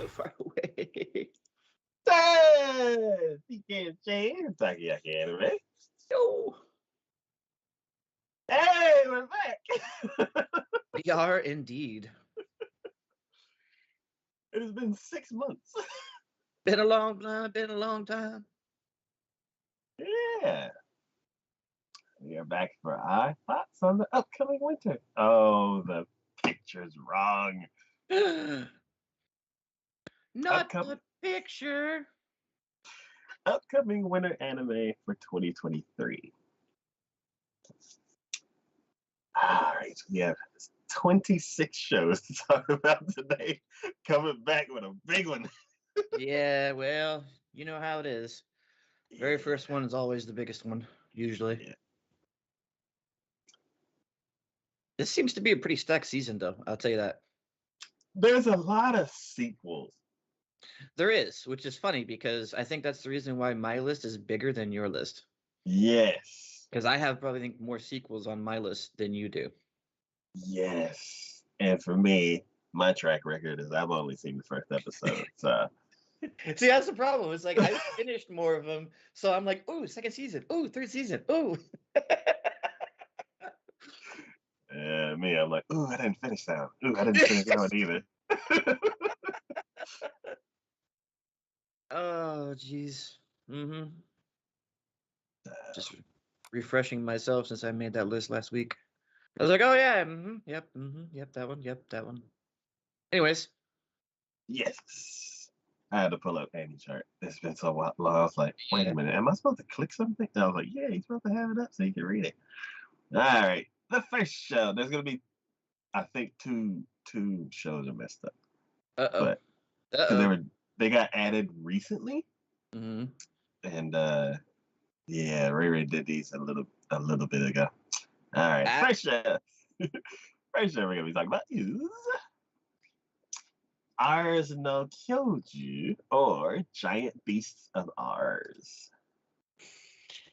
so far away. You can't change TacoYaki anime. Yo, Hey, we're back. we are indeed. It has been 6 months. Been a long time. Yeah. We are back for our thoughts on the upcoming winter. Oh, the picture's wrong. Not Upcoming the picture. upcoming winter anime for 2023. All right, we have 26 shows to talk about today. Coming back with a big one. Yeah, well, you know how it is. Very Yeah, first one is always the biggest one, usually. yeah. This seems to be a pretty stacked season, though. I'll tell you that. There's a lot of sequels. There is, which is funny because I think that's the reason why my list is bigger than your list. Yes, Because I have probably think more sequels on my list than you do. yes. And for me, my track record is I've only seen the first episode. So See, that's the problem. It's like I finished more of them, so I'm like, ooh, second season, ooh, third season, ooh. me, I'm like, ooh, I didn't finish that one. Ooh, I didn't finish that one either. Oh, jeez. Just refreshing myself since I made that list last week. I was like, oh yeah, yep, yep, that one. Anyways, Yes. I had to pull up Andy chart. It's been so long. I was like, wait yeah. a minute, am I supposed to click something? And I was like, yeah, you're supposed to have it up so you can read it. All right. The first show, there's gonna be I think two shows are messed up. Uh-oh. But because Uh-oh. they got added recently. Mm-hmm. And yeah, Ray did these a little bit ago. All right. Ah, First show. First show we're gonna be talking about is Ours no Kyoju, or Giant Beasts of Ours.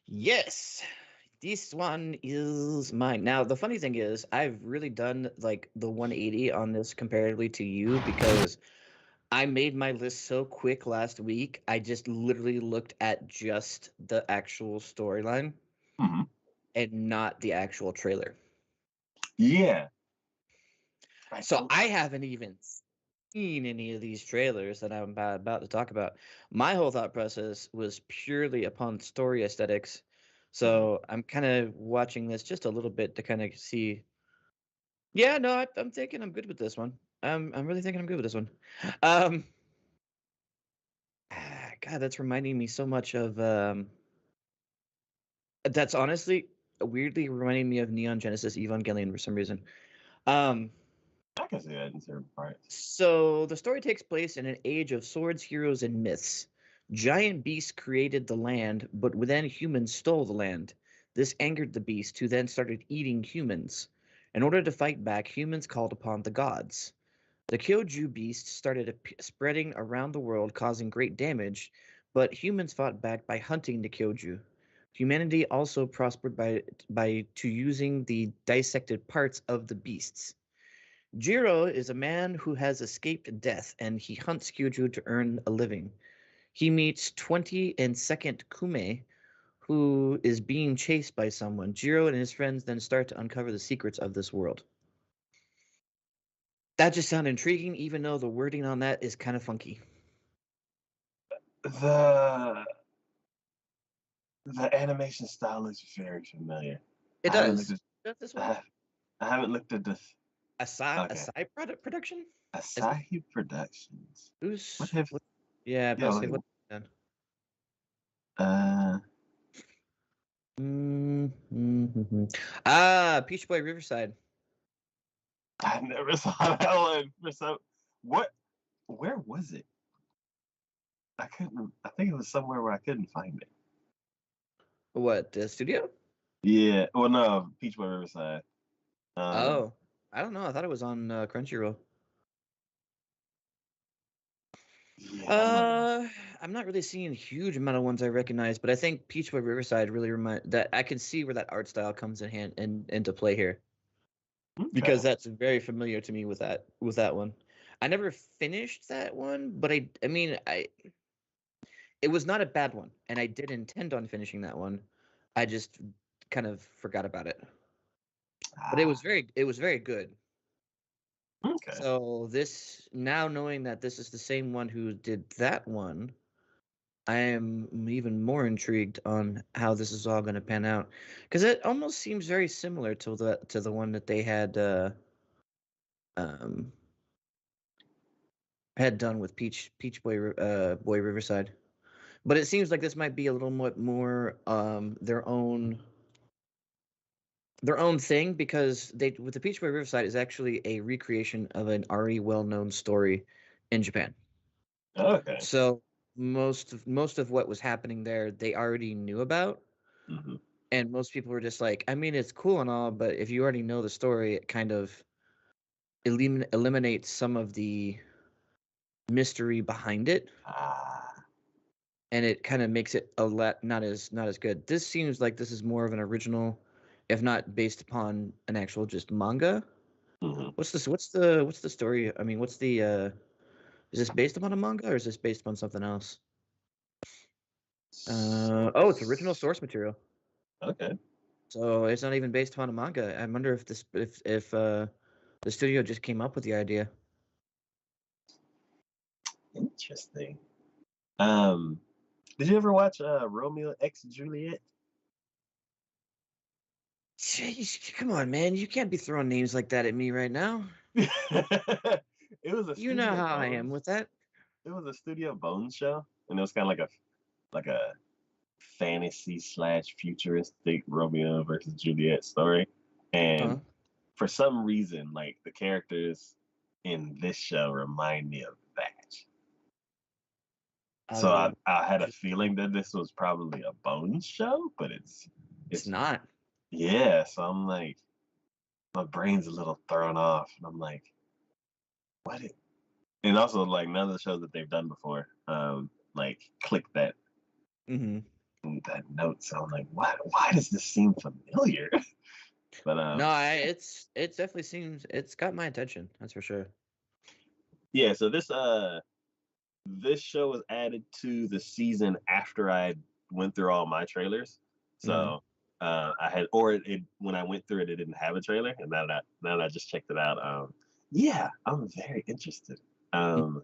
yes. This one is mine. Now, the funny thing is, I've really done like the 180 on this comparatively to you because I made my list so quick last week. I just literally looked at just the actual storyline Mhm. and not the actual trailer. Yeah. I So don't I haven't even seen any of these trailers that I'm about to talk about. My whole thought process was purely upon story aesthetics. mhm. So I'm kind of watching this just a little bit to kind of see. Yeah, no, I'm thinking I'm good with this one. I'm really thinking I'm good with this one. Um, God, that's reminding me so much of that's honestly weirdly reminding me of Neon Genesis Evangelion for some reason. Um, I can see that in certain parts. so the story takes place in an age of swords, heroes, and myths. Giant beasts created the land, but then humans stole the land. This angered the beast, who then started eating humans. In order to fight back, humans called upon the gods. The Kyoju beast started spreading around the world, causing great damage, but humans fought back by hunting the Kyoju. Humanity also prospered by to using the dissected parts of the beasts. Jiro is a man who has escaped death, and he hunts Kyoju to earn a living. He meets 20 and second Kume, who is being chased by someone. Jiro and his friends then start to uncover the secrets of this world. That just sounds intriguing, even though the wording on that is kind of funky. The the animation style is very familiar. It I haven't looked does. at Does this one? I I haven't looked at this. A Okay. side production? Is Asahi Productions. What who's have what? Yeah, I was about yeah, to say like, what then? uh Mm-hmm. Ah, Peach Boy Riverside. I never saw that one for some what where was it? I think it was somewhere where I couldn't find it. What, the studio? Yeah. Well no, Peach Boy Riverside. Um Oh, I don't know. I thought it was on Crunchyroll. yeah, that might have Uh, I'm not really seeing a huge amount of ones I recognize, but I think Peach Boy Riverside really remind that I can see where that art style comes in hand into play here been. because Okay. that's very familiar to me with that one. I never finished that one, but I mean, it was not a bad one, and I did intend on finishing that one. I just kind of forgot about it. But Ah, it was very good. okay. So this now knowing that this is the same one who did that one, I am even more intrigued on how this is all going to pan out because it almost seems very similar to the one that they um had done with Peach Boy Riverside. But it seems like this might be a little more their own thing because they with the Peach Boy Riverside is actually a recreation of an already well known story in Japan. Okay. So most of what was happening there they already knew about, Hmm. and most people were just like, I mean, it's cool and all, but if you already know the story, it kind of eliminates some of the mystery behind it, Ah. and it kind of makes it a lot not as good. This seems like this is more of an original, if not based upon an actual just manga. Hmm. What's this? What's the story? I mean, what's the is this based upon a manga or is this based upon something else? Oh, it's original source material. Okay. So it's not even based upon a manga. I wonder if this if the studio just came up with the idea. Interesting. Um, did you ever watch Romeo X Juliet? Jeez, come on, man! You can't be throwing names like that at me right now. It was a You know Studio how I am Bones. with that. It was a Studio Bones show, and it was kind of like a fantasy slash futuristic Romeo versus Juliet story. And Huh? for some reason, like the characters in this show remind me of that. So Uh, I had a feeling that this was probably a Bones show, but it's it's not. yeah. So I'm like, my brain's a little thrown off, and I'm like, what? And also like none of the shows that they've done before, like click Hmm. that note. So I'm like, why does this seem familiar? But No, it definitely seems it's got my attention. That's for sure. yeah. So this show was added to the season after I went through all my trailers. Hmm. So I had, or when I went through it, it didn't have a trailer, and now that I just checked it out, yeah, I'm very interested. Um,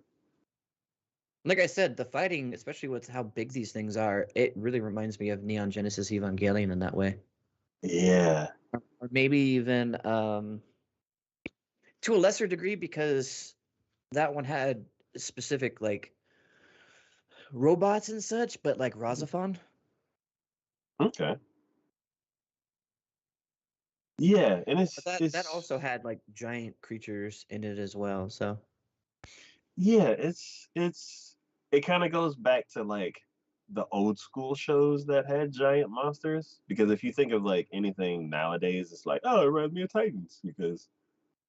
Like I said, the fighting, especially with how big these things are, it really reminds me of Neon Genesis Evangelion in that way. yeah, Or maybe even to a lesser degree because that one had specific like robots and such, but like Razafon. okay, yeah, and But that also had like giant creatures in it as well. So yeah, it kind of goes back to like the old school shows that had giant monsters. Because if you think of like anything nowadays, it's like, oh, it reminds me of Titans because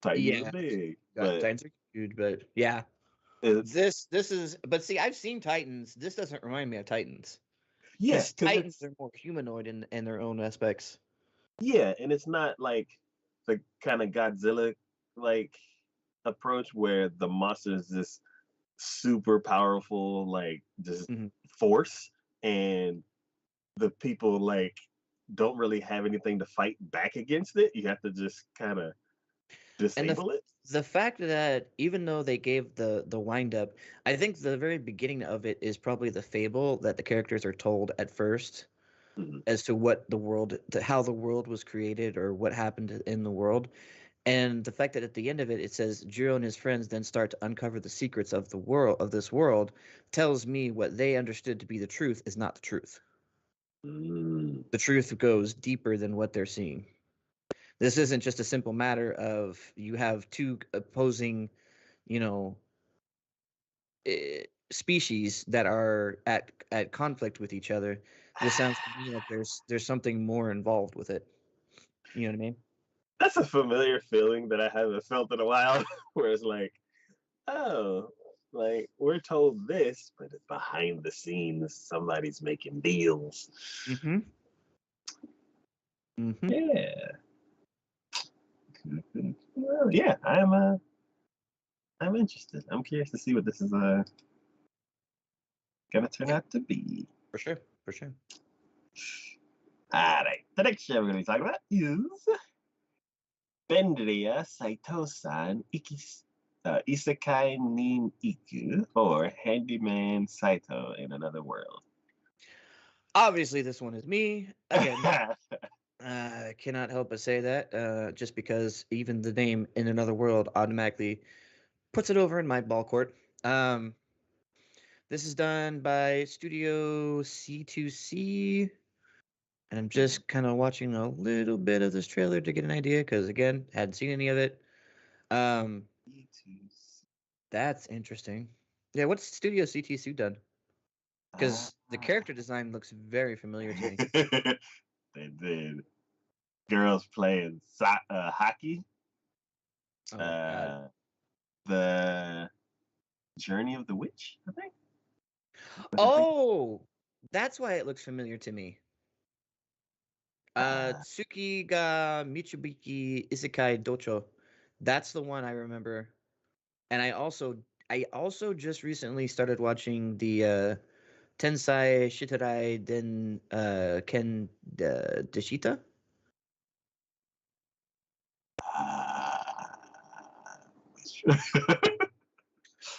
Titans are yeah, big. But Titans are huge, but yeah, it, this is. But see, I've seen Titans. This doesn't remind me of Titans yeah, because because Titans it's are more humanoid in their own aspects. yeah, and it's not like the kind of Godzilla like approach where the monster is this super powerful, like just Hmm. force, and the people like don't really have anything to fight back against it. You have to just kind of And disable it. the fact that even though they gave the wind up, I think the very beginning of it is probably the fable that the characters are told at first Mhm. as to what how the world was created or what happened in the world. And the fact that at the end of it, it says Jiro and his friends then start to uncover the secrets of the world of this world, tells me what they understood to be the truth is not the truth. Mm. The truth goes deeper than what they're seeing. This isn't just a simple matter of you have two opposing, you know, species that are at conflict with each other. This sounds to me like there's something more involved with it. You know what I mean? That's a familiar feeling that I haven't felt in a while, where it's like, oh, like we're told this, but behind the scenes, somebody's making deals. Mm-hmm. Mm-hmm. Yeah. Well, yeah, I'm interested. I'm curious to see what this is gonna turn Yeah, out to be. for sure, for sure. All right. The next show we're gonna be talking about is Bendria Saito-san Isekai nin Iku, or Handyman Saito in Another World. Obviously, this one is me again. I cannot help but say that, just because even the name "In Another World" automatically puts it over in my ball court. Um, this is done by Studio C2C, and I'm just kind of watching a little bit of this trailer to get an idea, because again, hadn't seen any of it. Um, that's interesting. Yeah, what's Studio CTC done? Ah, Because the character design looks very familiar to me. they did. Girls playing hockey. Oh God. Uh, the Journey of the Witch, I think. Was I thinking? Oh, that's why it looks familiar to me. Uh, Tsuki ga Michibiki Isekai Docho. That's the one I remember. And I also just recently started watching the Tensai Shitarai Den Ken Deshita. which-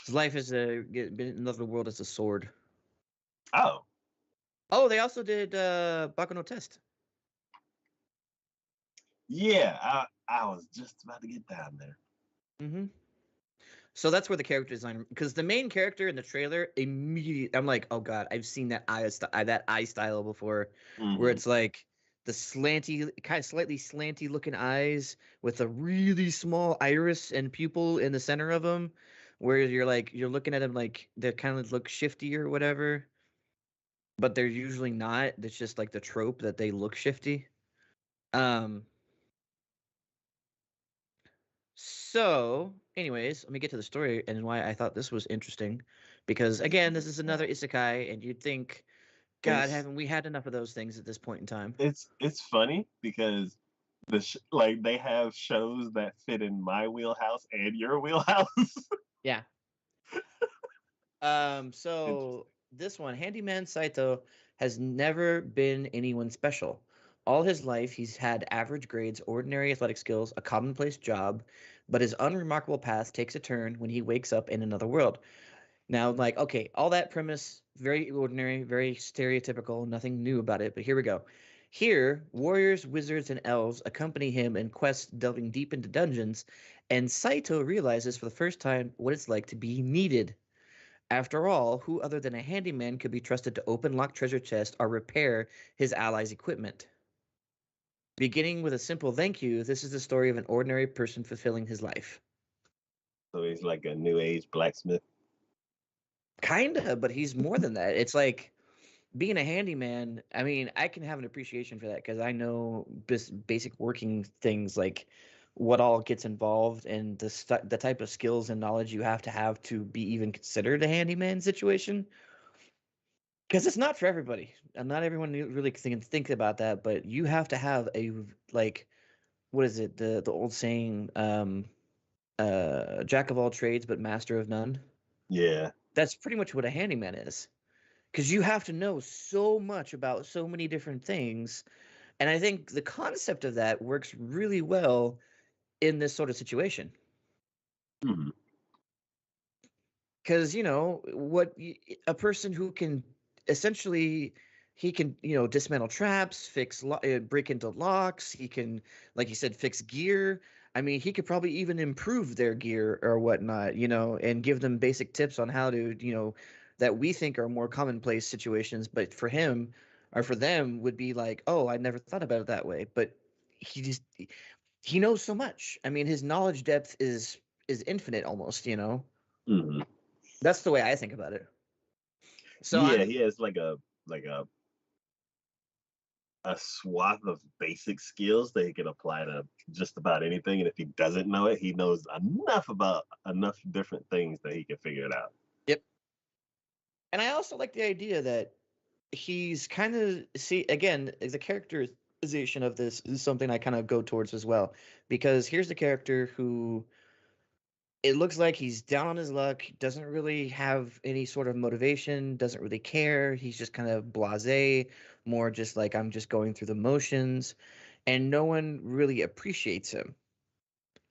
His life is been in another world as a sword. oh, Oh, they also did Baku no Test. yeah. I was just about to get down there. Mm-hmm. So that's where the character design, because the main character in the trailer immediately, I'm like, oh god, I've seen that eye style before, where Hmm. it's like the slanty, kind of slightly slanty looking eyes with a really small iris and pupil in the center of them, where you're looking at them like they kind of look shifty or whatever, but they're usually not. It's just like the trope that they look shifty. Um, So, anyways, let me get to the story and why I thought this was interesting. Because again, this is another isekai, and you'd think, God, It's haven't we had enough of those things at this point in time? it's funny because like they have shows that fit in my wheelhouse and your wheelhouse. Yeah. So Interesting. this one, Handyman Saito, has never been anyone special. All his life, he's had average grades, ordinary athletic skills, a commonplace job, but his unremarkable path takes a turn when he wakes up in another world. Now, like, okay, all that premise, very ordinary, very stereotypical, nothing new about it, but here we go. Here, warriors, wizards, and elves accompany him in quests delving deep into dungeons, and Saito realizes for the first time what it's like to be needed. After all, who other than a handyman could be trusted to open locked treasure chests or repair his allies' equipment? Beginning with a simple thank you, this is the story of an ordinary person fulfilling his life. So he's like a new age blacksmith. Kinda, but he's more than that. It's like being a handyman. I mean, I can have an appreciation for that because I know basic working things, like what all gets involved and the type of skills and knowledge you have to be even considered a handyman situation. Because it's not for everybody, and not everyone really can think about that. But you have to have a, like, what is it, the old saying, jack of all trades but master of none. Yeah. That's pretty much what a handyman is, because you have to know so much about so many different things. And I think the concept of that works really well in this sort of situation. Hmm. Because, a person who can essentially, he can, dismantle traps, break into locks. He can, like you said, fix gear. I mean, he could probably even improve their gear or whatnot, and give them basic tips on how to, that we think are more commonplace situations, but for him or for them would be like, oh, I never thought about it that way. But he just he knows so much. I mean, his knowledge depth is infinite almost. Hmm. That's the way I think about it. So Yeah, I'm he has like a swath of basic skills that he can apply to just about anything. And if he doesn't know it, he knows enough about enough different things that he can figure it out. Yep. And I also like the idea that he's kind of, see, again, the characterization of this is something I kind of go towards as well, because here's the character who it looks like he's down on his luck, doesn't really have any sort of motivation, doesn't really care. He's just kind of blasé, more just like I'm just going through the motions, and no one really appreciates him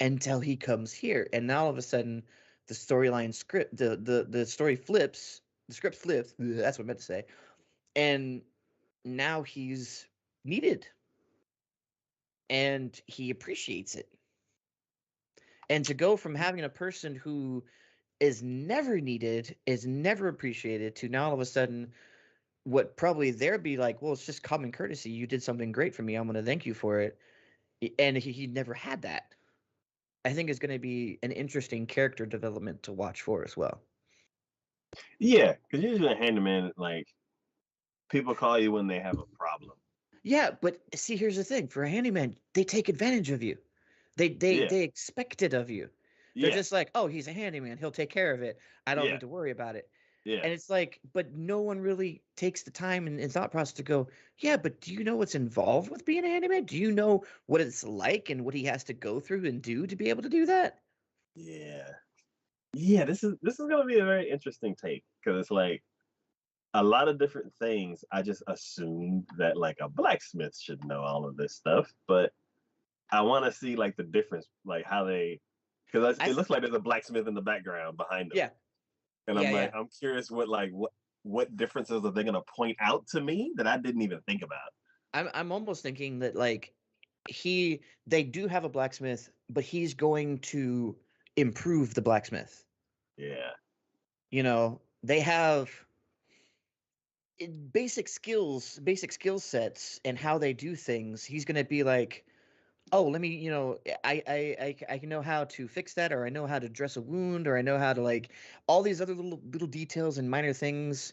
until he comes here. And now all of a sudden the storyline script the story flips, the script flips, that's what I meant to say. And now he's needed and he appreciates it. And to go from having a person who is never needed, is never appreciated, to now all of a sudden what probably there'd be like, well, it's just common courtesy. You did something great for me. I'm going to thank you for it. And he never had that. I think is going to be an interesting character development to watch for as well. Yeah, because usually a handyman, like, people call you when they have a problem. Yeah, but see, here's the thing: for a handyman, they take advantage of you. Yeah, They expect it of you. They're yeah, just like, oh, he's a handyman. He'll take care of it. I don't yeah, need to worry about it. yeah, And it's like, but no one really takes the time and thought process to go, yeah, but do you know what's involved with being a handyman? Do you know what it's like and what he has to go through and do to be able to do that? yeah, yeah. This is gonna be a very interesting take because it's like a lot of different things. I just assumed that like a blacksmith should know all of this stuff, but I want to see like the difference, like how they, because I it th- looks like there's a blacksmith in the background behind them, yeah, and I'm yeah, like, yeah. I'm curious what differences are they gonna point out to me that I didn't even think about? I'm almost thinking that like they do have a blacksmith, but he's going to improve the blacksmith. Yeah. You know, they have basic skill sets and how they do things. He's going to be like, oh, let me, I can know how to fix that, or I know how to dress a wound, or I know how to like all these other little details and minor things.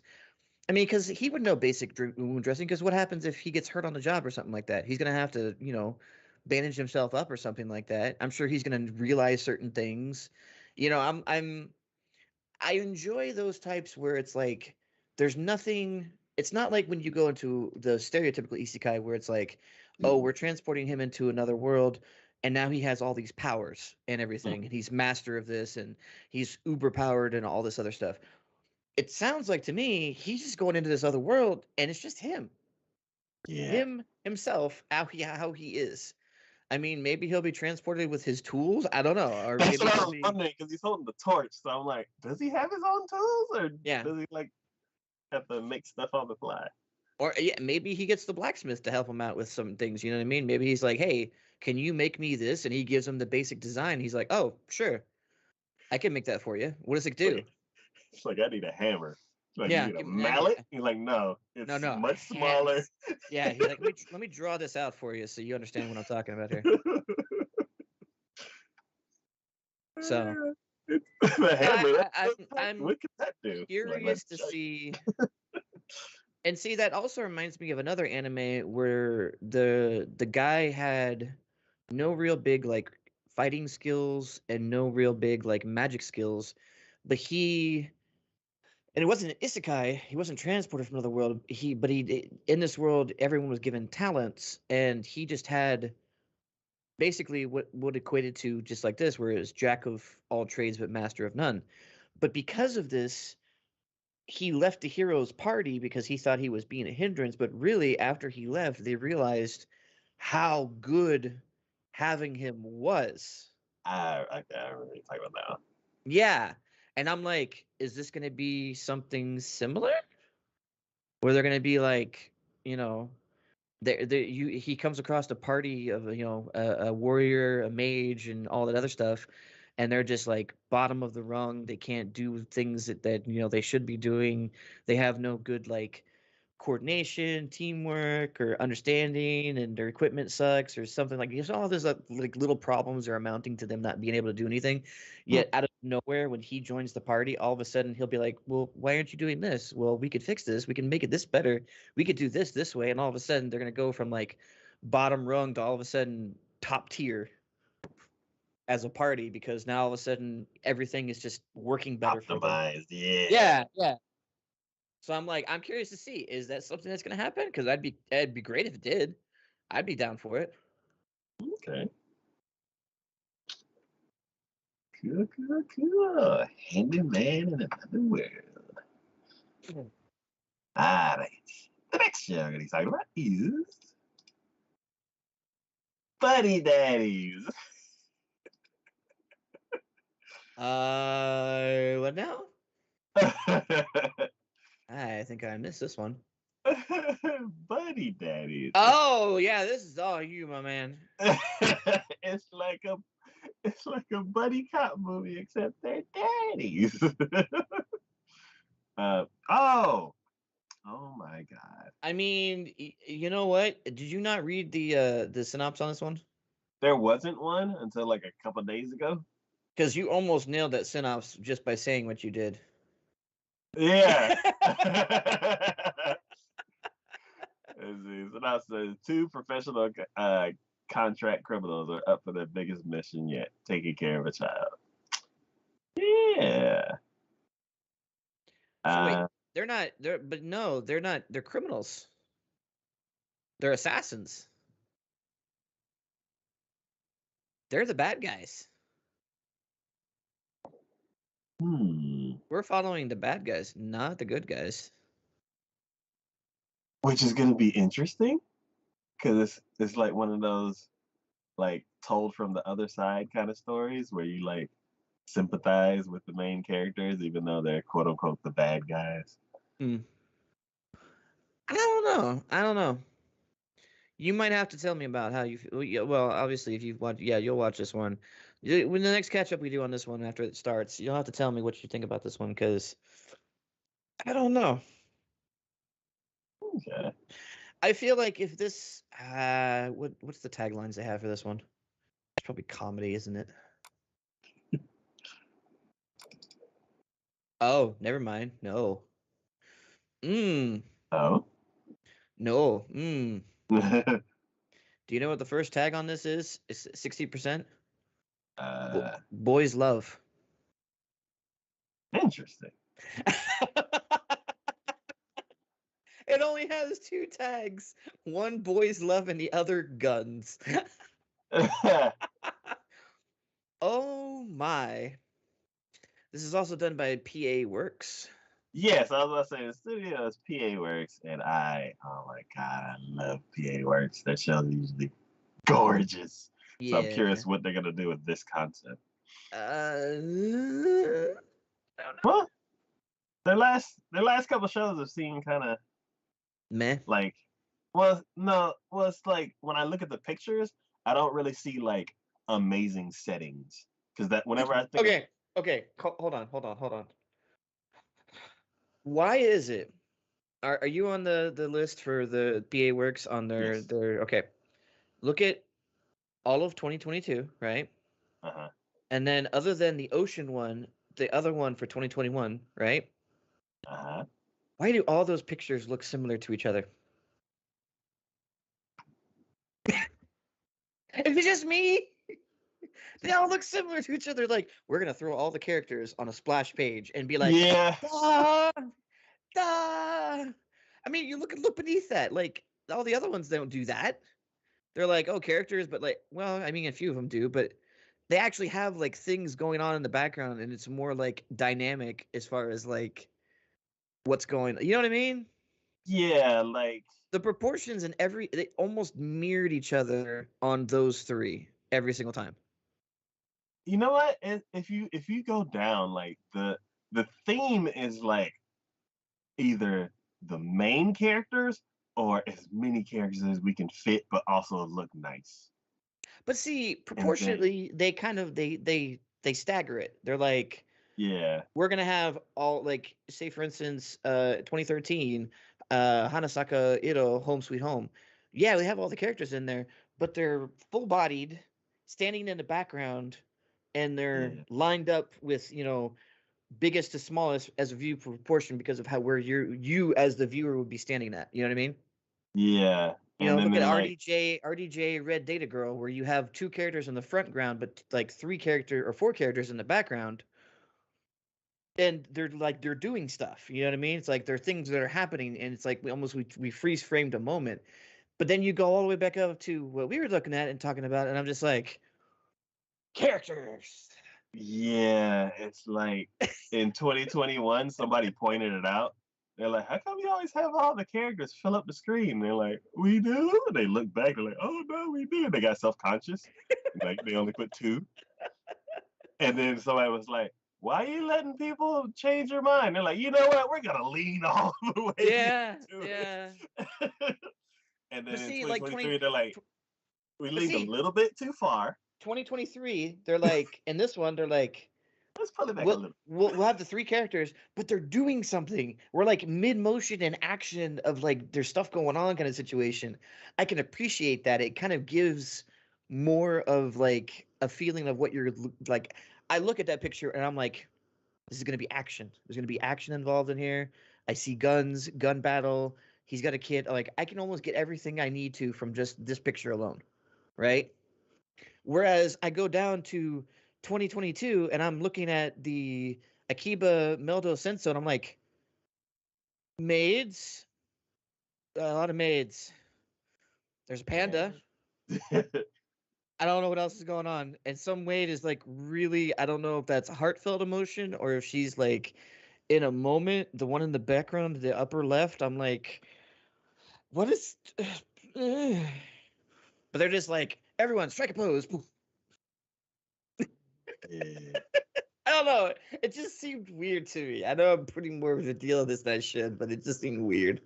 I mean, because he would know basic wound dressing. Because what happens if he gets hurt on the job or something like that? He's gonna have to, bandage himself up or something like that. I'm sure he's gonna realize certain things. I enjoy those types where it's like there's nothing. It's not like when you go into the stereotypical isekai where it's like, oh, Mhm. we're transporting him into another world, and now he has all these powers and Mm. everything, and he's master of this, and he's uber powered and all this other stuff. It sounds like to me he's just going into this other world, and it's just Yeah. him himself, how he is. I mean, maybe he'll be transported with his tools. I don't know, or That's maybe what I he'll was be, wondering because he's holding the torch. So I'm like, does he have his own tools or yeah. does he like have to make stuff on the fly? Or yeah, maybe he gets the blacksmith to help him out with some things. You know what I mean? Maybe he's like, "Hey, can you make me this?" And he gives him the basic design. He's like, "Oh, sure, I can make that for you. What does it It's like, do?" it's like I need a hammer. Like you Yeah, need a mallet? He's like, no, no, it's no, much smaller. yeah. He's like, let me draw this out for you so you understand what I'm talking about here. So The no, hammer. I'm What could that do? Like, let me curious to show you. see. And see, that also reminds me of another anime where the guy had no real big like fighting skills and no real big like magic skills, but and it wasn't an isekai. He wasn't transported from another world. He in this world everyone was given talents, and he just had basically what equated to just like this, where it was jack of all trades but master of none. But because of this, he left the hero's party because he thought he was being a hindrance, but really after he left, they realized how good having him was. I don't really talk about that one. Yeah. And I'm like, is this going to be something similar? Where they're going to be like, you know, he comes across a party of a warrior, a mage, and all that other stuff, and they're just like bottom of the rung. They can't do things that they should be doing. They have no good like coordination, teamwork, or understanding, and their equipment sucks or something like this. All those like little problems are amounting to them not being able to do anything. Hmm. Yet out of nowhere, when he joins the party, all of a sudden he'll be like, "Well, why aren't you doing this? Well, we could fix this. We can make it this better. We could do this way." And all of a sudden they're gonna go from like bottom rung to all of a sudden top tier as a party because now all of a sudden everything is just working better for them. Optimized, yeah. Yeah, yeah. So I'm like, I'm curious to see, is that something that's gonna happen? Because it'd be great if it did. I'd be down for it. Okay, Cool, cool, cool. Handyman in another world. All right. The next show I'm going to be talking about is Buddy Daddies. What now? I think I missed this one. Buddy Daddies. Oh yeah, this is all you, my man. It's like a buddy cop movie, except they're daddies. Oh my God! I mean, you know what? Did you not read the synopsis on this one? There wasn't one until like a couple days ago. Because you almost nailed that synopsis just by saying what you did. Yeah. So two professional contract criminals are up for their biggest mission yet, taking care of a child. Yeah. So wait, they're not. They're not. They're criminals. They're assassins. They're the bad guys. We're following the bad guys, not the good guys. Which is going to be interesting because it's like one of those like told from the other side kind of stories where you like sympathize with the main characters even though they're quote unquote the bad guys. I don't know. You might have to tell me about how you feel. Well, obviously, if you've watched, you'll watch this one. When the next catch up we do on this one after it starts, you'll have to tell me what you think about this one because I don't know. Okay. I feel like if this, what's the taglines they have for this one? It's probably comedy, isn't it? Oh, never mind. No. Oh. No. Do you know what the first tag on this is? It's 60%. Boys love. Interesting. It only has two tags. One boys love and the other guns. Oh my. This is also done by PA Works. Yes, I was about to say the studio is PA Works, and oh my God, I love PA Works. Their shows are usually gorgeous. Yeah. So I'm curious what they're gonna do with this concept. I don't know. Well, their last couple shows have seemed kind of Meh. like, well, no, well, it's like when I look at the pictures, I don't really see like amazing settings because that whenever I think okay, hold on. Why is it? Are you on the list for the PA Works on yes. their okay? Look at all of 2022, right? Uh-huh. And then other than the ocean one, the other one for 2021, right? Uh-huh. Why do all those pictures look similar to each other? Is it just me? They all look similar to each other. Like, we're gonna throw all the characters on a splash page and be like, yeah, da, da. I mean, you look beneath that. Like, all the other ones don't do that. They're like, oh, characters, but like, well, I mean, a few of them do, but they actually have like things going on in the background, and it's more like dynamic as far as like what's going. You know what I mean? yeah, like The proportions and they almost mirrored each other on those three every single time. you know what? If you go down, like the theme is like either the main characters or as many characters as we can fit, but also look nice. But see, proportionately, they kind of they stagger it. They're like, Yeah, we're gonna have all like, say for instance, 2013, Hanasaka Ito, Home Sweet Home. Yeah, we have all the characters in there, but they're full bodied, standing in the background, and they're lined up with biggest to smallest as a view proportion because of how where you as the viewer would be standing at. You know what I mean? yeah. And then Look at like RDJ Red Data Girl, where you have two characters in the front ground, but like four characters in the background, and they're doing stuff. You know what I mean? It's like there are things that are happening, and it's like we freeze framed a moment, but then you go all the way back up to what we were looking at and talking about, and I'm just like, characters. Yeah, it's like in 2021, somebody pointed it out. They're like, "How come you always have all the characters fill up the screen?" They're like, "We do." And they look back, they're like, "Oh no, we do." And they got self-conscious, like they only put two. And then somebody was like, "Why are you letting people change your mind?" They're like, "You know what? We're gonna lean all the way Yeah, into yeah. it." And then But in see, like 2023, they're like, tw- "We but leaned a see, little bit too far. 2023, they're like in this one, they're like, Let's pull it back a we'll little." we'll have the three characters, but they're doing something. We're like mid motion and action of like there's stuff going on kind of situation. I can appreciate that. It kind of gives more of like a feeling of what you're like. I look at that picture and I'm like, this is gonna be action. There's gonna be action involved in here. I see guns, gun battle. He's got a kid. Like I can almost get everything I need to from just this picture alone, right? Whereas I go down to 2022 and I'm looking at the Akiba Meldo Senso and I'm like, maids, a lot of maids. There's a panda. And I don't know what else is going on. And some maid is like really, I don't know if that's heartfelt emotion or if she's like in a moment. The one in the background, the upper left, I'm like, what is. But they're just like, everyone strike a pose. Poof. yeah. I don't know. It just seemed weird to me. I know I'm putting more of a deal on this than I should, but it just seemed weird.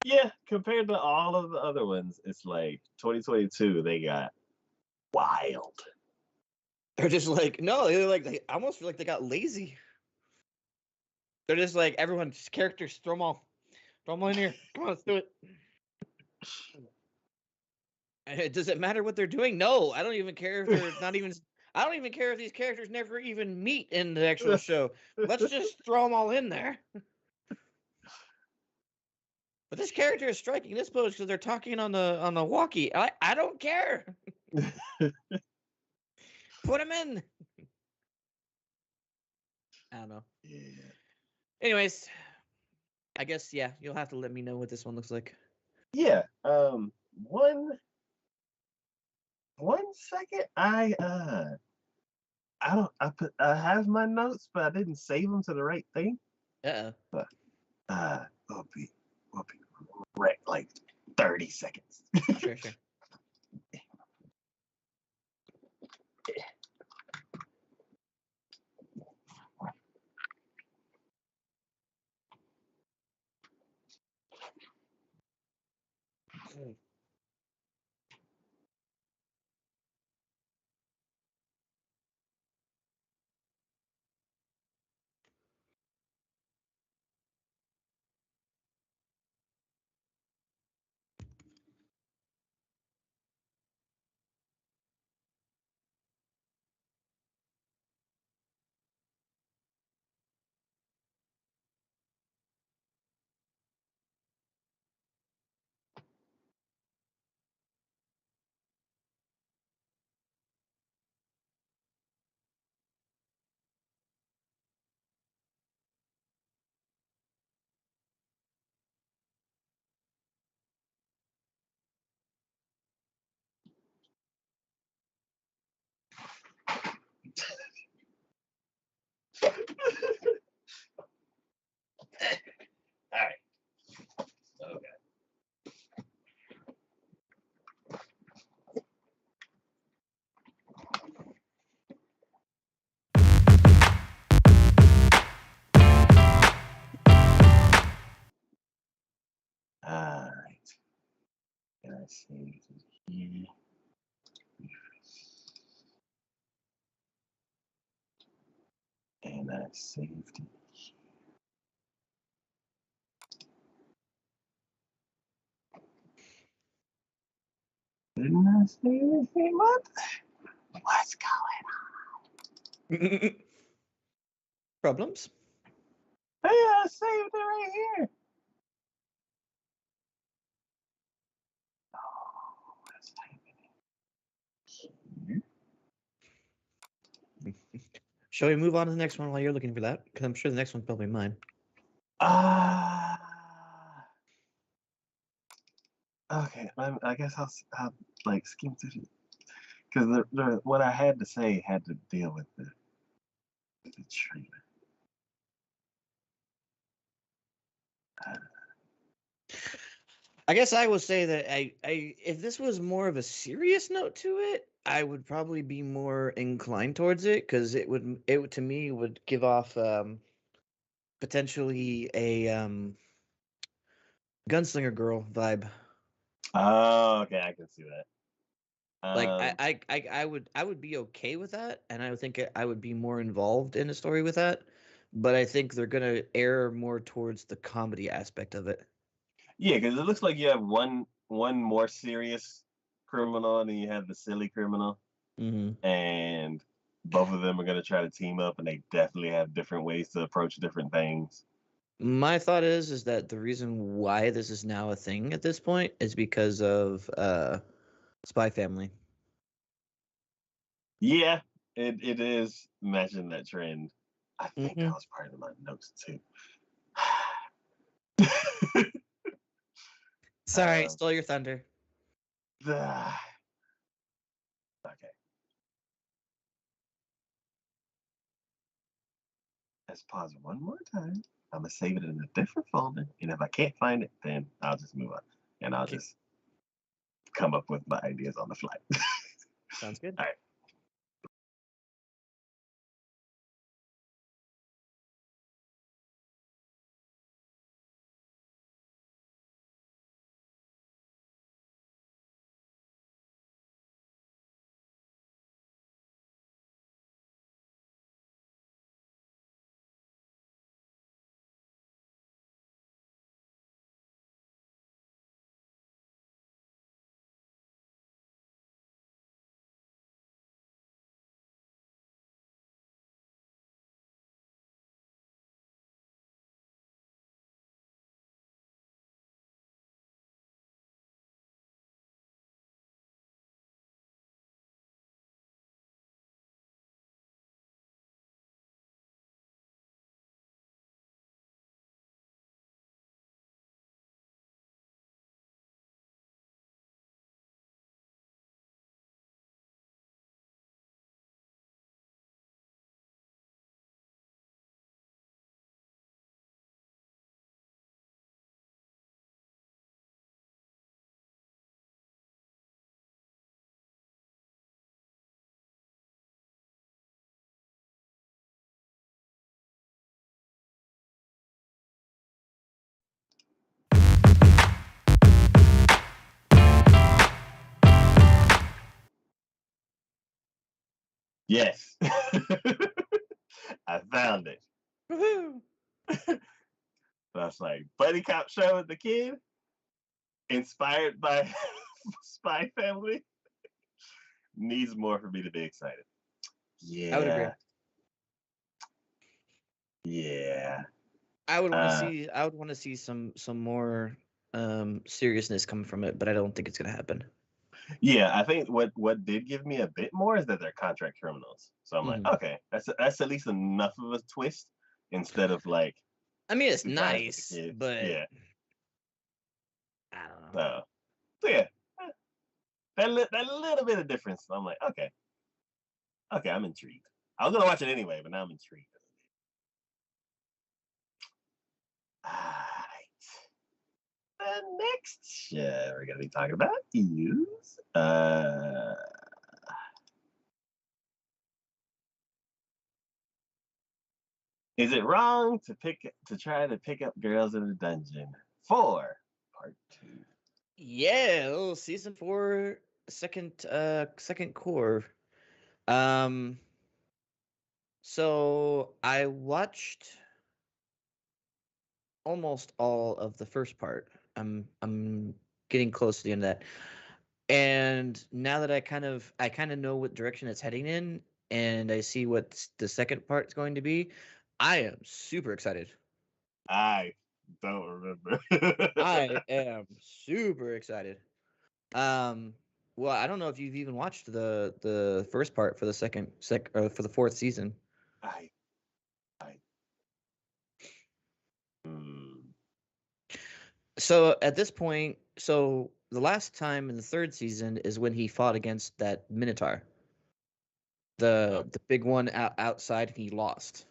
Yeah, compared to all of the other ones, it's like 2022, they got wild. They're just like, no, they're like, they I almost feel like they got lazy. They're just like, everyone's characters, throw them all in here. Come on, let's do it. Does it matter what they're doing? No, I don't even care if they're not even. I don't even care if these characters never even meet in the actual show. Let's just throw them all in there. But this character is striking this pose because they're talking on the walkie. I don't care. Put him in. I don't know. Yeah. Anyways, I guess yeah, you'll have to let me know what this one looks like. Yeah. One second. I don't I have my notes, but I didn't save them to the right thing. Uh But we'll be right like 30 seconds. sure, sure. All right. Okay. All right. And I saved it here. And I saved it. Didn't I save it here? What's going Problems? on? Hey, I saved it right here. Oh, let's type it in here. Shall we move on to the next one while you're looking for that? Because I'm sure the next one's probably mine. Ah. Okay. I guess I'll like skim through it. because what I had to say had to deal with the trainer. I guess I would say that if this was more of a serious note to it, I would probably be more inclined towards it because it to me would give off potentially a gunslinger girl vibe. Oh, okay, I can see that. Like Um, I would be okay with that, and I would think I would be more involved in a story with that. But I think they're gonna err more towards the comedy aspect of it. yeah, because it looks like you have one more serious criminal, and then you have the silly criminal, Hmm. and both of them are going to try to team up, and they definitely have different ways to approach different things. My thought is that the reason why this is now a thing at this point is because of Spy Family. Yeah, it is matching that trend. I think that Hmm. was part of my notes too. Sorry, um, stole your thunder. the, okay, let's pause one more time. I'm gonna save it in a different folder, and if I can't find it, then I'll just move on, and I'll Okay, just come up with my ideas on the fly. sounds good. All right. Yes, I found it. Woohoo! That's like buddy cop show with the kid, inspired by Spy Family. Needs more for me to be excited. I would agree. Yeah, yeah, I would want to see some more seriousness come from it, but I don't think it's gonna happen. yeah. I think what did give me a bit more is that they're contract criminals. So I'm like, Hmm. okay, that's at least enough of a twist instead of like I mean, it's the guys with the nice, kids. but Yeah. I don't know. So, so yeah, that little bit of difference. I'm like, okay, I'm intrigued. I was gonna watch it anyway, but now I'm intrigued. Alright. The next show we're gonna be talking about is is it wrong to try to pick up girls in a dungeon? 4, part 2. Yeah, oh, season 4, second core. Um, so I watched almost all of the first part. I'm getting close to the end of that. And now that I kind of know what direction it's heading in and I see what the second part's going to be, I am super excited. I don't remember. I am super excited. Um, well, I don't know if you've even watched the first part for the for the fourth season. I I hmm. So at this point, so the last time in the third season is when he fought against that Minotaur, Oh, the big one outside, and he lost.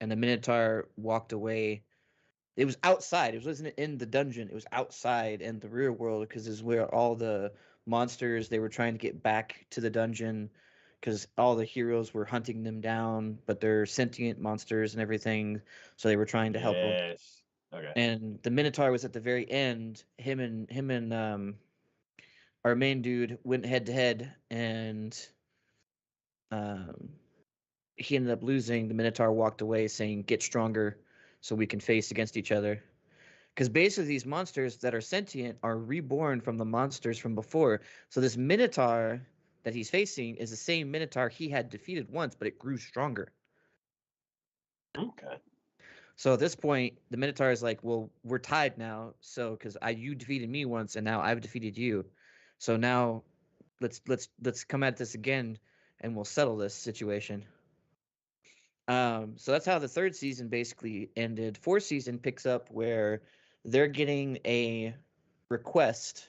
And the Minotaur walked away. It was outside. It wasn't in the dungeon. It was outside in the real world because is where all the monsters they were trying to get back to the dungeon because all the heroes were hunting them down, but they're sentient monsters and everything, so they were trying to help them. yes. Okay. And the Minotaur was at the very end. Him and our main dude went head to head, and um, he ended up losing. The Minotaur walked away, saying, "Get stronger, so we can face against each other." Because basically, these monsters that are sentient are reborn from the monsters from before. So this Minotaur that he's facing is the same Minotaur he had defeated once, but it grew stronger. Okay. So at this point, the Minotaur is like, "Well, we're tied now. So because I you defeated me once, and now I've defeated you. So now let's come at this again, and we'll settle this situation." So that's how the third season basically ended. Fourth season picks up where they're getting a request.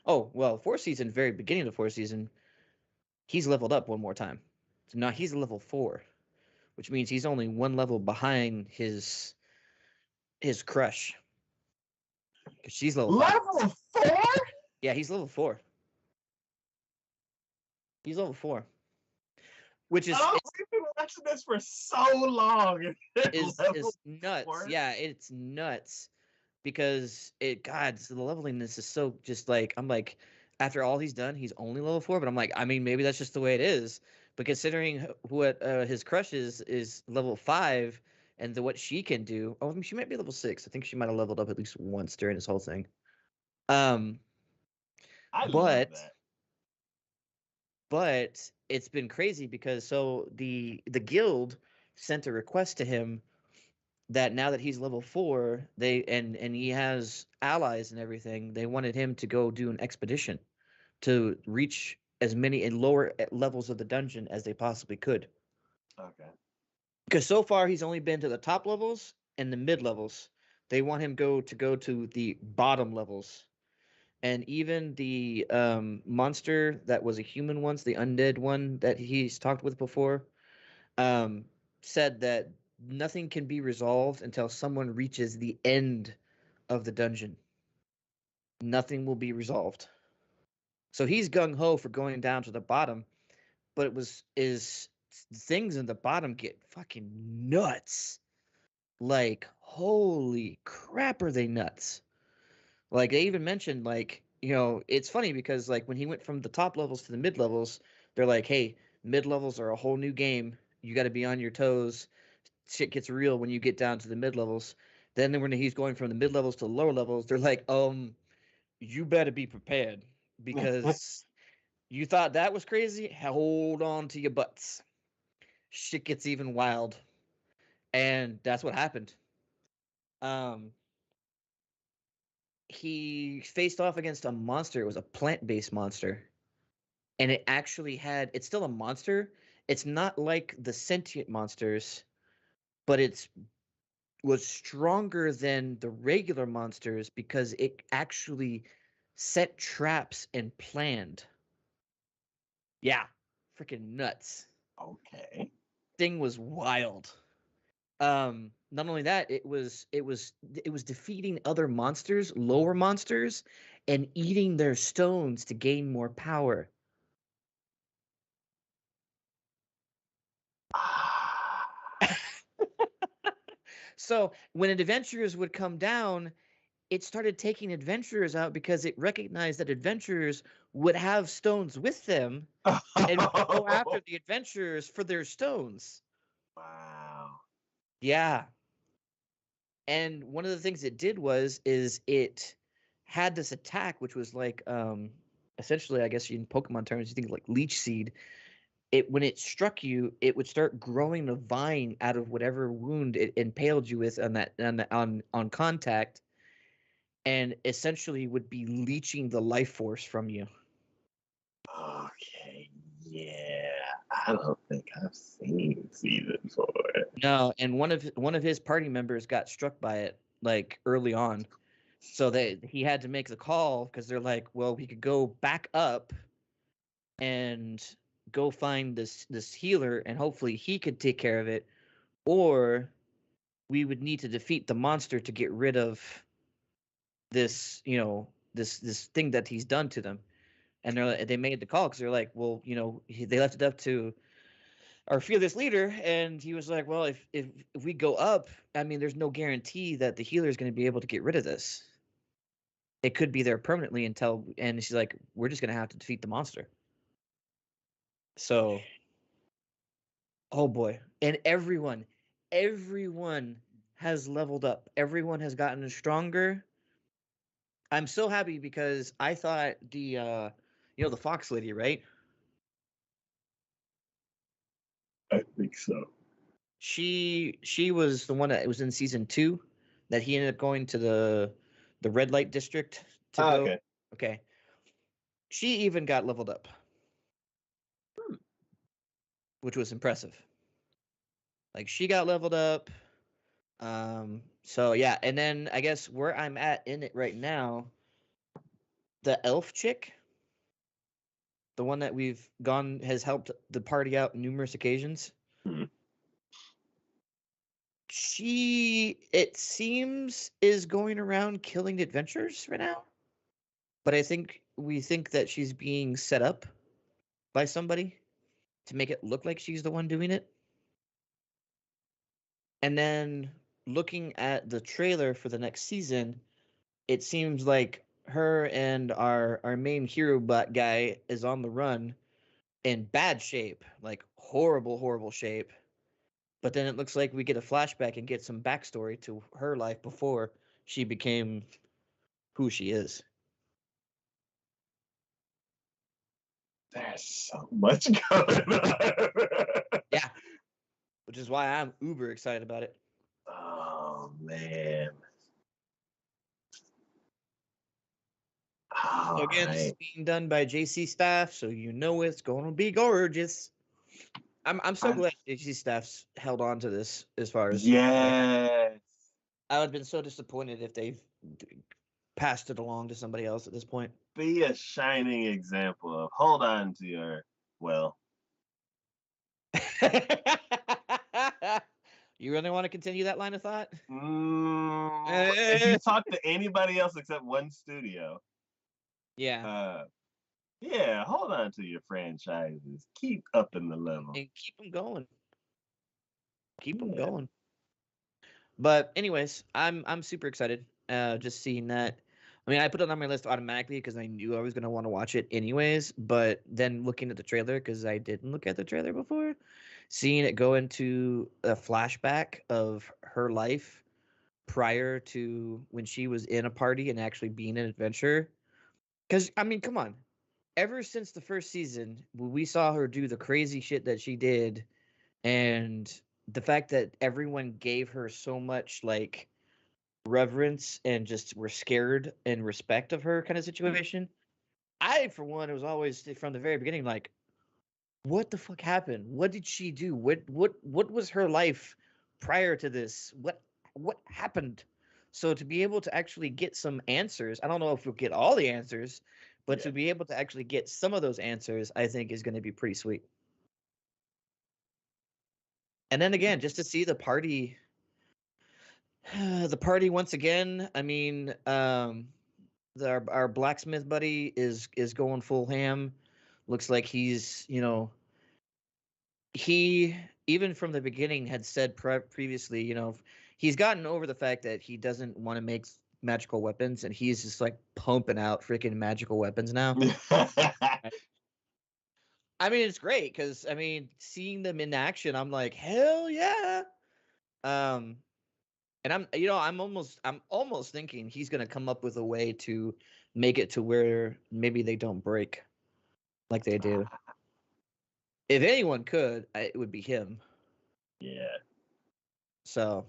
Oh, well, fourth season, very beginning of the fourth season, he's leveled up one more time. So now he's level 4, which means he's only one level behind his crush. Because she's level 5. Level 4? Yeah, he's level 4. He's level 4. Which is Oh, we've been watching this for so long. Level is nuts. 4? Yeah, it's nuts. Because so the leveliness is so just like I'm like after all he's done, he's only level 4, but I'm like, I mean, maybe that's just the way it is. But considering what his crush is level 5 and what she can do, oh, I mean, she might be level 6. I think she might have leveled up at least once during this whole thing. Um, I love but that. it's been crazy because so the guild sent a request to him that now that he's level 4, they and he has allies and everything, they wanted him to go do an expedition to reach as many and lower levels of the dungeon as they possibly could. Okay. Because so far he's only been to the top levels and the mid levels. They want him go to the bottom levels. And even the monster that was a human once, the undead one that he's talked with before, um, said that nothing can be resolved until someone reaches the end of the dungeon. Nothing will be resolved. So he's gung ho for going down to the bottom, but it was is things in the bottom get fucking nuts. Like holy crap, are they nuts? Like they even mentioned like it's funny because like when he went from the top levels to the mid levels, they're like, hey, mid levels are a whole new game. You got to be on your toes. Shit gets real when you get down to the mid levels. Then when he's going from the mid levels to the lower levels, they're like, you better be prepared because you thought that was crazy. Hold on to your butts. Shit gets even wild, and that's what happened. Um, he faced off against a monster. It was a plant-based monster, and it actually had. It's still a monster. It's not like the sentient monsters, but it's was stronger than the regular monsters because it actually set traps and planned. Yeah, freaking nuts. Okay. Thing was wild. Not only that, it was defeating other monsters, lower monsters, and eating their stones to gain more power. So when adventurers would come down, it started taking adventurers out because it recognized that adventurers would have stones with them and would go after the adventurers for their stones. Wow. Yeah. And one of the things it did is it had this attack which was like essentially I guess in Pokemon terms you think like leech seed. It when it struck you, it would start growing a vine out of whatever wound it impaled you with on contact and essentially would be leeching the life force from you. Okay. Yeah. I don't think I've seen season 4. No, and one of his party members got struck by it like early on. So he had to make the call because they're like, well, we could go back up and go find this healer, and hopefully he could take care of it, or we would need to defeat the monster to get rid of this, this thing that he's done to them. And they made the call because they're like, well, they left it up to our fearless leader, and he was like, well, if we go up, I mean, there's no guarantee that the healer is going to be able to get rid of this. It could be there permanently until, and she's like, we're just going to have to defeat the monster. So, oh boy, and everyone has leveled up. Everyone has gotten stronger. I'm so happy because I thought the Fox lady, right? I think so. She was the one that was in season 2 that he ended up going to the red light district to Oh, go. okay. Okay. She even got leveled up, which was impressive. Like she got leveled up. So yeah, and then I guess where I'm at in it right now, the elf chick, the one that we've gone has helped the party out numerous occasions. Hmm. She, it seems, is going around killing adventurers right now. But we think that she's being set up by somebody to make it look like she's the one doing it. And then looking at the trailer for the next season, it seems like her and our main hero bot guy is on the run in bad shape, like horrible shape. But then it looks like we get a flashback and get some backstory to her life before she became who she is. There's so much going on. Yeah, which is why I'm uber excited about it. Oh man. So All again, this is right. being done by JC staff, so you know it's going to be gorgeous. I'm so I'm, glad JC staff's held on to this as far as yes. I would have been so disappointed if they've passed it along to somebody else at this point. Be a shining example of hold on to your well. You really want to continue that line of thought? If you talk to anybody else except one studio, Yeah, uh, yeah, hold on to your franchises. Keep up in the level. and keep them going. Keep them Yeah. going. But anyways, I'm super excited. Just seeing that. I mean, I put it on my list automatically because I knew I was gonna want to watch it anyways. But then looking at the trailer, because I didn't look at the trailer before, seeing it go into a flashback of her life prior to when she was in a party and actually being an adventurer. Because I mean, come on. Ever since the first season, when we saw her do the crazy shit that she did, and the fact that everyone gave her so much like reverence and just were scared and respect of her kind of situation. I, for one, was always from the very beginning like, what the fuck happened? What did she do? What was her life prior to this? What happened? So to be able to actually get some answers, I don't know if we'll get all the answers, but Yeah. to be able to actually get some of those answers, I think is going to be pretty sweet. And then again, just to see the party, the party once again. I mean, our blacksmith buddy is going full ham. Looks like he's, he even from the beginning had said previously, he's gotten over the fact that he doesn't want to make magical weapons, and he's just like pumping out freaking magical weapons now. I mean, it's great because I mean, seeing them in action, I'm like, hell yeah. Um, and I'm almost thinking he's gonna come up with a way to make it to where maybe they don't break like they do. If anyone could, it would be him. Yeah. So,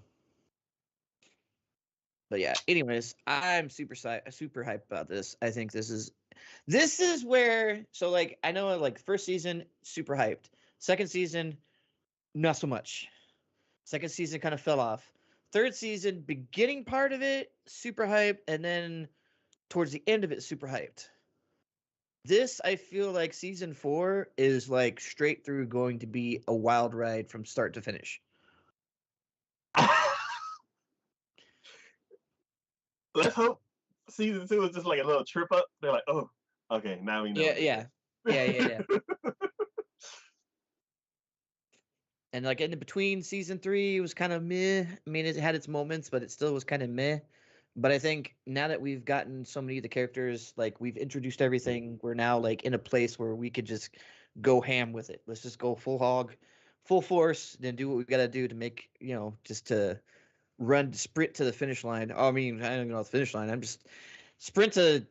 but yeah. Anyways, I'm super hyped about this. I think this is where, so like I know like first season super hyped. Second season not so much. Second season kind of fell off. third season, beginning part of it, super hyped, and then towards the end of it, super hyped. This, I feel like season 4 is like straight through going to be a wild ride from start to finish. Let's hope season 2 is just like a little trip up. They're like, oh, okay, now we know Yeah, what to yeah, yeah. And like in between season 3, it was kind of meh. I mean, it had its moments, but it still was kind of meh. But I think now that we've gotten so many of the characters, like we've introduced everything, we're now like in a place where we could just go ham with it. Let's just go full hog, full force, and do what we got to do to make, just to sprint to the finish line. Oh, I mean, I don't even know the finish line. I'm just sprint to.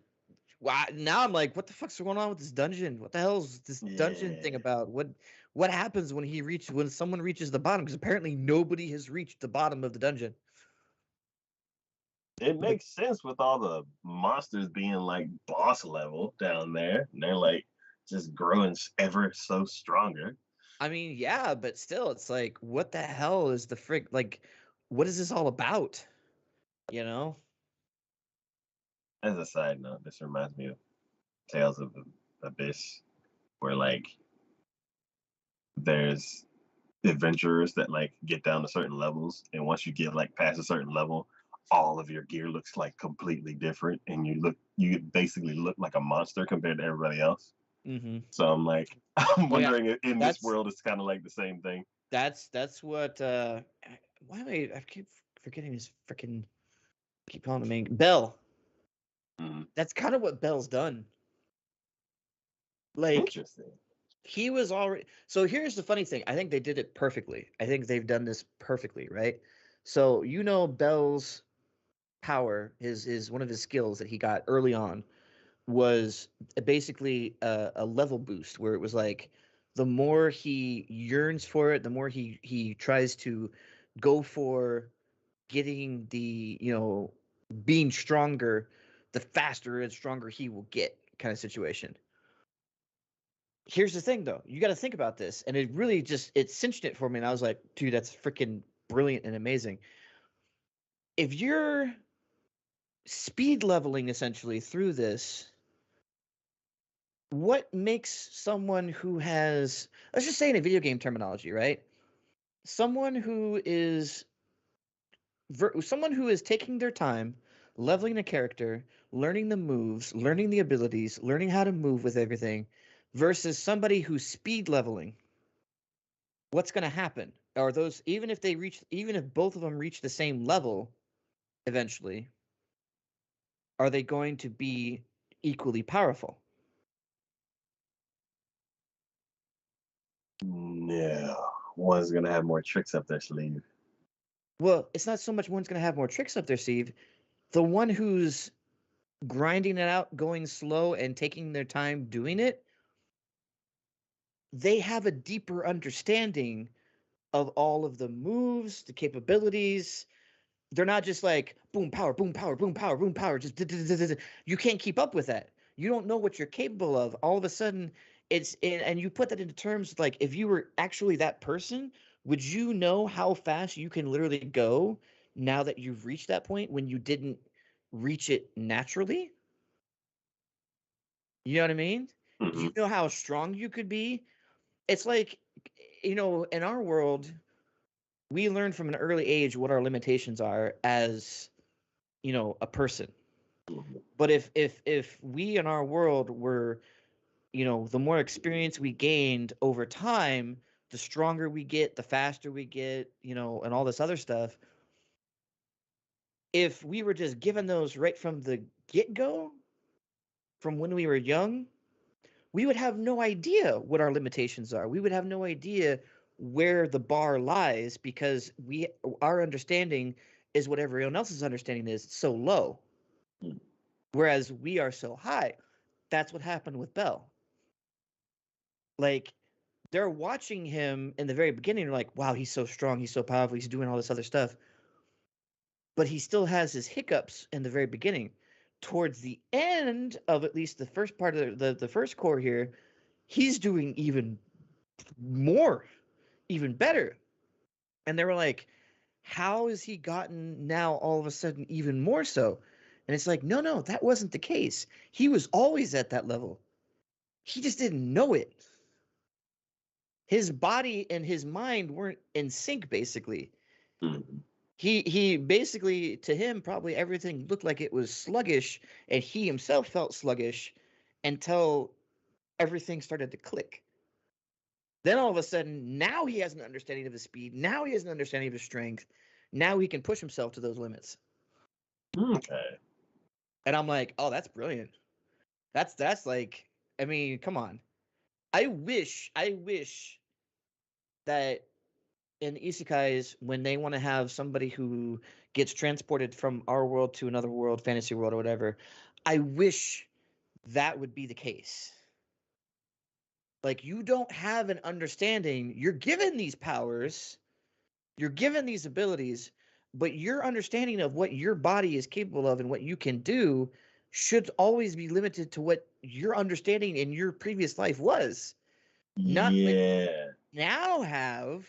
Wow, now I'm like, what the fuck's going on with this dungeon? What the hell is this dungeon thing Yeah. about? What happens when someone reaches the bottom? Because apparently nobody has reached the bottom of the dungeon. It But makes sense with all the monsters being like boss level down there. And they're like just growing ever so stronger. I mean, yeah, but still, it's like, what the hell is the frick? Like, what is this all about? You know? As a side note, this reminds me of Tales of the Abyss, where like there's adventurers that like get down to certain levels, and once you get like past a certain level, all of your gear looks like completely different, and you basically look like a monster compared to everybody else. Mm-hmm. So I'm like, I'm Oh yeah, wondering if in this that's world it's kind of like the same thing. that's what. Why am I keep forgetting his freaking keep calling him Bell. Mm. That's kind of what Bell's done. Like Interesting. he was already. So here's the funny thing. I think they did it perfectly. I think they've done this perfectly, right? So Bell's power, his one of his skills that he got early on was basically a level boost, where it was like the more he yearns for it, the more he tries to go for getting being stronger, the faster and stronger he will get, kind of situation. Here's the thing though, you got to think about this, and it really just it cinched it for me, and I was like, dude, that's freaking brilliant and amazing. If you're speed leveling essentially through this, what makes someone who has, let's just say in a video game terminology, right? Someone who is someone who is taking their time leveling a character, learning the moves, learning the abilities, learning how to move with everything, versus somebody who's speed leveling. What's going to happen? Are those, even if both of them reach the same level eventually, are they going to be equally powerful? No, one's gonna have more tricks up their sleeve. Well, it's not so much one's going to have more tricks up their sleeve. The one who's grinding it out, going slow, and taking their time doing it, they have a deeper understanding of all of the moves, the capabilities. They're not just like boom, power, boom, power, boom, power, boom, power. Just you can't keep up with that. You don't know what you're capable of. All of a sudden, and you put that into terms like if you were actually that person, would you know how fast you can literally go now that you've reached that point when you didn't reach it naturally? You know what I mean? Do you Mm-hmm. know how strong you could be? It's like, in our world, we learn from an early age what our limitations are as, a person. Mm-hmm. But if we in our world were, the more experience we gained over time, the stronger we get, the faster we get, and all this other stuff. If we were just given those right from the get-go, from when we were young, we would have no idea what our limitations are. We would have no idea where the bar lies because our understanding is what everyone else's understanding is. It's so low, whereas we are so high. That's what happened with Bell. Like they're watching him in the very beginning, they're like, wow, he's so strong, he's so powerful, he's doing all this other stuff. But he still has his hiccups in the very beginning. Towards the end of at least the first part of the first core here, he's doing even more, even better. And they were like, How has he gotten now all of a sudden even more so? And it's like, no, no, that wasn't the case. He was always at that level. He just didn't know it. His body and his mind weren't in sync, basically. Mhm. He basically, to him, probably everything looked like it was sluggish, and he himself felt sluggish until everything started to click. Then all of a sudden, now he has an understanding of his speed. Now he has an understanding of his strength. Now he can push himself to those limits. Okay. And I'm like, oh, that's brilliant. That's like, I mean, come on. I wish that in isekais, when they want to have somebody who gets transported from our world to another world, fantasy world or whatever, I wish that would be the case. Like, you don't have an understanding. You're given these powers, you're given these abilities, but your understanding of what your body is capable of and what you can do should always be limited to what your understanding in your previous life was. Not what Yeah. you now have.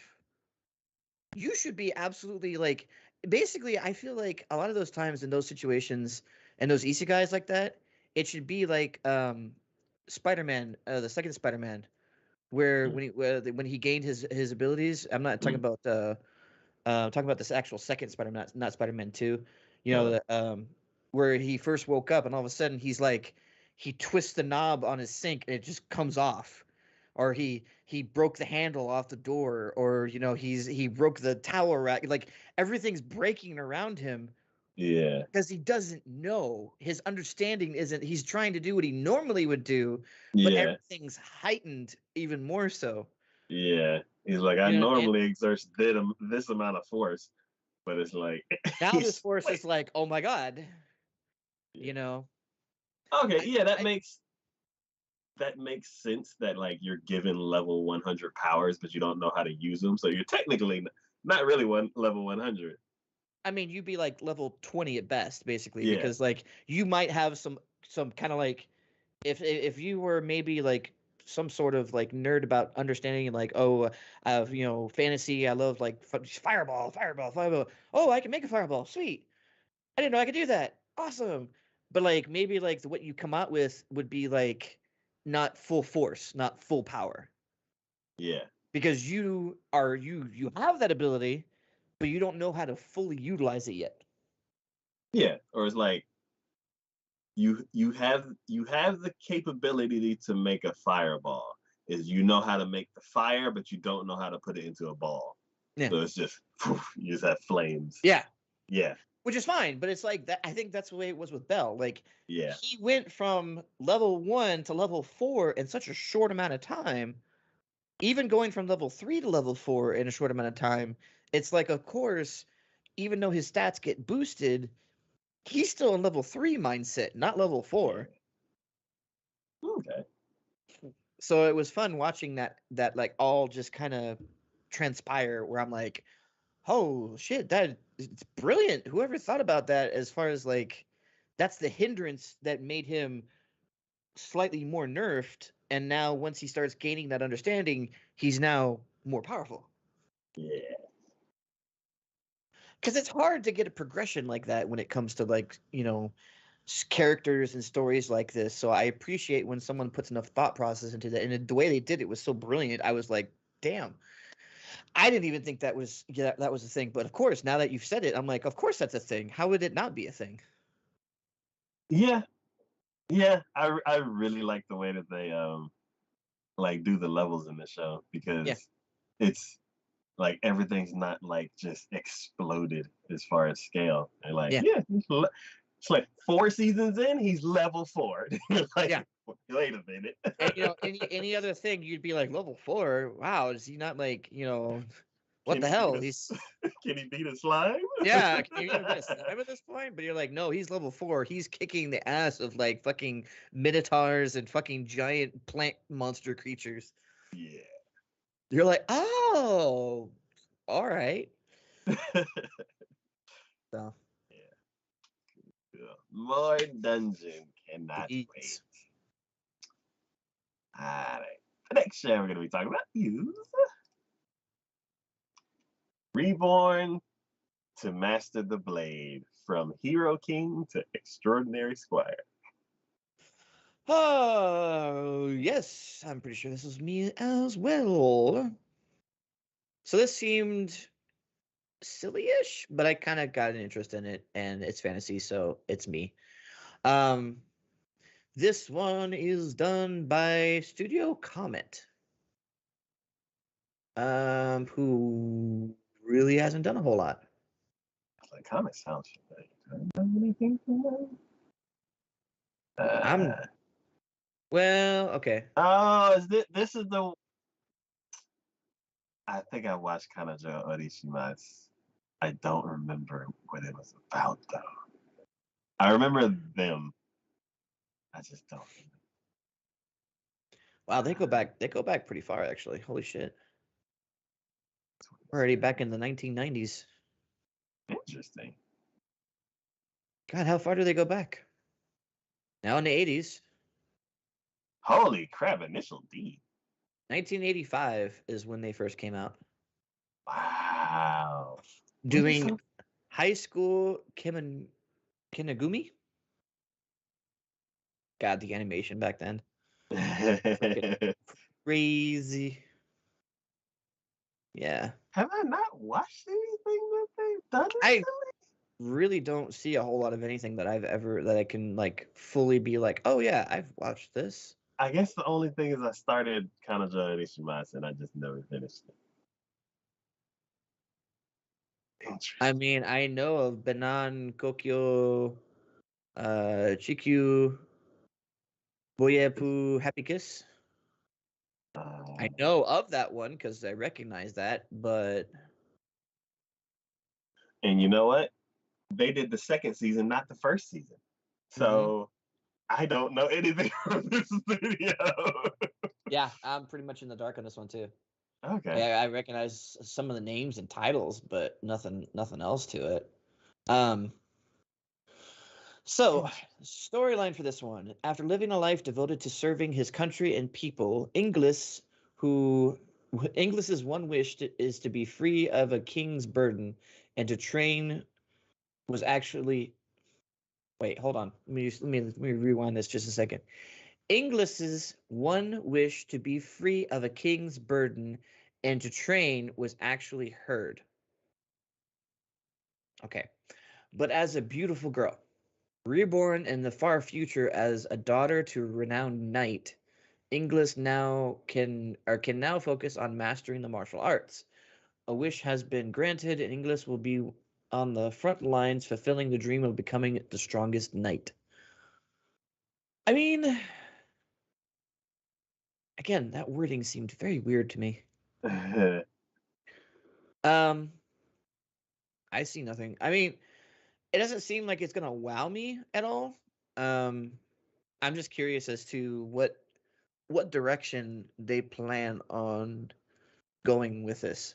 You should be absolutely like, basically, I feel like a lot of those times in those situations and those isekais like that, it should be like Spider-Man, the second Spider-Man, where Mm, when he gained his abilities. I'm not talking mm, about talking about this actual second Spider-Man, not Spider-Man 2. You know, uh, where he first woke up and all of a sudden he's like, he twists the knob on his sink and it just comes off. Or he broke the handle off the door, or he broke the towel rack. Like, everything's breaking around him yeah. because he doesn't know. His understanding isn't. He's trying to do what he normally would do, but Yeah. everything's heightened even more so. Yeah. He's like, I And normally exert this amount of force, but it's like now this he's force wait. is like, oh my god, Yeah. you know. Okay, I, yeah, I that makes sense that like you're given level 100 powers, but you don't know how to use them. So you're technically not really one level 100. I mean, you'd be like level 20 at best, basically, Yeah. because like you might have some kind of like, if you were maybe like some sort of like nerd about understanding, like, oh, fantasy. I love like fireball, fireball, fireball. Oh, I can make a fireball. Sweet. I didn't know I could do that. Awesome. But like maybe like what you come out with would be like not full force, not full power, Yeah. because you have that ability, but you don't know how to fully utilize it yet. Yeah. Or it's like you have the capability to make a fireball. Is you know how to make the fire, but you don't know how to put it into a ball. Yeah. So it's just you just have flames. Yeah. Yeah. Which is fine, but it's like that. I think that's the way it was with Bell. Like, Yeah. he went from level 1 to level 4 in such a short amount of time. Even going from level 3 to level 4 in a short amount of time, it's like, of course, even though his stats get boosted, he's still in level 3 mindset, not level 4. Yeah. Okay. So it was fun watching that like all just kind of transpire, where I'm like, oh shit, that it's brilliant. Whoever thought about that, as far as like, that's the hindrance that made him slightly more nerfed, and now once he starts gaining that understanding, he's now more powerful. Yeah. Because it's hard to get a progression like that when it comes to like, characters and stories like this. So I appreciate when someone puts enough thought process into that, and the way they did it was so brilliant. I was like, damn. I didn't even think that was a thing. But of course, now that you've said it, I'm like, of course that's a thing. How would it not be a thing? Yeah. Yeah. I really like the way that they like do the levels in the show Yeah, because it's like everything's not like just exploded as far as scale. And like, yeah, yeah, it's like 4 seasons in, he's level 4. yeah. Like, wait a minute. And any other thing, you'd be like, level 4. Wow, is he not like, what Can the he beat hell? us? He's Can he beat a slime? Yeah, can you even beat a slime at this point? But you're like, no, he's level 4. He's kicking the ass of like fucking minotaurs and fucking giant plant monster creatures. Yeah. You're like, oh, all right. So Yeah. Cool. More dungeon. Cannot wait. eats. All right. The next show we're going to be talking about is Reborn to master the blade from Hero King to Extraordinary Squire. Oh, yes, I'm pretty sure this was me as well. So this seemed silly-ish, but I kind of got an interest in it, and it's fantasy, so it's me. Um, this one is done by Studio Comet, who really hasn't done a whole lot. Like, comic sounds familiar. Do I remember anything from that? I'm well, okay. Oh, this is the. I think I watched Kanajo Orishimasu. I don't remember what it was about though. I remember them. I just don't remember. Wow, they go back. They go back pretty far, actually. Holy shit! We're already back in the 1990s. Interesting. God, how far do they go back? Now in the 80s. Holy crap! Initial D. 1985 is when they first came out. Wow. Doing high school Kinagumi. God, the animation back then. Freaking crazy. Yeah. Have I not watched anything that they've done I recently? really don't see a whole lot of anything that I can like fully be like, oh yeah, I've watched this. I guess the only thing is I started Kanajo Orishimasu and I just never finished it. I Interesting. mean, I know of Benan, Kokyo, Chikyu, Boyepu, Happy Kiss. I Uh, know of that one because I recognize that, but and you know what? They did the second season, not the first season. mhm. So I don't know anything from this studio. Yeah, I'm pretty much in the dark on this one too. Okay. Yeah, I recognize some of the names and titles, but nothing else to it. Um, so storyline for this one: after living a life devoted to serving his country and people, who Inglis's one wish is to be free of a king's burden and to train was actually wait, hold on. Let me rewind this just a second. Inglis's one wish to be free of a king's burden and to train was actually heard. Okay. But as a beautiful girl, reborn in the far future as a daughter to a renowned knight, Inglis can now focus on mastering the martial arts. A wish has been granted, and Inglis will be on the front lines fulfilling the dream of becoming the strongest knight. I mean, again, that wording seemed very weird to me. Um, I see nothing. I mean, it doesn't seem like it's gonna wow me at all. Um, I'm just curious as to what direction they plan on going with this.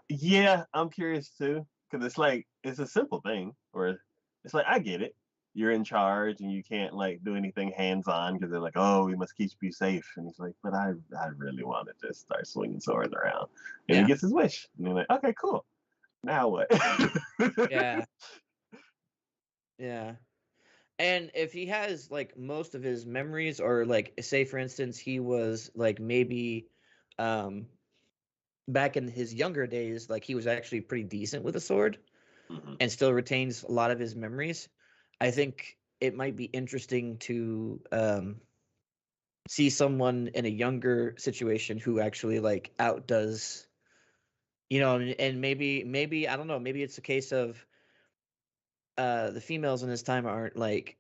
Yeah, I'm curious too. Because it's like, it's a simple thing where it's like, I get it. You're in charge and you can't like do anything hands on because they're like, oh, we must keep you safe. And he's like, but I really want to just start swinging swords around. And he Yeah, gets his wish. And they're like, okay, cool. Now what? yeah, yeah. And if he has like most of his memories, or like say for instance, he was like maybe um back in his younger days, like he was actually pretty decent with a sword Mhm. and still retains a lot of his memories. I think it might be interesting to see someone in a younger situation who actually like outdoes, and maybe I don't know, maybe it's a case of the females in this time aren't like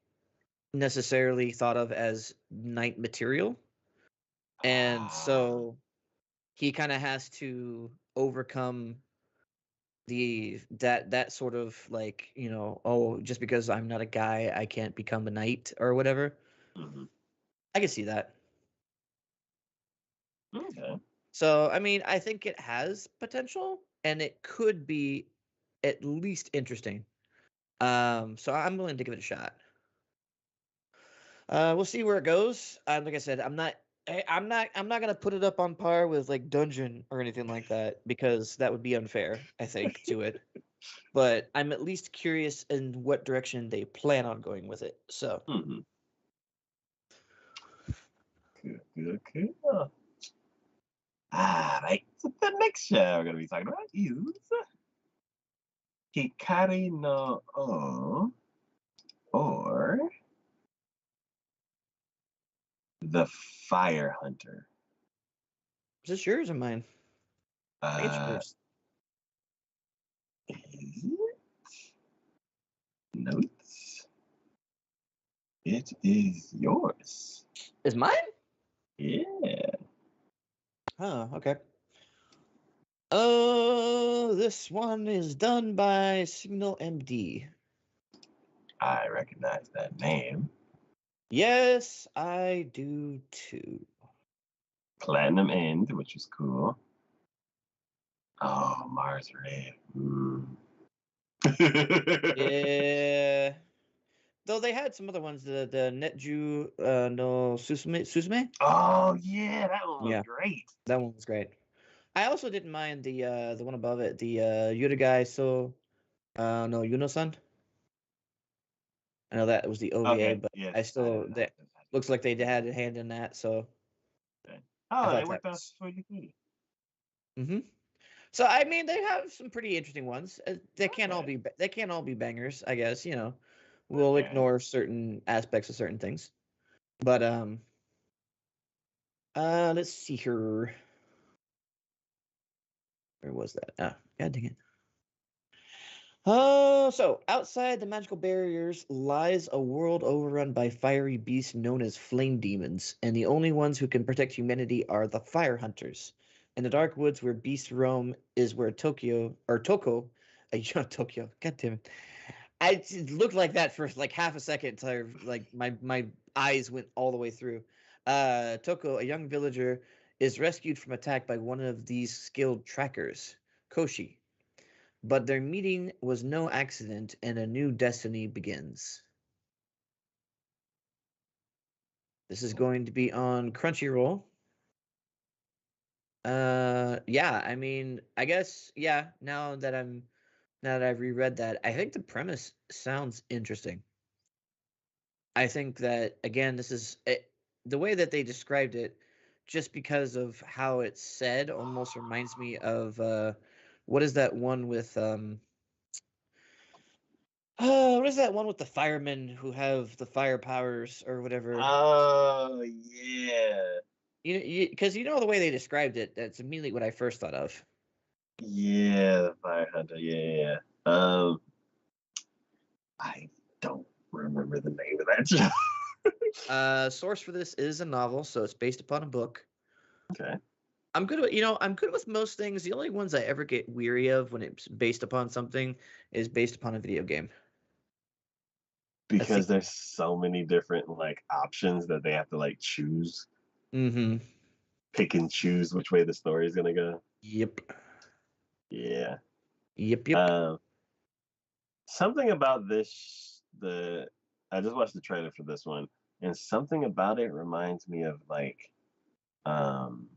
necessarily thought of as knight material, and Ah, so he kind of has to overcome that sort of like, oh, just because I'm not a guy I can't become a knight or whatever. mhm. I can see that. Okay. So I mean, I think it has potential and it could be at least interesting. So I'm willing to give it a shot. We'll see where it goes. Like I said, I'm not I'm not gonna put it up on par with like Dungeon or anything like that because that would be unfair, I think, to it. But I'm at least curious in what direction they plan on going with it. So Hmm. Good, good, good. Right. So the next show we're gonna be talking about is Hikari no O, or the Fire Hunter. is this yours or mine? Page Uh, first. is it? Notes. It is yours. Is mine? Yeah, Oh, okay. Oh, this one is done by Signal MD. I recognize that name. Yes, I do too. Platinum End, which is cool. Oh, Mars Red. Yeah. Though they had some other ones, the Netju no Susume? Oh yeah, that one was Yeah, great. that one was great. I also didn't mind the one above it, the Yurigai so no Yuno-san. I know that was the OVA, Okay, but I yes, still I that just had to looks get like they that. had a hand in that, so Okay. I Oh, thought it that worked out was really good. So I mean, they have some pretty interesting ones. Okay, They can't all be bangers, I guess. We'll okay. ignore certain aspects of certain things. But let's see here. Where was that? Ah, god dang it. Oh, so outside the magical barriers lies a world overrun by fiery beasts known as flame demons, and the only ones who can protect humanity are the fire hunters. In the dark woods where beasts roam is where Tokyo or Toko, Tokyo, god damn it. It looked like that for like half a second until like my eyes went all the way through. Toko, a young villager, is rescued from attack by one of these skilled trackers, Koshi. But their meeting was no accident, and a new destiny begins. This is going to be on Crunchyroll. Yeah, I mean, I guess yeah. Now that I've reread that, I think the premise sounds interesting. I think that again, the way that they described it, just because of how it's said, almost reminds me of what is that one with what is that one with the firemen who have the fire powers or whatever? Oh yeah, Because the way they described it, that's immediately what I first thought of. yeah, the Fire Hunter. Yeah, yeah. I don't remember the name of that show. Source for this is a novel, so it's based upon a book. Okay, I'm good with most things. The only ones I ever get weary of when it's based upon something is based upon a video game. That's the because there's so many different like options that they have to like choose, mm-hmm. pick and choose which way the story is gonna go. Yep. Yeah. Yep. Um, something about this, the I just watched the trailer for this one, and something about it reminds me of like um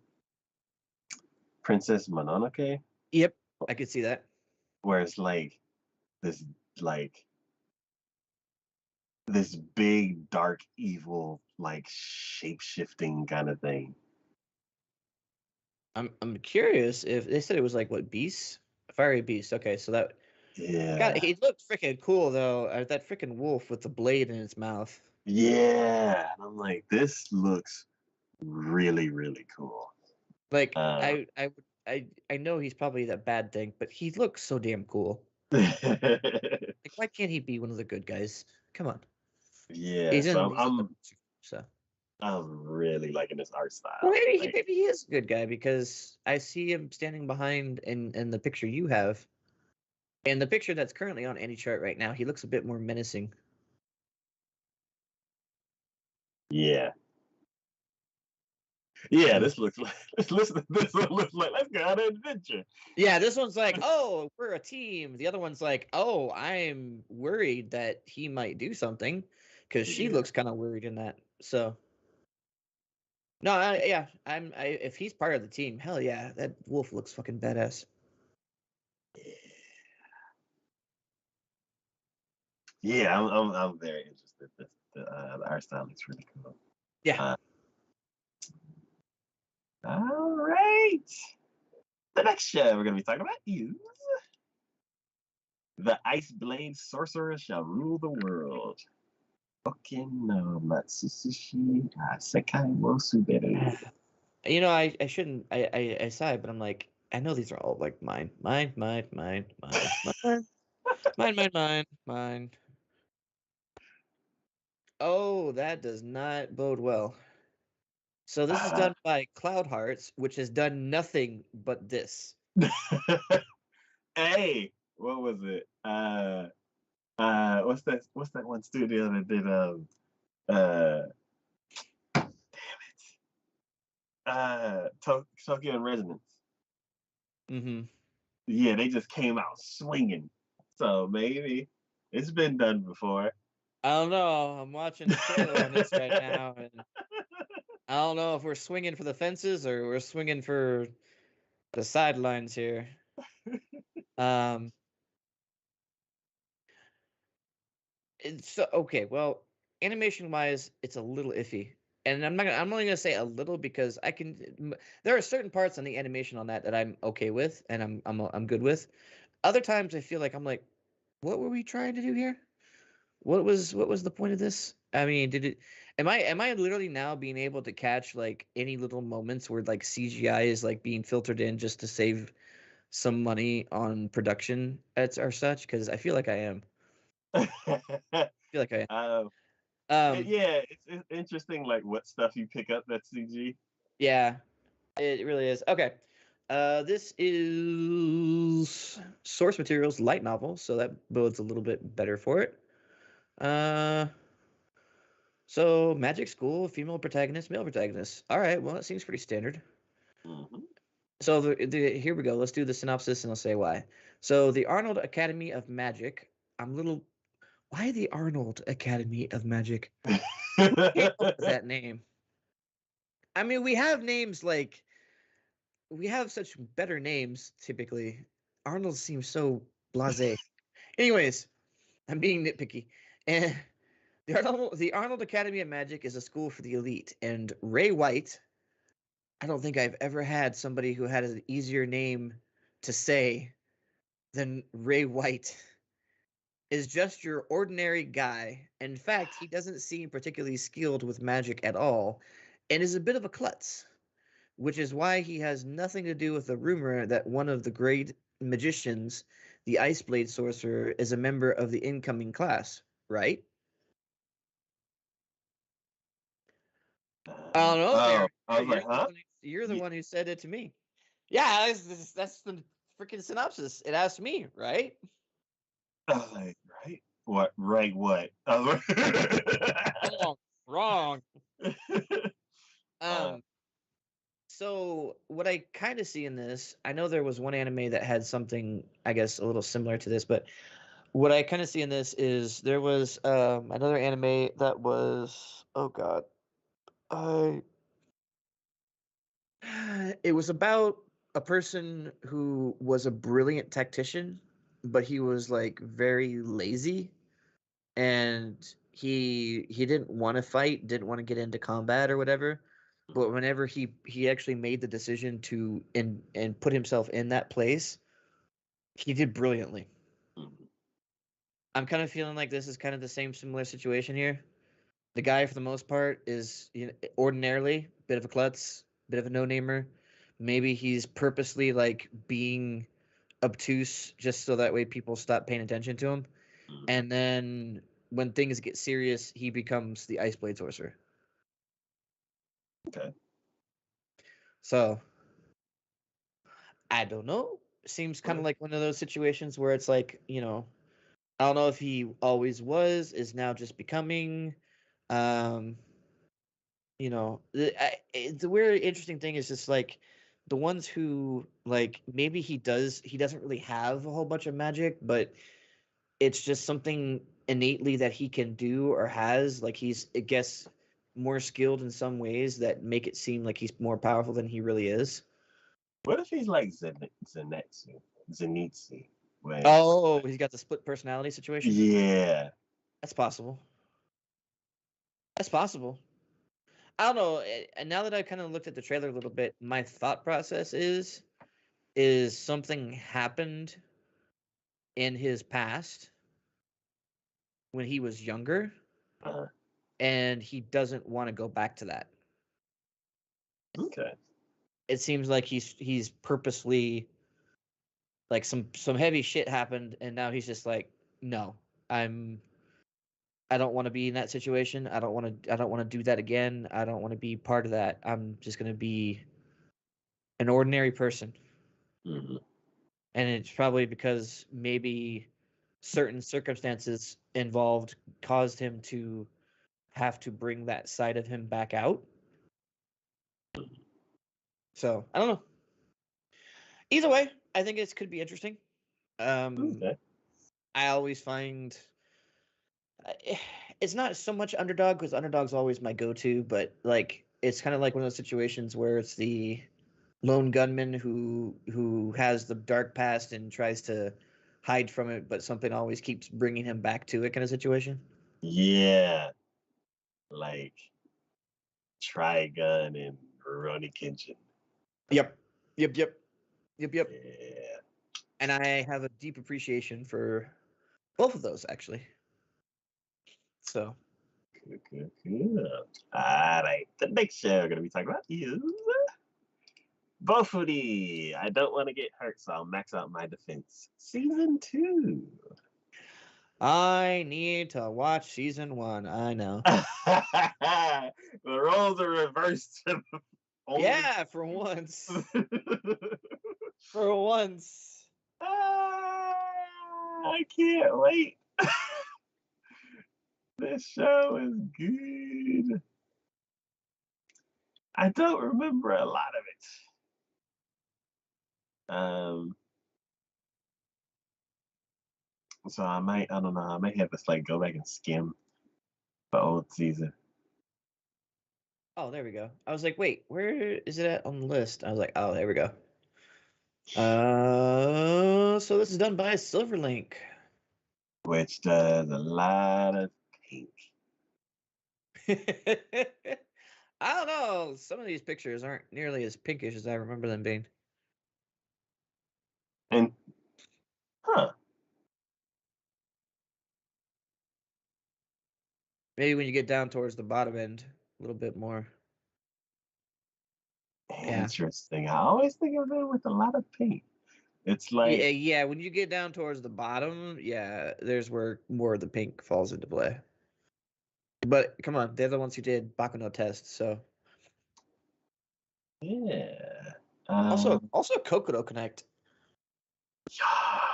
Princess Mononoke, Yep. I could see that. where it's like this like this big dark evil like shape shifting kind of thing. I'm curious if they said it was like what beasts? Fiery beast. Okay, so that God, Yeah. he looked freaking cool though. That freaking wolf with the blade in its mouth. Yeah. And I'm like, this looks really, really cool. Like Uh, I know he's probably that bad thing, but he looks so damn cool. Like why can't he be one of the good guys? Come on. yeah, so He's in the so. I'm really liking this art Well, style. Like, maybe he is a good guy because I see him standing behind in the picture you have. And the picture that's currently on any chart right now, he looks a bit more menacing. yeah, yeah. Uh, This looks like this one looks like let's go on an adventure. yeah, this one's like, oh, we're a team. The other one's like, oh, I'm worried that he might do something because she Yeah, looks kind of worried in that. So No, yeah, if he's part of the team, hell yeah, that wolf looks fucking badass. Yeah, I'm very interested. The art style looks really cool. Yeah. Uh, all right. The next show we're gonna be talking about is the Ice Blade Sorcerer shall rule the world. Oken no Matsusushi Sekai wo Suberu. I shouldn't. I sigh, but I'm like, I know these are all like mine, mine. Oh, that does not bode well. So this is done by Cloud Hearts, which has done nothing but this. Hey, what was it? What's that one studio that did uh Tokyo and Resonance? Mm-hmm. Yeah, they just came out swinging. So maybe it's been done before. I don't know. I'm watching the trailer on this right now, and I don't know if we're swinging for the fences or we're swinging for the sidelines here. Um, it's so okay. Well, animation wise, it's a little iffy, and I'm only gonna say a little because there are certain parts on the animation on that I'm okay with, and I'm good with. Other times I feel like I'm like, what were we trying to do here? What was the point of this? I mean, did it am I literally now being able to catch like any little moments where like CGI is like being filtered in just to save some money on production at or such? Because I feel like I am. I feel like I um, am. yeah, it's interesting like what stuff you pick up that's CG. Yeah, it really is. Okay. This is source materials light novel, so that bodes a little bit better for it. Uh So, magic school, female protagonist, male protagonist. All right, well, that seems pretty standard. Mm-hmm. So, here we go. Let's do the synopsis and I'll say why. So, the Arnold Academy of Magic. I'm little. Why the Arnold Academy of Magic? Came up with that name. I mean, we have names like we have such better names typically. Arnold seems so blasé. Anyways, I'm being nitpicky. And the Arnold Academy of Magic is a school for the elite, and Ray White. I don't think I've ever had somebody who had an easier name to say than Ray White. Is just your ordinary guy. In fact, he doesn't seem particularly skilled with magic at all, and is a bit of a klutz, which is why he has nothing to do with the rumor that one of the great magicians, the Ice Blade Sorcerer, is a member of the incoming class, right? I don't know, Oh, Mary. I was like, huh? You're the Yeah, one who said it to me. Yeah, that's the freaking synopsis. It asked me, right? I was like, right? What? Right? What? I was Wrong. Wrong. like, uh, Um, so what I kind of see in this, I know there was one anime that had something, I guess, a little similar to this, but what I kind of see in this is there was another anime that was, oh God, I it was about a person who was a brilliant tactician, but he was like very lazy and he didn't want to fight, didn't want to get into combat or whatever. But whenever he actually made the decision to and put himself in that place, he did brilliantly. mhm, I'm kind of feeling like this is kind of the same similar situation here. The guy, for the most part, is ordinarily a bit of a klutz, bit of a no-namer. Maybe he's purposely like being obtuse just so that way people stop paying attention to him. mhm. And then when things get serious, he becomes the Ice Blade Sorcerer. Okay. So I don't know. Seems kind of Well, like one of those situations where it's like, I don't know if he always was, is now just becoming. Um, the weird, interesting thing is just like the ones who like maybe he doesn't really have a whole bunch of magic, but it's just something innately that he can do or has. Like I guess more skilled in some ways that make it seem like he's more powerful than he really is. What if he's like Zenitsu, where it's Oh, he's got the split personality situation. yeah. That's possible. That's possible. I don't know. And now that I kind of looked at the trailer a little bit, my thought process is something happened in his past when he was younger, Uh, and he doesn't want to go back to that. okay. It seems like he's purposely like some heavy shit happened, and now he's just like, no, I'm I don't want to be in that situation. I don't want to do that again. I don't want to be part of that. I'm just going to be an ordinary person. Hmm. And it's probably because maybe certain circumstances involved caused him to have to bring that side of him back out. So, I don't know. Either way, I think it could be interesting. Um Okay. I always find it's not so much underdog because underdog's always my go-to, but like it's kind of like one of those situations where it's the lone gunman who has the dark past and tries to hide from it, but something always keeps bringing him back to it kind of situation. Yeah, like Trigun and Rurouni Kenshin. Yep. Yep, yep. Yep, yep. Yeah. And I have a deep appreciation for both of those actually. So, Cool, cool, cool. All right. The next show we're gonna be talking about is Bofuri. I don't want to get hurt, so I'll max out my defense. Season 2. I need to watch season 1. I know. The roles are reversed to the only. Yeah, for once. For once. I can't wait. This show is good. I don't remember a lot of it. So I don't know, I might have to like go back and skim the old season. Oh, there we go. I was like, wait, where is it at on the list? I was like, oh, there we go. So this is done by Silverlink. Which does a lot of pink. I don't know. Some of these pictures aren't nearly as pinkish as I remember them being. And huh, Maybe when you get down towards the bottom end, a little bit more. Yeah. interesting. I always think of it with a lot of pink. It's Yeah, like yeah. When you get down towards the bottom, yeah, there's where more of the pink falls into play. But come on, they're the ones who did Baku no Test, so yeah. also Kokoro Connect.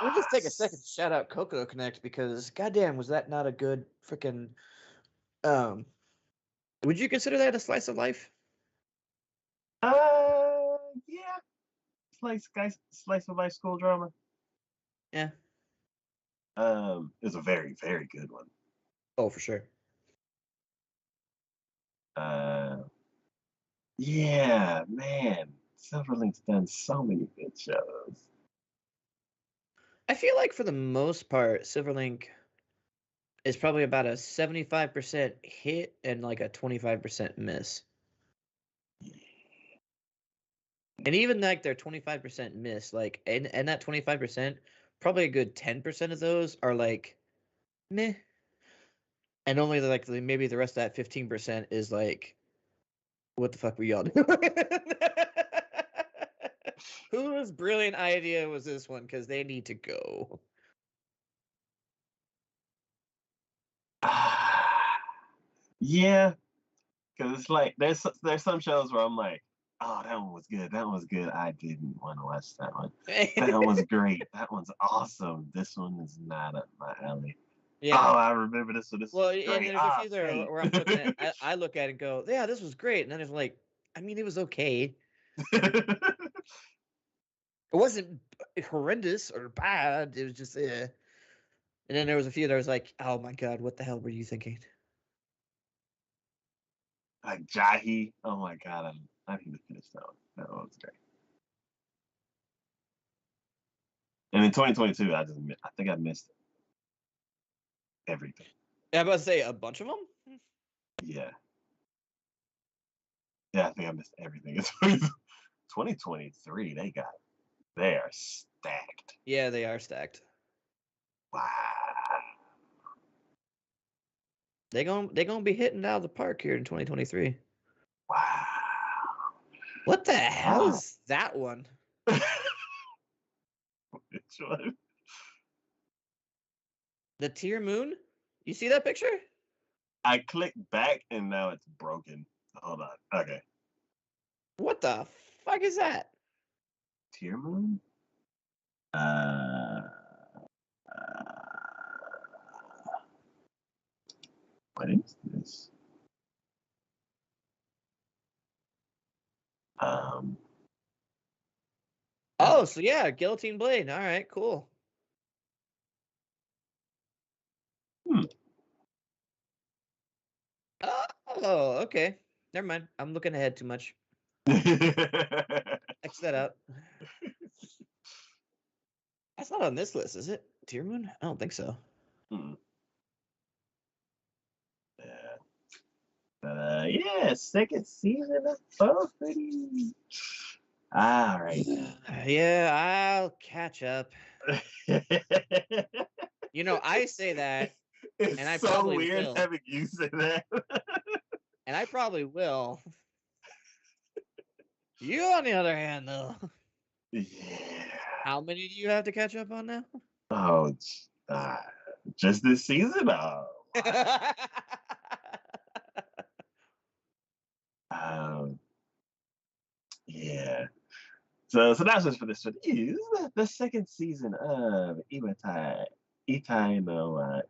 Let me just take a second to Yes. shout out Kokoro Connect because goddamn was that not a good freaking um would you consider that a slice of life? Yeah. Slice of life school drama. Yeah. Is a very, very good one. Oh, for sure. Uh, yeah, man. Silverlink's done so many good shows. I feel like for the most part, Silverlink is probably about a 75% hit and like a 25% miss. And even like their 25% miss, like and that 25%, probably a good 10% of those are like meh. And only like maybe the rest of that 15% is like, what the fuck were y'all doing? Whose brilliant idea was this one? Because they need to go. Yeah, because it's like there's some shows where I'm like, oh, that one was good. That one was good. I didn't want to watch that one. That one was great. That one's awesome. This one is not up my alley. Oh, Yeah. I remember this one. This Well, was and great. there's a Ah, few there shit. where I'm looking at, I look at it and go, yeah, this was great. And then it's like, I mean, it was okay. It wasn't horrendous or bad. It was just, eh. And then there was a few that I was like, oh my God, what the hell were you thinking? Like Jahi. Oh my god, I need to finish that one. That one was great. And in 2022, I think I missed everything. Yeah, I'm about to say a bunch of them. Yeah. Yeah, I think I missed everything. 2023, they are stacked. Yeah, they are stacked. Wow. They gonna be hitting out of the park here in 2023. Wow. What the hell Wow. is that one? Which one? The Tier Moon? You see that picture? I clicked back and now it's broken. Hold on. Okay. What the fuck is that? Tier Moon? Uh, what is this? Um, Oh, so yeah, Guillotine Blade. All right, cool. hmm. Oh, okay. Never mind. I'm looking ahead too much. X that out. That's not on this list, is it? Tier Moon? I don't think so. Hmm. Yeah. But yeah, second season of Buffy. All right. Yeah, I'll catch up. You know, I say that, It's and I so probably weird will. having you say that. And I probably will. You, on the other hand, though, Yeah. how many do you have to catch up on now? Oh, just this season? Oh, um, yeah. So synopsis for this one is the second season of Itai no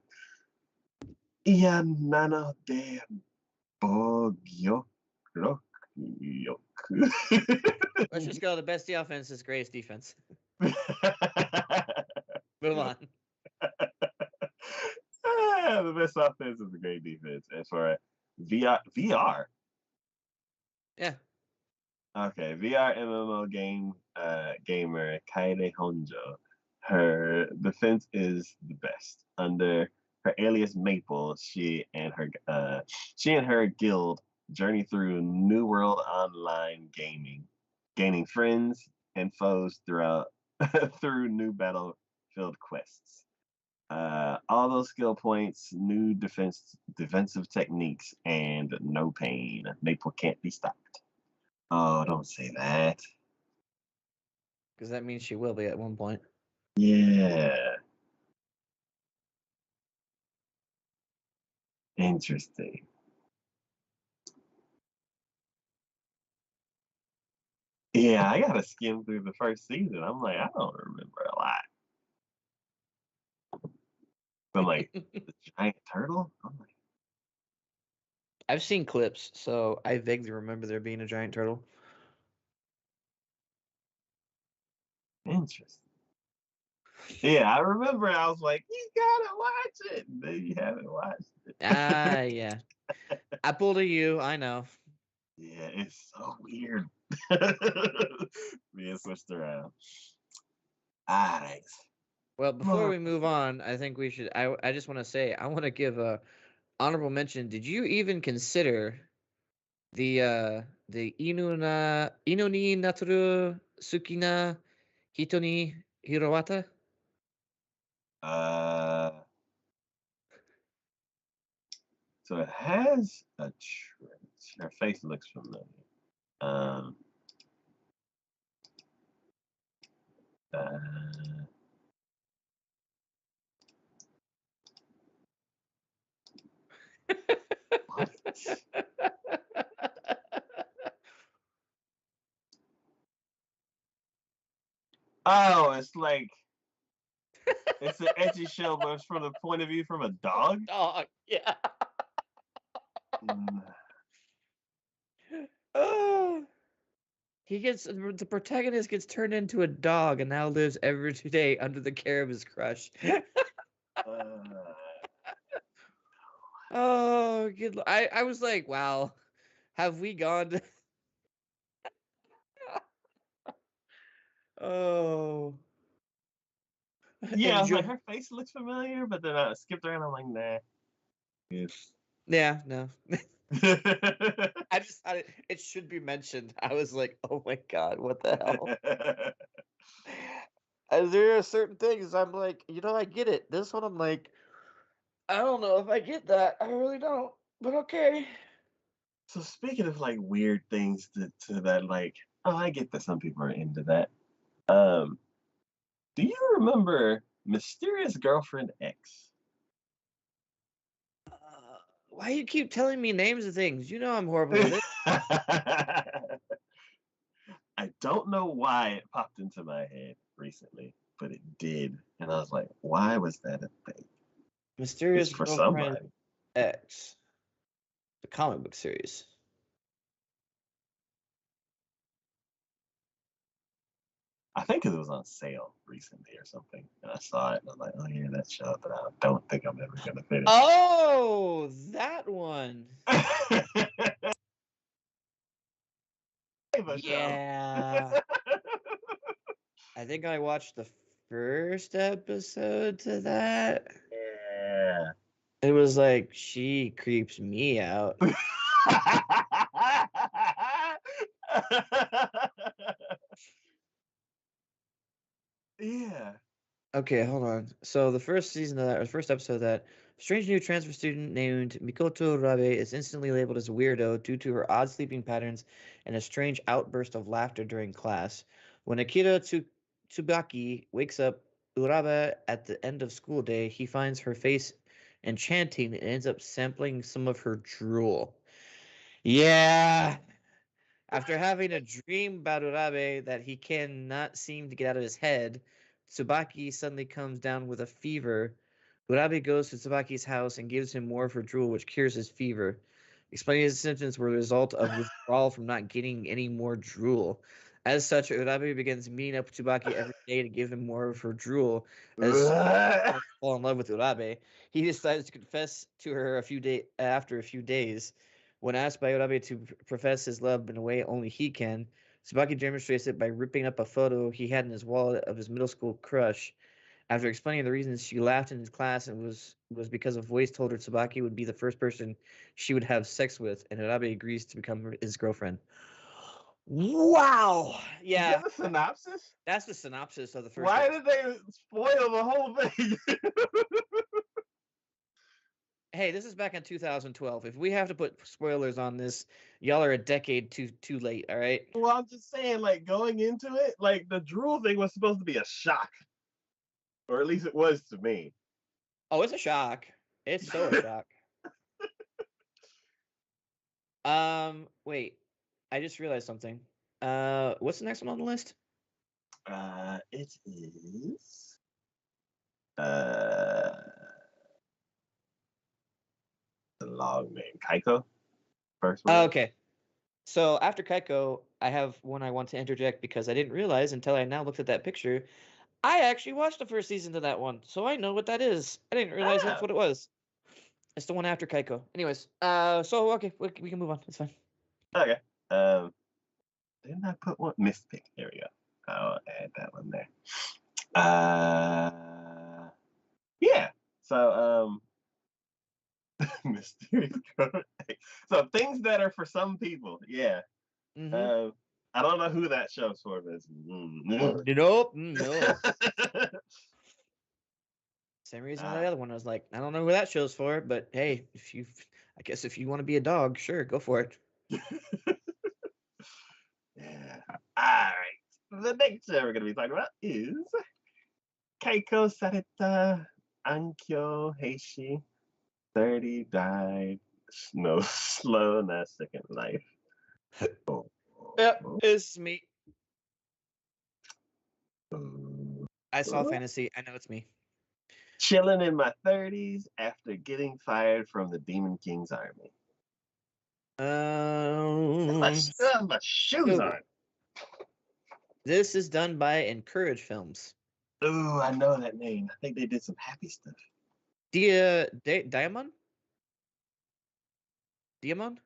Iyanano de Bogyoku. Let's just go. The best offense is greatest defense. Move on. The best offense is a great defense. As for VR. Yeah. Okay, VR MMO gamer Kaede Honjo. Her defense is the best. Under her alias Maple, she and her guild journey through New World online gaming, gaining friends and foes throughout through new battlefield quests. All those skill points, new defensive techniques, and no pain. Maple can't be stopped. Oh, don't say that. Because that means she will be at one point. Yeah. Interesting. Yeah, I gotta skim through the first season. I'm like, I don't remember a lot. But like the giant turtle? I'm like, I've seen clips, so I vaguely remember there being a giant turtle. interesting. Yeah, I remember I was like, you gotta watch it. Then you haven't watched it. Yeah. I pulled a U, I know. Yeah, it's so weird. Being switched around. All right. Well, before we move on, I think we should. I just want to say I want to give a honorable mention. Did you even consider the inu ni natoru sukina hito ni hirowata? Uh, so it has a trait. Her face looks familiar. Um, uh, what? Oh, it's like it's an etchy show, but it's from the point of view from a dog. Dog, yeah. Mm, Oh, the protagonist gets turned into a dog and now lives every day under the care of his crush. uh, Oh, good. I was like, wow. Have we gone? Oh, Yeah, I was enjoy. like, her face looks familiar, but then I skipped around. I'm like, nah. Yes. Yeah, no. I just thought it should be mentioned. I was like, oh my god, what the hell? As there are certain things I'm like, I get it. This one I'm like, I don't know if I get that. I really don't. But okay. So speaking of like weird things to that, like, oh, I get that some people are into that. Um, do you remember Mysterious Girlfriend X? Why you keep telling me names of things? You know I'm horrible with it. I don't know why it popped into my head recently, but it did. And I was like, why was that a thing? It's Mysterious for Girlfriend somebody. X, the comic book series. I think it was on sale recently or something. And I saw it and I was like, oh yeah, that show, but I don't think I'm ever gonna finish Oh, that one. it. A show. Yeah. I think I watched the first episode to that. Yeah. It was like she creeps me out. Yeah. Okay, hold on. So the first season of that, or the first episode of that, a strange new transfer student named Mikoto Rabe is instantly labeled as a weirdo due to her odd sleeping patterns and a strange outburst of laughter during class. When Tsubaki wakes up Urabe at the end of school day, he finds her face enchanting and ends up sampling some of her drool. Yeah. After having a dream about Urabe that he cannot seem to get out of his head, Tsubaki suddenly comes down with a fever. Urabe goes to Tsubaki's house and gives him more of her drool, which cures his fever. Explaining his symptoms were the result of withdrawal from not getting any more drool. As such, Urabe begins meeting up with Tsubaki every day to give him more of her drool. As starts to fall in love with Urabe, he decides to confess to her after a few days. When asked by Urabe to profess his love in a way only he can, Tsubaki demonstrates it by ripping up a photo he had in his wallet of his middle school crush. After explaining the reasons, she laughed in his class and was because a voice told her Tsubaki would be the first person she would have sex with, and Urabe agrees to become his girlfriend. Wow! Is Yeah, that the synopsis? that's the synopsis of the first Why episode. did they spoil the whole thing? Hey, this is back in 2012. If we have to put spoilers on this, y'all are a decade too late. All right. Well, I'm just saying, like going into it, like the drool thing was supposed to be a shock, or at least it was to me. Oh, it's a shock. It's so a shock. Wait. I just realized something. What's the next one on the list? It is uh the long name Kaiko. First one. Okay. So after Kaiko, I have one I want to interject because I didn't realize until I now looked at that picture. I actually watched the first season to that one, so I know what that is. I didn't realize that's Ah, what it was. It's the one after Kaiko. Anyways, so okay, we can move on. It's fine. okay. Um, didn't I put one? Mystic. Here we go. I'll add that one there. Yeah. So mysterious code. So things that are for some people. Yeah. Mm-hmm. Um, I don't know who that show's for, but it's, Nope. No. Same reason as the ah, other one. I was like, I don't know who that show's for, but hey, I guess if you want to be a dog, sure, go for it. yeah. All right. The next show we're going to be talking about is Keiko Sarita Ankyo Heishi 30 died. No slow in that second life. Oh, Yep, oh, it's me. oh, I saw oh. fantasy. I know it's me. Chilling in my 30s after getting fired from the Demon King's army. Um, Still have my shoes so on. this is done by Encourage Films. Ooh, I know that name. I think they did some happy stuff. Diamond? Diamond?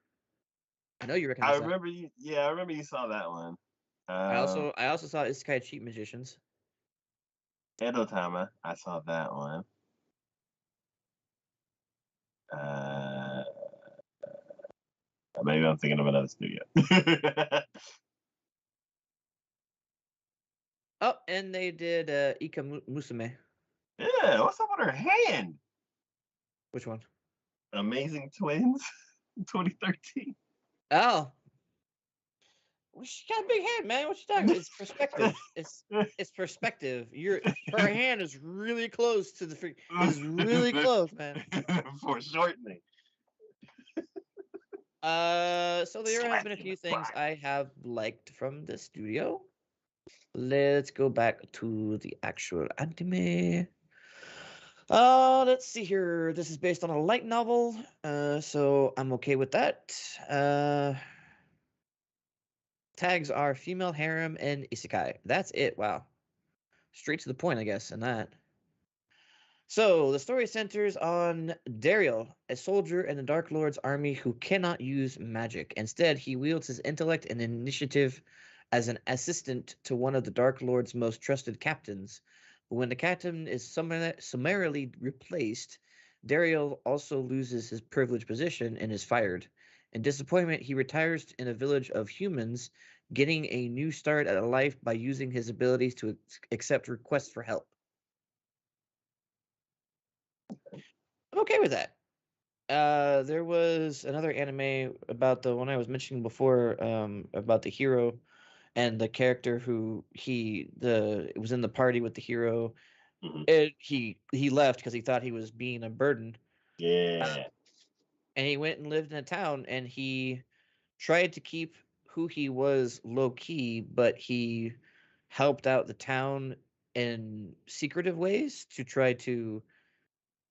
I know you I recognize that. remember you. Yeah, I remember you saw that one. I also saw Isekai Cheat Magicians. Edotama. I saw that one. Uh, Maybe I'm thinking of another studio. Oh, and they did Ika Musume. Yeah, what's up with her hand? Which one? Amazing Twins, 2013. Oh, well, she got a big hand, man. What you talking about? It's perspective. It's perspective. Her hand is really close to the is really close, man. Foreshortening. So there have been a Slapping the few things pride. I have liked from the studio. Let's go back to the actual anime. Let's see here. This is based on a light novel, so I'm okay with that. Tags are female harem and isekai. That's it. Wow. Straight to the point, I guess, in that. So, the story centers on Daryl, a soldier in the Dark Lord's army who cannot use magic. Instead, he wields his intellect and initiative as an assistant to one of the Dark Lord's most trusted captains. But when the captain is summarily replaced, Daryl also loses his privileged position and is fired. In disappointment, he retires in a village of humans, getting a new start at life by using his abilities to accept requests for help. I'm okay with that. There was another anime about the one I was mentioning before, about the hero and the character who it was in the party with the hero. Mhm. He left because he thought he was being a burden, Yeah, and he went and lived in a town, and he tried to keep who he was low key, but he helped out the town in secretive ways to try to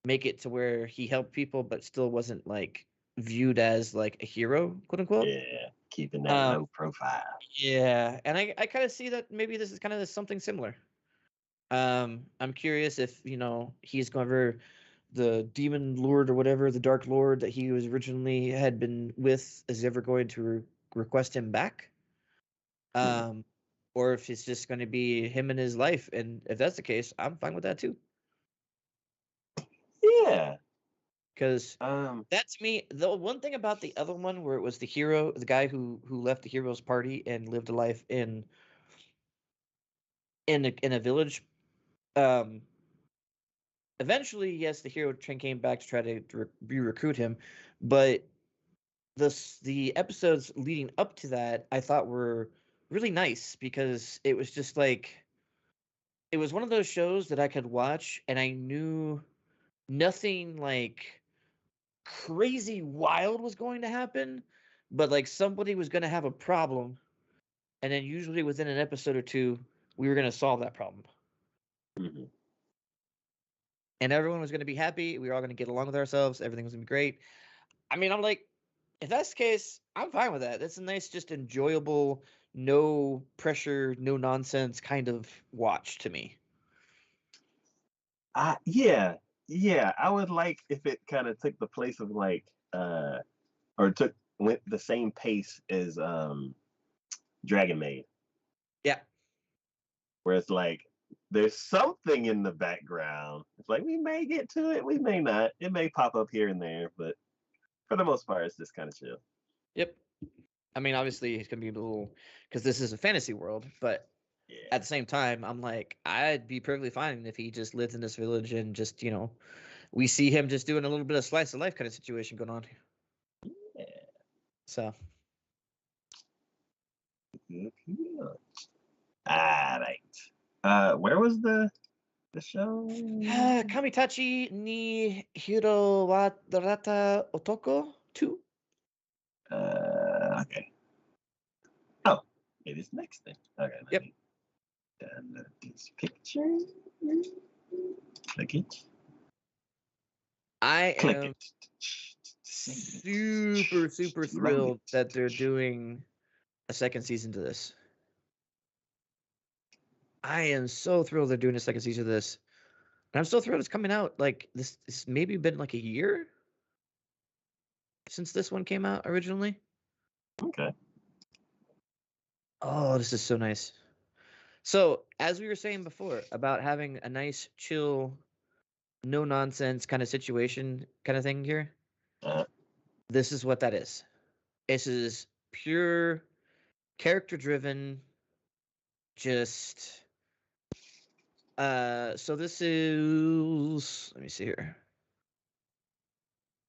make it to where he helped people, but still wasn't like viewed as like a hero, quote unquote. yeah. Keeping that Um, low profile. yeah, and I kind of see that maybe this is kind of something similar. I'm curious if he's going over the demon lord or whatever, the dark lord that he was originally had been with, is ever going to request him back. Mhm. Um, or if it's just going to be him and his life, and if that's the case, I'm fine with that too. Yeah. Because Um. that's me. The one thing about the other one, where it was the hero, the guy who left the hero's party and lived a life in a village. Um, Eventually, yes, the hero train came back to try to recruit him, but the episodes leading up to that I thought were really nice because it was just like it was one of those shows that I could watch and I knew nothing like crazy wild was going to happen, but like somebody was going to have a problem, and then usually within an episode or two, we were going to solve that problem, Mhm. and everyone was going to be happy. We were all going to get along with ourselves. Everything was going to be great. I mean, I'm like, if that's the case, I'm fine with that. That's a nice, just enjoyable, no pressure, no nonsense kind of watch to me. Yeah, yeah. I would like if it kind of took the place of like or went the same pace as Dragon Maid, Yeah. where it's like there's something in the background. It's like we may get to it, we may not. It may pop up here and there, but for the most part, it's just kind of chill. Yep. I mean, obviously, it's gonna be a little because this is a fantasy world, but Yeah. at the same time, I'm like, I'd be perfectly fine if he just lived in this village and just, we see him just doing a little bit of slice of life kind of situation going on. Yeah. So, All right. Where was the show? Kamitachi ni Hiro wa Dorata Otoko 2. Okay. Oh, it is next thing. Okay, let Yep. me download this picture. Click it. I Click am it. Save super, super it. Load thrilled it. that they're doing a second season to this. I am so thrilled they're doing a second season of this. And I'm so thrilled it's coming out. Like, this it's maybe been like a year since this one came out originally. Okay. Oh, this is so nice. So, as we were saying before about having a nice, chill, no nonsense kind of situation kind of thing here, Uh, this is what that is. This is pure character driven, just so this is, let me see here.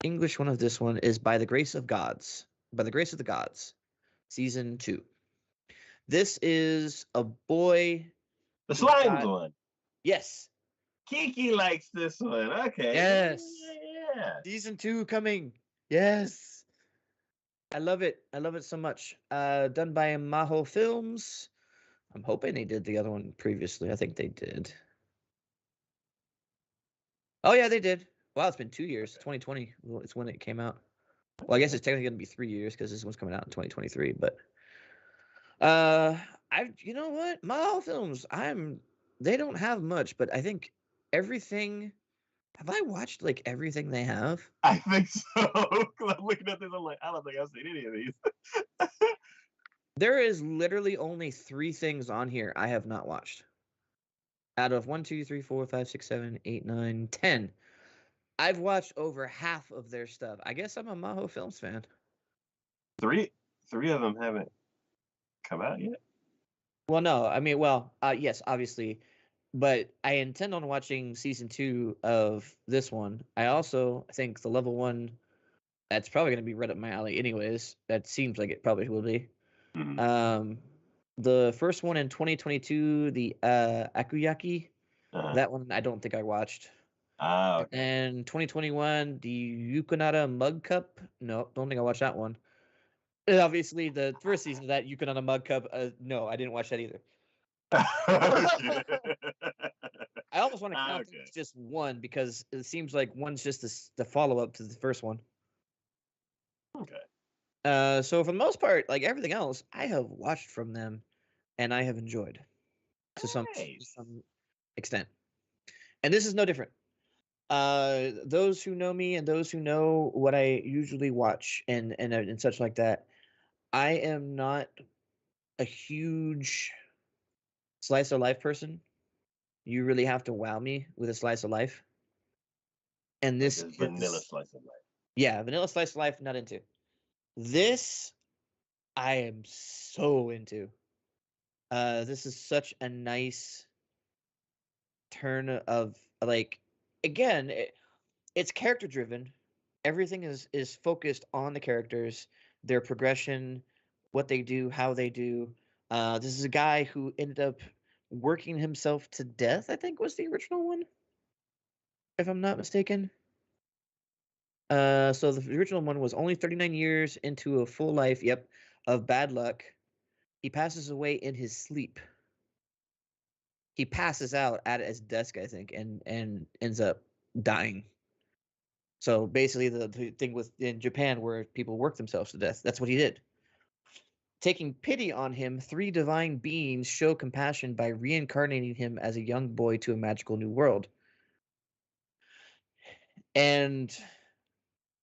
English one of this one is By the Grace of Gods. By the Grace of the Gods, season 2. This is a boy the who slimes got, one. yes, Kiki likes this one. Okay. yes, Yeah. season 2 coming. Yes. I love it. I love it so much. Done by Maho Films. I'm hoping they did the other one previously. I think they did. Oh yeah, they did. Wow, it's been 2 years. 2020 it's when it came out. Well, I guess Okay. it's technically gonna be 3 years because this one's coming out in 2023. But uh, you know what, Maho Films. They don't have much, but I think everything. Have I watched like everything they have? I think so. Because I'm looking at this, I'm like, I don't think I've seen any of these. There is literally only 3 things on here I have not watched. Out of 1, 2, 3, 4, 5, 6, 7, 8, 9, 10. I've watched over half of their stuff. I guess I'm a Maho Films fan. three, three of them haven't come out yet. Well, no, I mean, yes, obviously, but I intend on watching season 2 of this one. I also think the level 1, that's probably going to be right up my alley, anyways. That seems like it probably will be. Mm-hmm. Um, the first one in 2022, the TacoYaki, Uh-huh. that one I don't think I watched. Ah, And okay. then 2021, the Yukonata Mug Cup. No, don't think I watched that one. And obviously, the first season of that Yukonata Mug Cup. No, I didn't watch that either. Oh, shit. I almost want to Ah, count it okay. as just one because it seems like one's just the follow up to the first one. Okay. So for the most part, like everything else, I have watched from them and I have enjoyed to Nice. some extent. And this is no different. Those who know me and those who know what I usually watch and such like that, I am not a huge slice of life person. You really have to wow me with a slice of life. And Like this this vanilla is, slice of life. yeah, vanilla slice of life, not into. This I am so into. This is such a nice turn of like, again, it's character driven. Everything is focused on the characters, their progression, what they do, how they do. This is a guy who ended up working himself to death, I think was the original one, if I'm not mistaken. So the original one was only 39 years into a full life, yep, of bad luck. He passes away in his sleep. He passes out at his desk, I think, and ends up dying. So basically, the thing with in Japan where people work themselves to death, that's what he did. Taking pity on him, 3 divine beings show compassion by reincarnating him as a young boy to a magical new world. And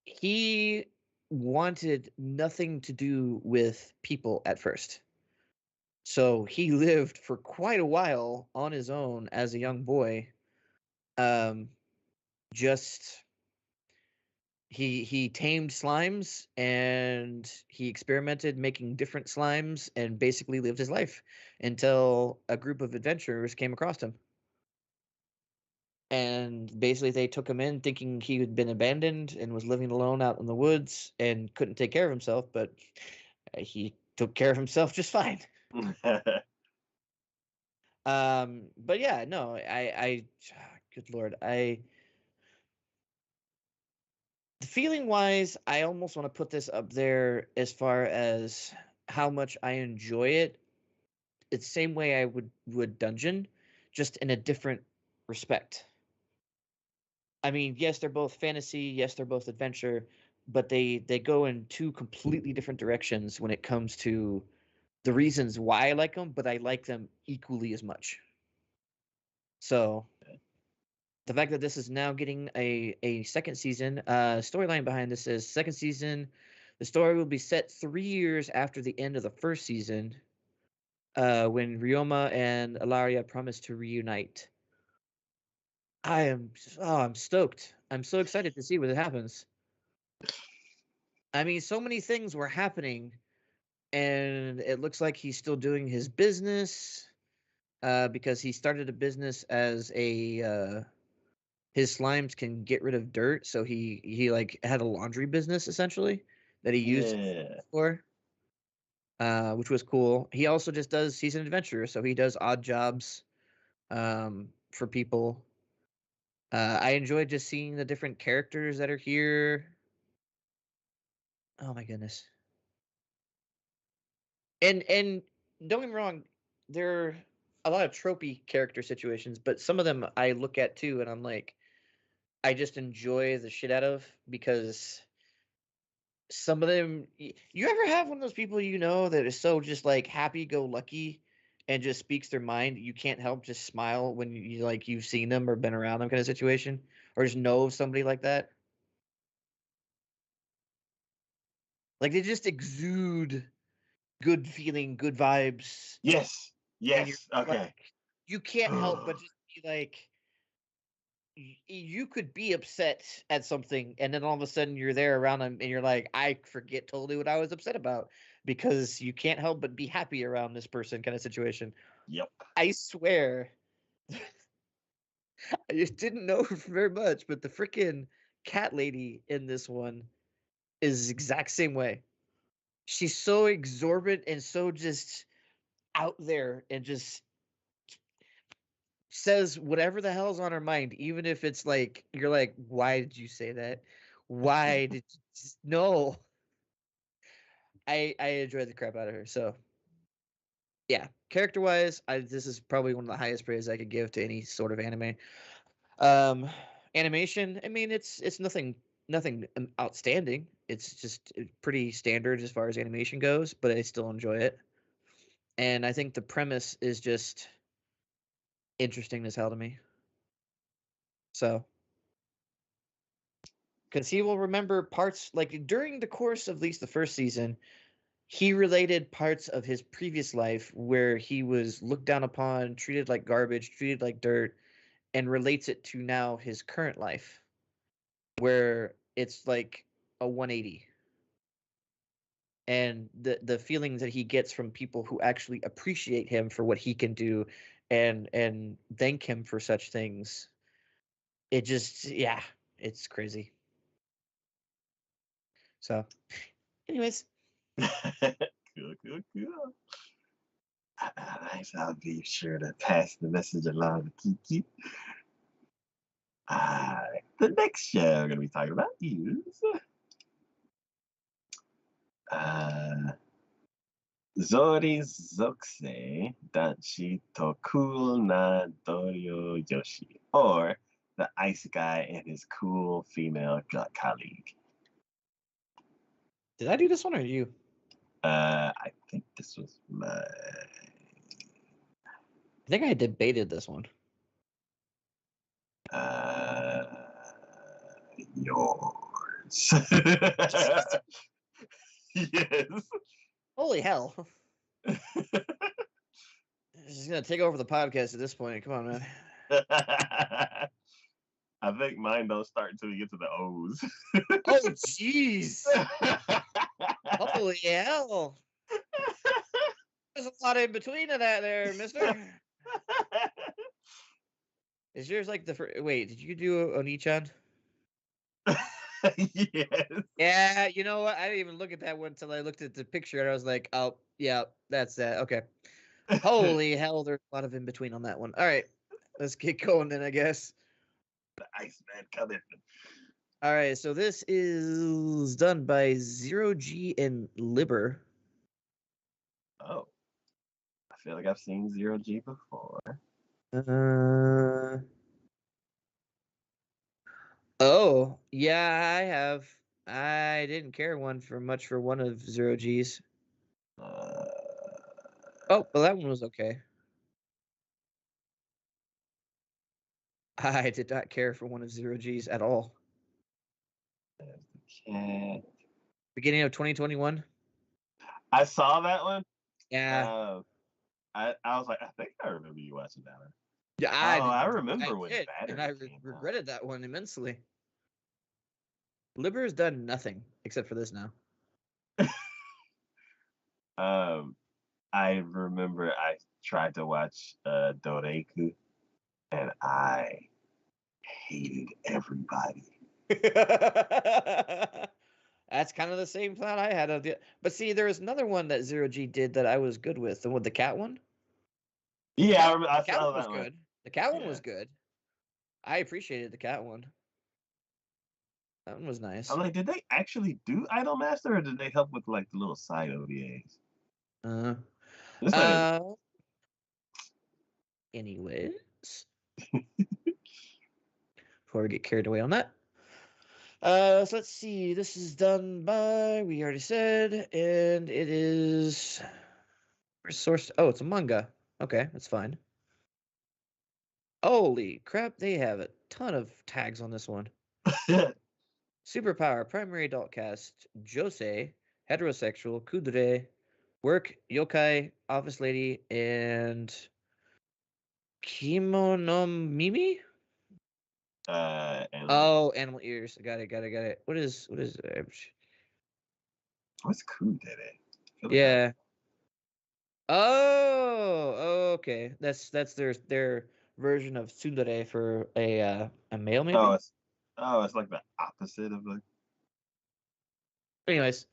he wanted nothing to do with people at first. So he lived for quite a while on his own as a young boy. Um, just he tamed slimes and he experimented making different slimes and basically lived his life until a group of adventurers came across him. And basically they took him in thinking he had been abandoned and was living alone out in the woods and couldn't take care of himself, but he took care of himself just fine. But yeah, no, good lord, feeling wise, I almost want to put this up there as far as how much I enjoy it. It's the same way I would Dungeon, just in a different respect. I mean, yes, they're both fantasy, yes, they're both adventure, but they go in 2 completely different directions when it comes to the reasons why I like them, but I like them equally as much. So the fact that this is now getting a second season, storyline behind this is second season. The story will be set 3 years after the end of the first season, when Ryoma and Ilaria promise to reunite. I'm stoked. I'm so excited to see what happens. I mean, so many things were happening, and it looks like he's still doing his business, because he started a business as a his slimes can get rid of dirt, so he like had a laundry business essentially that he used Yeah. for, which was cool. He also just does he's an adventurer, so he does odd jobs for people. I enjoyed just seeing the different characters that are here. Oh my goodness. And don't get me wrong, there are a lot of tropey character situations, but some of them I look at too and I'm like I just enjoy the shit out of, because some of them you ever have one of those people that is so just like happy go lucky and just speaks their mind, you can't help just smile when you like you've seen them or been around them kind of situation, or just know somebody like that. Like they just exude good feeling, good vibes, Yes. and you're Yes. Okay. like you can't help but just be like you could be upset at something and then all of a sudden you're there around them and you're like I forget totally what I was upset about, because you can't help but be happy around this person kind of situation. Yep. I swear, I just didn't know her very much, but the freaking cat lady in this one is the exact same way. She's so exorbitant and so just out there and just says whatever the hell's on her mind, even if it's like you're like, why did you say that? Why did you no? I enjoy the crap out of her. So yeah, character wise, this is probably one of the highest praise I could give to any sort of anime. Um, Animation, I mean, it's nothing outstanding. It's just pretty standard as far as animation goes, but I still enjoy it. And I think the premise is just interesting as hell to me. So because he will remember parts like during the course of at least the first season, he related parts of his previous life where he was looked down upon, treated like garbage, treated like dirt, and relates it to now his current life, where it's like a 180. And the feelings that he gets from people who actually appreciate him for what he can do and thank him for such things. It just yeah, it's crazy. So, anyways, Cool, cool, cool. Nice. I'll be sure to pass the message along to Kiki. The next show we're going to be talking about is uh, Zori Zokuse Danshi Tokul na Doryo Yoshi, or the ice guy and his cool female colleague. did I do this one or you? I think this was my I think I debated this one. uh, yours. Yes. Holy hell. She's gonna take over the podcast at this point. Come on, man. I think mine don't start until we get to the O's. Oh, jeez. Holy hell. There's a lot in between of that there, mister. Is yours like the first? Wait, did you do Onichan? Yes. Yeah, you know what? I didn't even look at that one until I looked at the picture and I was like, oh, yeah, that's that. Okay. Holy hell, there's a lot of in between on that one. All right, let's get going then, I guess. The Iceman coming. All right, so this is done by Zero G and Liber. Oh, I feel like I've seen Zero G before. Uh, oh, yeah, I have. I didn't care one for much for one of Zero G's. Uh, Oh, well, that one was okay. I did not care for one of Zero G's at all. there's the cat. Beginning of 2021. I saw that one. Yeah, Uh, I was like, I think I remember you watching that one. yeah, Oh, I I remember when did, and I Battery came out. regretted that one immensely. Liver's done nothing except for this now. Um, I remember I tried to watch Doreku, and I hated everybody. That's kind of the same thought I had of the. But see, there was another one that Zero G did that I was good with. The one, the cat one. Yeah, The I cat saw one was that one. good. The cat one Yeah, was good. I appreciated the cat one. That one was I'm nice. like, did they actually do Idolmaster, or did they help with like the little side OVAs? Uh, It's like, uh. Anyways, before we get carried away on that. So let's see. This is done by, we already said, and it is source. Oh, it's a manga. Okay, that's fine. Holy crap, they have a ton of tags on this one. Superpower, primary adult cast, Josei, heterosexual, kudere, work, yokai, office lady, and kimono Mimi? animal. Oh, animal ears. Got it. What is What's Kudere? I feel like I. yeah. Oh, okay. That's their version of tsundere for a male, Oh, maybe. it's like the opposite of like. Anyways,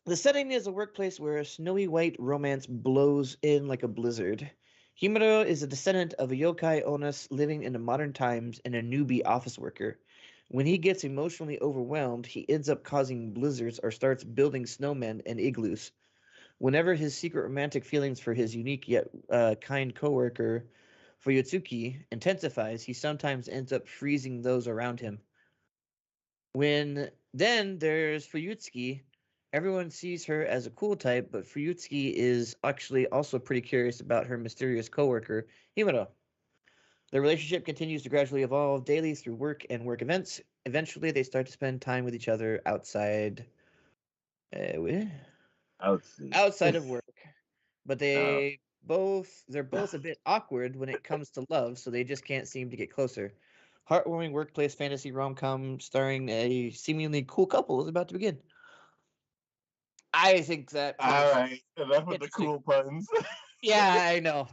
the setting is a workplace where a snowy white romance blows in like a blizzard. Himuro is a descendant of a yokai onus living in the modern times and a newbie office worker. When he gets emotionally overwhelmed, he ends up causing blizzards or starts building snowmen and igloos. Whenever his secret romantic feelings for his unique yet kind coworker Fuyutsuki intensifies, he sometimes ends up freezing those around him. When then there's Fuyutsuki. Everyone sees her as a cool type, but Fuyutsuki is actually also pretty curious about her mysterious coworker, Himuro. Their relationship continues to gradually evolve daily through work and work events. Eventually, they start to spend time with each other uh, I would see. outside of work. But Oh, they're both a bit awkward when it comes to love, so they just can't seem to get closer. Heartwarming workplace fantasy rom-com starring a seemingly cool couple is about to begin. I think that all premise right. Enough with the interesting. cool puns. Yeah, I know.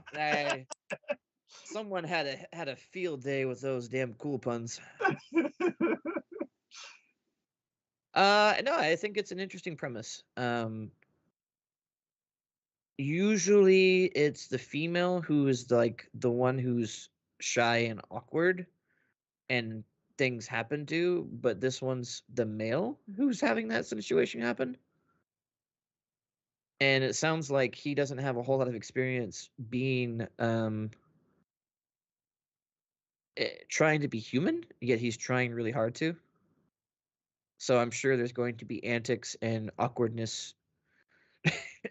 Someone had a field day with those damn cool puns. No, I think it's an interesting premise. Usually it's the female who is like the one who's shy and awkward and things happen to, but this one's the male who's having that situation happen. And it sounds like he doesn't have a whole lot of experience being trying to be human, yet he's trying really hard to. So I'm sure there's going to be antics and awkwardness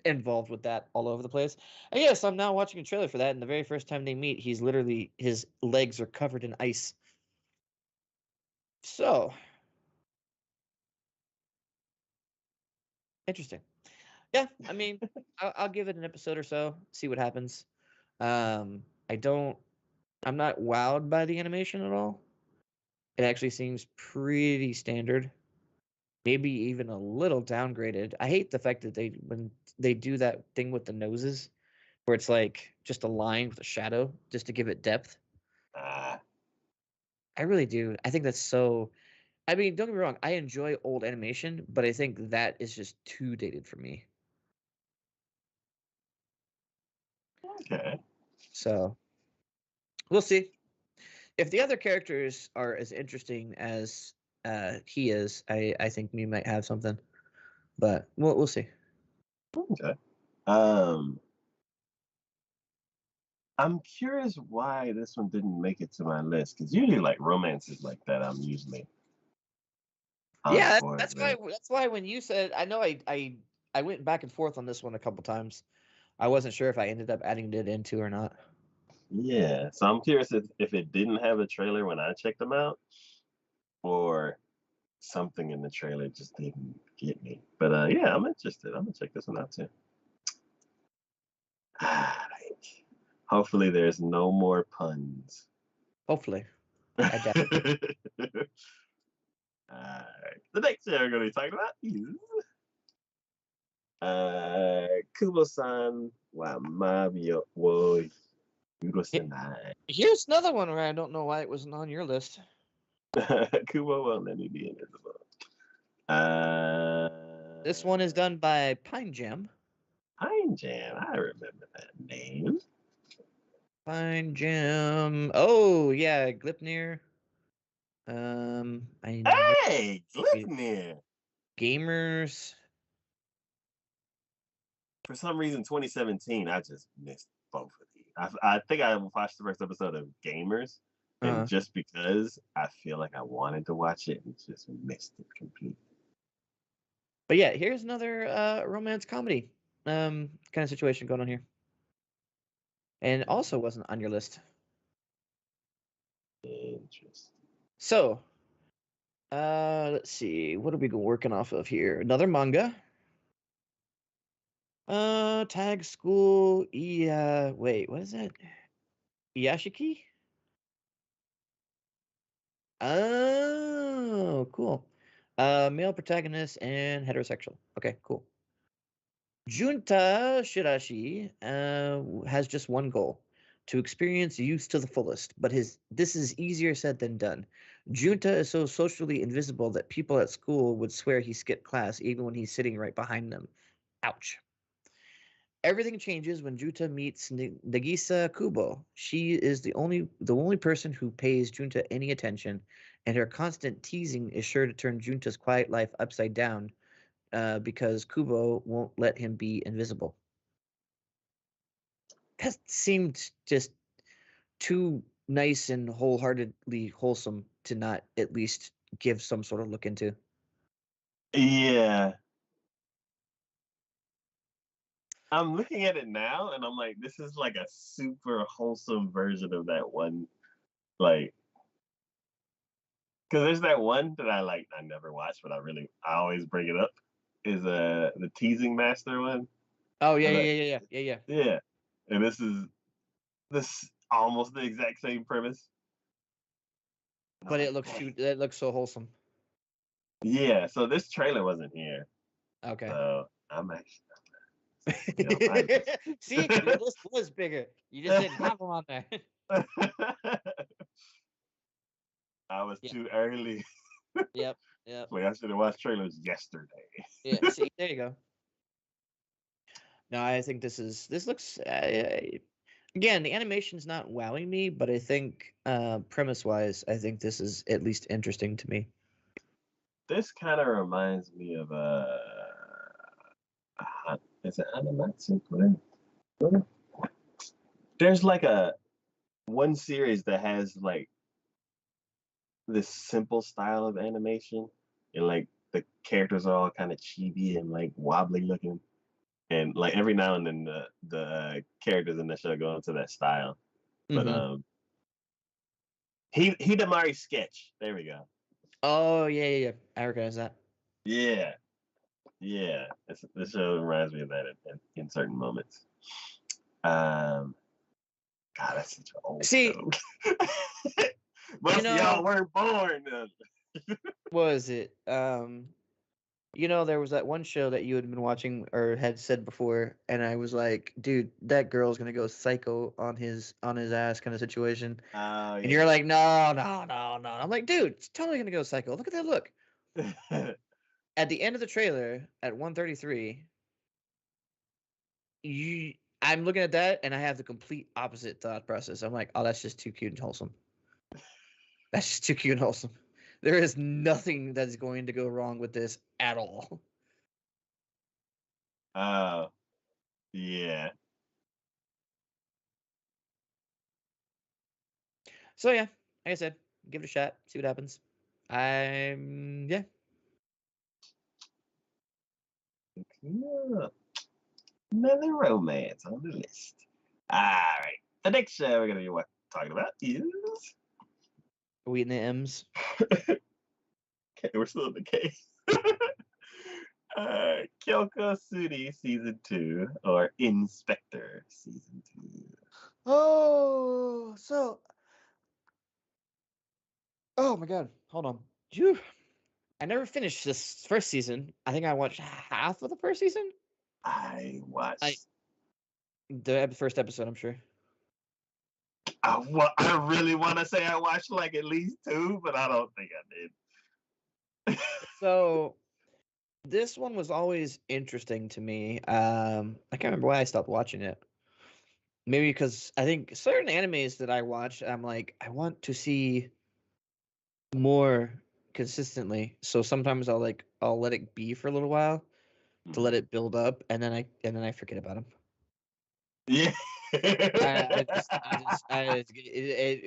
involved with that all over the place. And yes, I'm now watching a trailer for that, and the very first time they meet, he's literally his legs are covered in ice. So interesting. Yeah, I mean, I'll give it an episode or so, see what happens. I don't. I'm not wowed by the animation at all. It actually seems pretty standard, maybe even a little downgraded. I hate the fact that when they do that thing with the noses, where it's like just a line with a shadow, just to give it depth. Ah, I really do. I think that's so. I mean, don't get me wrong. I enjoy old animation, but I think that is just too dated for me. okay. So we'll see. If the other characters are as interesting as he is, I think we might have something. But we'll see. Okay. Um, I'm curious why this one didn't make it to my list because usually like romances like that, I'm usually on Yeah, board that's why. with. That's why when you said, I know I went back and forth on this one a couple times. I wasn't sure if I ended up adding it into or not. Yeah, so I'm curious if it didn't have a trailer when I checked them out, or something in the trailer just didn't. get me. But yeah, I'm interested. I'm gonna check this one out too. Alright. Hopefully there's no more puns. Hopefully. I doubt it. Alright. The next show we're gonna be talking about is Kubo-san wa Mabio wo Yurusenai. Here's another one where I don't know why it wasn't on your list. Kubo won't let me be invisible. This one is done by Pine Jam. Pine Jam. I remember that name. Pine Jam. Oh yeah, Glipnir. Hey, Glipnir. Gamers. For some reason, 2017, I just missed both of these. I think I watched the first episode of Gamers, and just because I feel like I wanted to watch it and just missed it completely. But yeah, here's another romance comedy kind of situation going on here. And also wasn't on your list. Interesting. So, let's see. What are we working off of here? Another manga. Tag School. Wait, what is that? Yashiki? Oh, cool. Male protagonist and heterosexual. Okay, cool. Junta Shirashi has just one goal: to experience youth to the fullest. But this is easier said than done. Junta is so socially invisible that people at school would swear he skipped class even when he's sitting right behind them. Ouch. Everything changes when Junta meets Nagisa Kubo. She is the only person who pays Junta any attention, and her constant teasing is sure to turn Junta's quiet life upside down because Kubo won't let him be invisible. That seemed just too nice and wholeheartedly wholesome to not at least give some sort of look into. Yeah. I'm looking at it now and I'm like, this is like a super wholesome version of that one. Like, because there's that one that I never watched, but I always bring it up. Is the teasing master one. Oh yeah, Like, yeah. yeah. And this almost the exact same premise. But Like, it looks so wholesome. yeah, so this trailer wasn't here. Okay. So I'm actually See, your list was bigger. You just didn't have them on there. I was Yeah. too early. Yep. Like I should have watched trailers yesterday. Yeah. See, there you go. No, I think this looks again, the animation's not wowing me, but I think premise wise, I think this is at least interesting to me. This kind of reminds me of is it Animatsu? There's like a one series that has like this simple style of animation, and like the characters are all kind of chibi and like wobbly looking, and like every now and then the characters in the show go into that style. But Hidamari Sketch. There we go. Oh yeah. I recognize that. Yeah, this show reminds me of that in certain moments. God, that's such an old show. Most of y'all weren't born. Was it? There was that one show that you had been watching or had said before, and I was like, dude, that girl's gonna go psycho on his ass kind of situation. Oh, and you're like, no. I'm like, dude, it's totally gonna go psycho. Look at that look. At the end of the trailer, at 1:33, I'm looking at that and I have the complete opposite thought process. I'm like, oh, that's just too cute and wholesome. That's just too cute and wholesome. There is nothing that's going to go wrong with this at all. Oh, yeah. So yeah, like I said, give it a shot, see what happens. Yeah. Another romance on the list. All right. The next show we're going to be talking about is. Are we in the M's? Okay, we're still in the case. Kyoko Suri season 2 or Inspector season 2. Oh, so oh my god, hold on. Phew. I never finished this first season. I think I watched half of the first season. I I watched. the first episode, I'm sure. I really want to say I watched like at least two, but I don't think I did. So this one was always interesting to me. I can't remember why I stopped watching it. Maybe because I think certain animes that I watch, I'm like, I want to see more consistently. So sometimes I'll let it be for a little while to let Mhm. it build up, and then I forget about them. Yeah.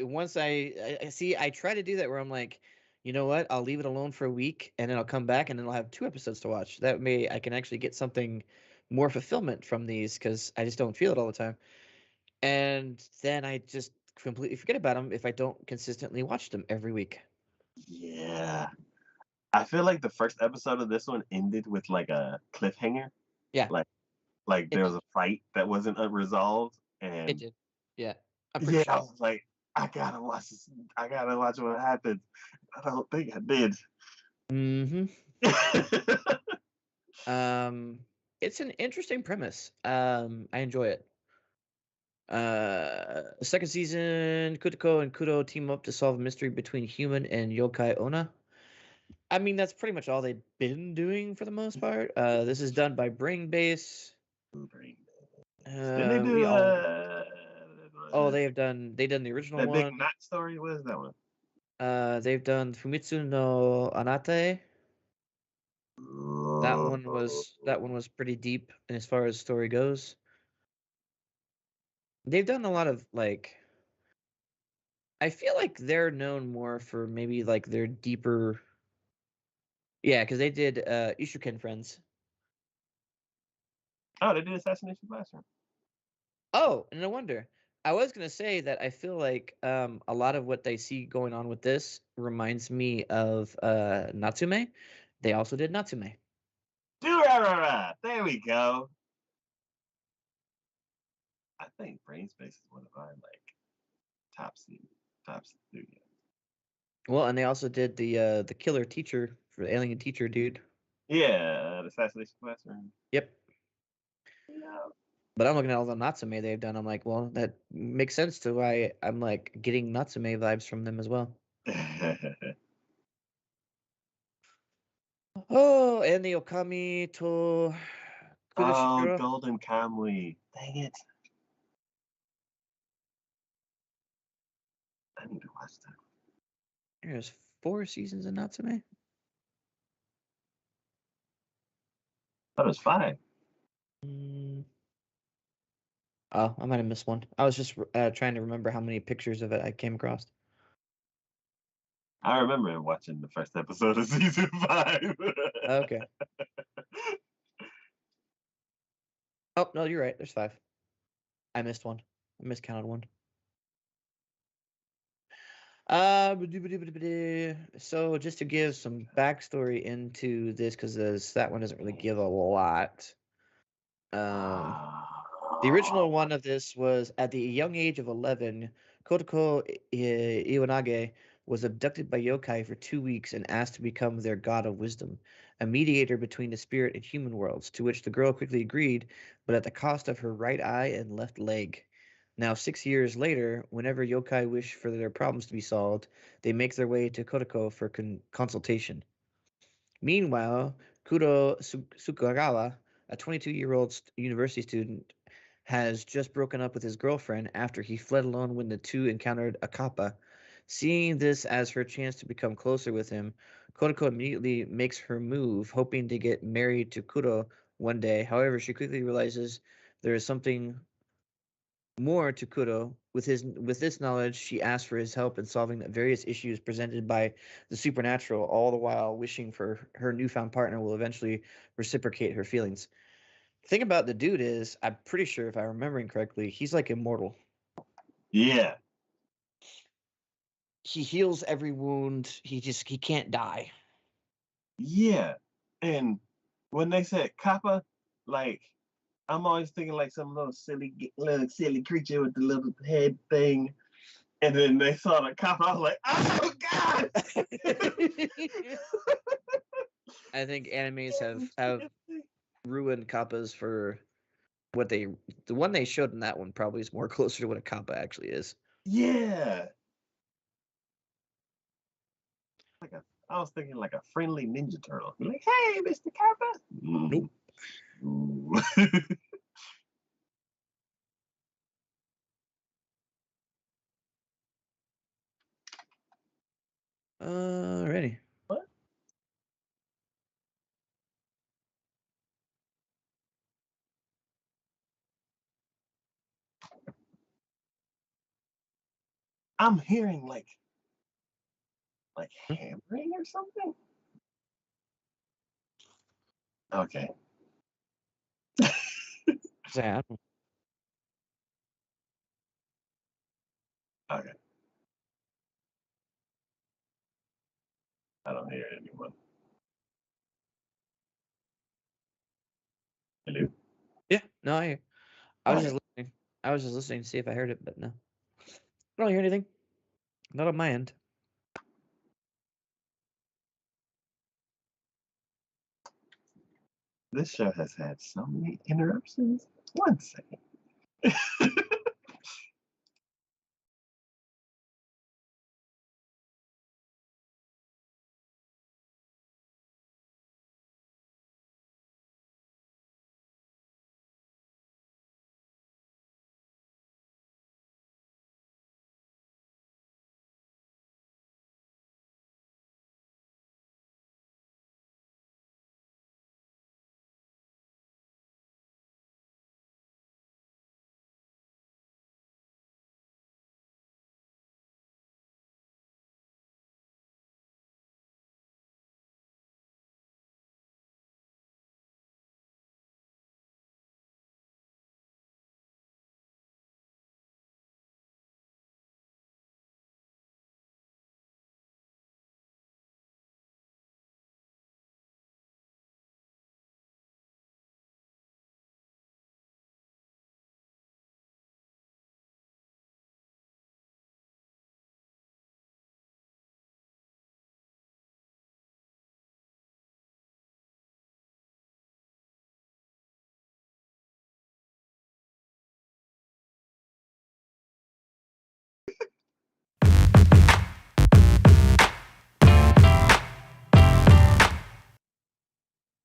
Once I see, I try to do that where I'm like, you know what? I'll leave it alone for a week, and then I'll come back, and then I'll have two episodes to watch. That way, I can actually get something more fulfillment from these because I just don't feel it all the time. And then I just completely forget about them if I don't consistently watch them every week. Yeah. I feel like the first episode of this one ended with like a cliffhanger. Yeah, Like like it there did. was a fight that wasn't resolved. It And did. Yeah, I'm pretty yeah, I sure. was like, I gotta watch this. I gotta watch what happens. I don't think I did. Hmm. Um, it's an interesting premise. I enjoy it. Second season, Kutiko and Kudo team up to solve a mystery between human and yokai Ona. I mean, that's pretty much all they've been doing for the most part. This is done by Brain Base. Didn't they We do all oh they've done the original that big one. knot story? What is that one? They've done Fumitsu no Anate. That one was pretty deep as far as story goes. They've done a lot of like I feel like they're known more for maybe like their deeper. Yeah, because they did Ishuken Friends. Oh, they did Assassination Classroom. Oh, and no wonder. I was gonna say that I feel like a lot of what they see going on with this reminds me of Natsume. They also did Natsume. Durarara! There we go. I think Brainspace is one of our like top top studios. Well, and they also did the killer teacher for the alien teacher dude. Yeah, the Assassination Classroom. Yep. Yeah. But I'm looking at all the Natsume they've done. I'm like, well, that makes sense to why I'm like getting Natsume vibes from them as well. Oh, and the Okami to Oh, Kudashikura. Golden Kamui. Dang it. I need to watch that. There's four seasons of Natsume. That was five. Mm. Oh, I might have missed one. I was just trying to remember how many pictures of it I came across. I remember watching the first episode of season five. Okay. Oh, no, you're right. There's five. I missed one. I miscounted one. So just to give some backstory into this, because that one doesn't really give a lot. Um, the original one of this was at the young age of 11, Kotoko Iwanage was abducted by yokai for 2 weeks and asked to become their god of wisdom, a mediator between the spirit and human worlds, to which the girl quickly agreed, but at the cost of her right eye and left leg. Now, 6 years later, whenever yokai wish for their problems to be solved, they make their way to Kotoko for consultation. Meanwhile, Sukagawa, a 22-year-old university student, has just broken up with his girlfriend after he fled alone when the two encountered a kappa. Seeing this as her chance to become closer with him, Kodako immediately makes her move, hoping to get married to Kuro one day. However, she quickly realizes there is something more to Kuro. With this knowledge, she asks for his help in solving the various issues presented by the supernatural, all the while wishing for her newfound partner will eventually reciprocate her feelings. Thing about the dude is, I'm pretty sure if I'm remembering correctly, he's like immortal. Yeah. He heals every wound. He can't die. Yeah. And when they said Kappa, like I'm always thinking like some little silly creature with the little head thing. And then they saw the Kappa. I was like, oh god! I think animes have ruined kappas for what the one they showed in that one probably is more closer to what a kappa actually is. Yeah. I was thinking like a friendly Ninja Turtle. Like, hey, Mr. Kappa. Nope. Ooh. Ready. What? I'm hearing like hammering or something. Okay. Sad. Okay. I don't hear anyone. Hello. Yeah. No, I was just Okay. listening. I was just listening to see if I heard it, but no. I don't hear anything. Not on my end. This show has had so many interruptions. One second.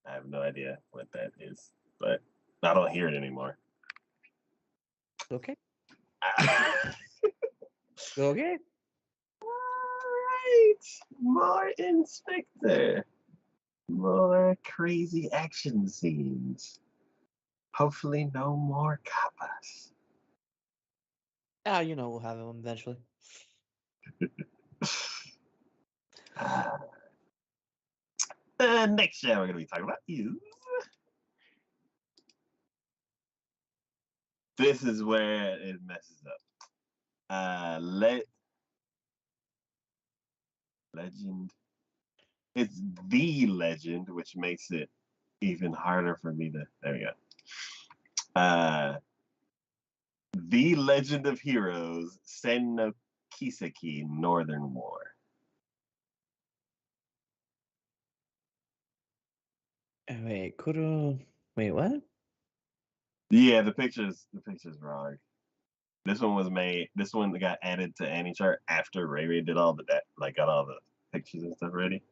I have no idea what that is, but I don't hear it anymore. Okay. All Okay. right. More Inspector. More crazy action scenes. Hopefully, no more kappas. Ah, we'll have him eventually. Next show we're going to be talking about is. This is where it messes up. Legend. It's the legend, which makes it even harder for me to. There we go. The Legend of Heroes, Sen no Kiseki, Northern War. Wait, Kuro. Wait, what? Yeah, the picture's wrong. This one was made. This one got added to AnyChart after Ray Ray did all the that, like got all the pictures and stuff ready.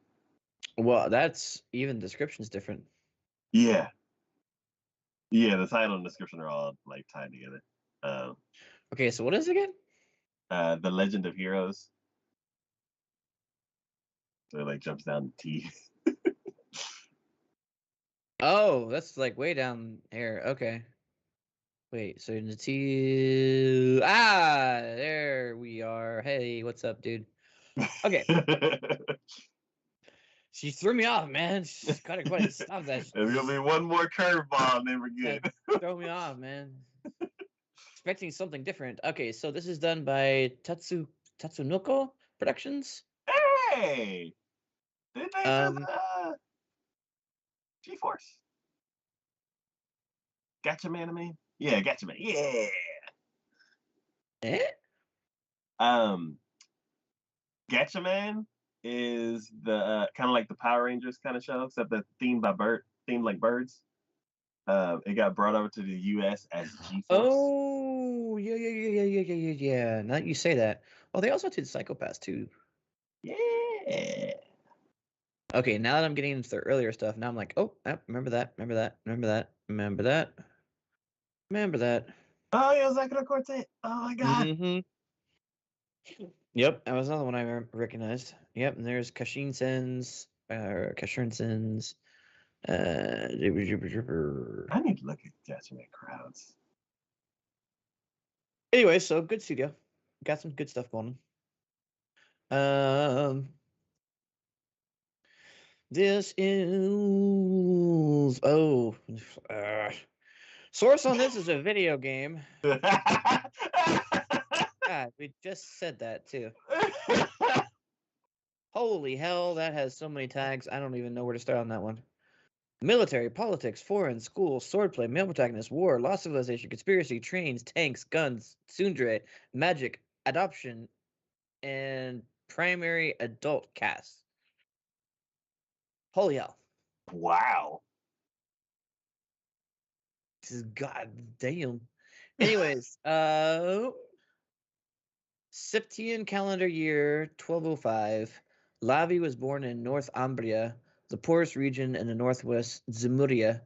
Well, that's even description's different. Yeah, yeah. The title and description are all like tied together. Um, Okay, so what is it again? the Legend of Heroes. So it like jumps down the T. Oh, that's like way down here. Okay. Wait, so in the T. There we are. Hey, what's up, dude? Okay. She threw me off, man. She's gotta go ahead and stop that. There's gonna be one more curveball, and then we're That good. throw me off, man. Expecting something different. Okay, so this is done by Tatsunoko Productions. Hey, did they just? Um, G-Force. Gotcha, man. Yeah, gotcha, man. Yeah. Eh? Um, Gotcha, man is the kind of like the Power Rangers kind of show, except that themed like birds. It got brought over to the U.S. as G-Force. Oh, yeah. Now that you say that. Oh, they also did Psychopaths too. Yeah. Okay, now that I'm getting into the earlier stuff, now I'm like, oh, remember that, remember that. Oh, yeah, Zakura Quartet. Oh my god. Mm-hmm. Yep, that was another one I recognized. Yep, and there's Kashin Sens. Uh, I need to look at Gotcha Man crowds. anyway, so good studio. Got some good stuff going on. This is uh, source on this is a video game. God, we just said that too. Holy hell, that has so many tags. I don't even know where to start on that one. Military, politics, foreign, school, swordplay, male protagonist, war, lost civilization, conspiracy, trains, tanks, guns, tsundere, magic, adoption, and primary adult cast. Holy hell. Wow. This is god damn. Anyways, Septian calendar year 1205, Lavi was born in North Umbria, the poorest region in the northwest Zemuria.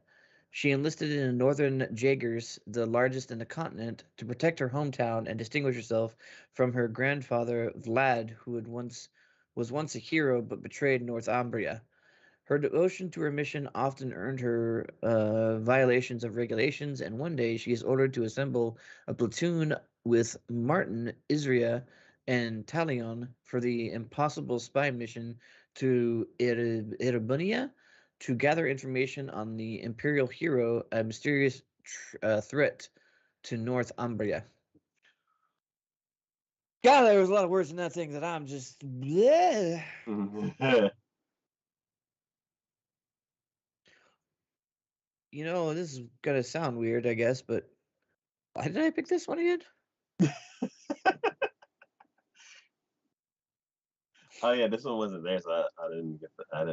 She enlisted in the Northern Jaegers, the largest in the continent, to protect her hometown and distinguish herself from her grandfather Vlad, who was once a hero but betrayed North Umbria. Her devotion to her mission often earned her violations of regulations, and one day she is ordered to assemble a platoon with Martin, Isria, and Talion for the impossible spy mission to Erebunia to gather information on the Imperial hero, a mysterious threat to North Umbria. God, there was a lot of words in that thing that I'm just. Bleh. You know, this is gonna sound weird, I guess, but why did I pick this one again? Oh yeah, this one wasn't there, so I didn't get the I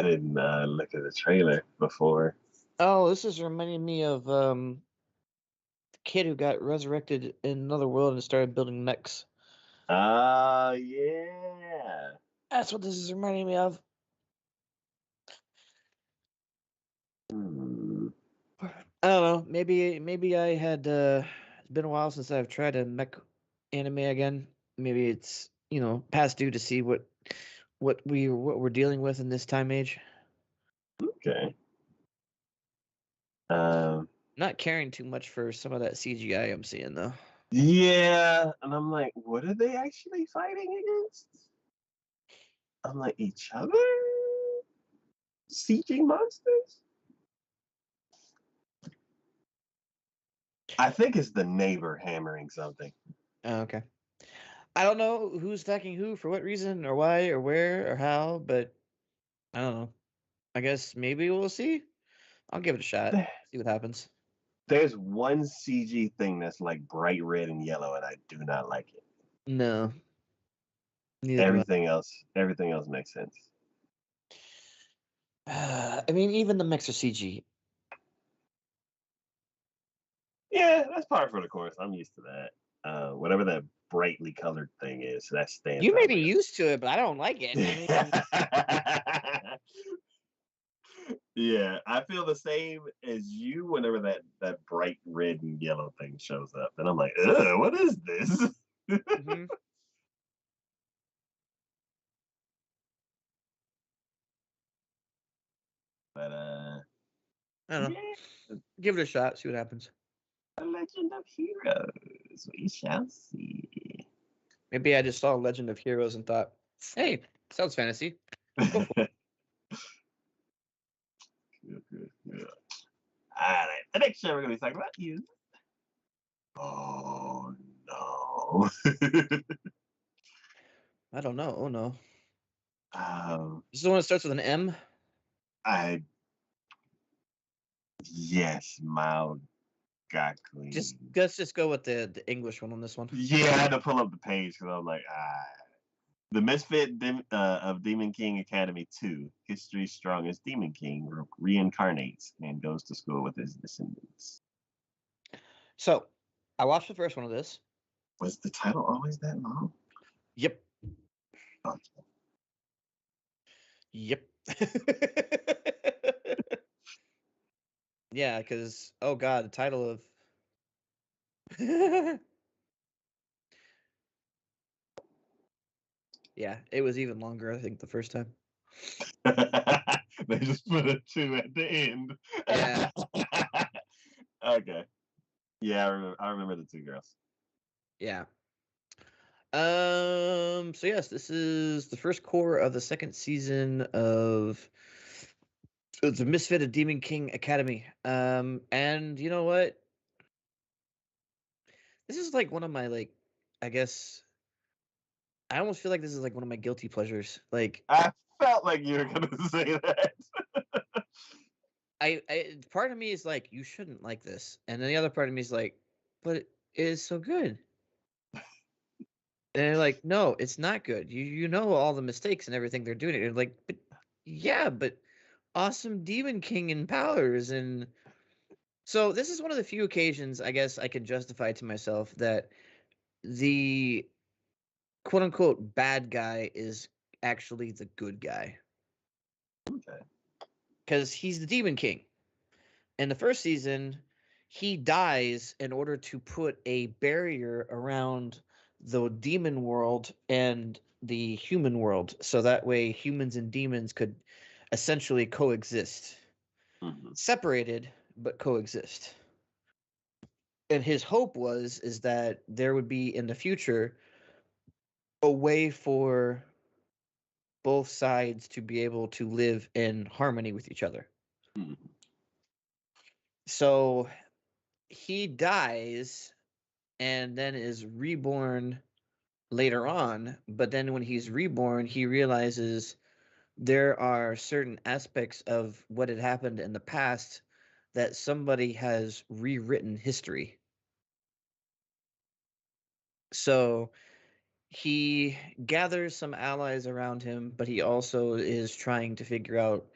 didn't look at the trailer before. Oh, this is reminding me of the kid who got resurrected in another world and started building mechs. Yeah. That's what this is reminding me of. Hmm. I don't know. Maybe I had it's been a while since I've tried a mech anime again. Maybe it's, past due to see what we're dealing with in this time age. Okay. Um. Not caring too much for some of that CGI I'm seeing though. Yeah, and I'm like, what are they actually fighting against? I'm like, each other? CG monsters? I think it's the neighbor hammering something. Oh, okay. I don't know who's attacking who for what reason or why or where or how, but I don't know. I guess maybe we'll see. I'll give it a shot. See what happens. There's one CG thing that's like bright red and yellow, and I do not like it. No, neither do Everything else makes sense. I. I mean, even the mixer CG. Yeah, that's par for the course. I'm used to that. Whatever that brightly colored thing is, that stands You may out be like used to it, but I don't like it. I mean, a. Yeah, I feel the same as you whenever that bright red and yellow thing shows up, and I'm like, ugh, what is this? mhm. But I don't know. yeah, Give it a shot. See what happens. a legend of heroes. We shall see. Maybe I just saw Legend of Heroes and thought, "Hey, sounds fantasy. Go for it." Good, good, good. All right, the next show we're gonna be talking about is. Oh no. I don't know. Oh no. Um, This is the one that starts with an M. I yes, mild got Just clean. let's just go with the English one on this one. Yeah, I had to pull up the page because I was like, The Misfit of Demon King Academy 2, history's strongest Demon King, reincarnates and goes to school with his descendants. So, I watched the first one of this. Was the title always that long? Yep. Okay. Yep. Yeah, because oh god, the title of yeah, it was even longer. I think the first time. They just put a 2 at the end. Yeah. Okay. Yeah, I remember the two girls. Yeah. So yes, this is the first core of the second season of the Misfit of Demon King Academy. And you know what? This is like one of my like, I guess I almost feel like this is like one of my guilty pleasures. Like I felt like you were gonna say that. I part of me is like, you shouldn't like this, and then the other part of me is like, but it is so good. And they're like, no, it's not good. You know all the mistakes and everything they're doing. And like, but yeah, but awesome Demon King and powers, and so this is one of the few occasions I guess I can justify to myself that the quote unquote bad guy is actually the good guy Okay. because he's the Demon King. In the first season, he dies in order to put a barrier around the demon world and the human world, so that way humans and demons could essentially coexist, Mhm. separated but coexist. And his hope was is that there would be in the future a way for both sides to be able to live in harmony with each other. Mhm. So he dies and then is reborn later on, but then when he's reborn, he realizes there are certain aspects of what had happened in the past that somebody has rewritten history. So he gathers some allies around him, but he also is trying to figure out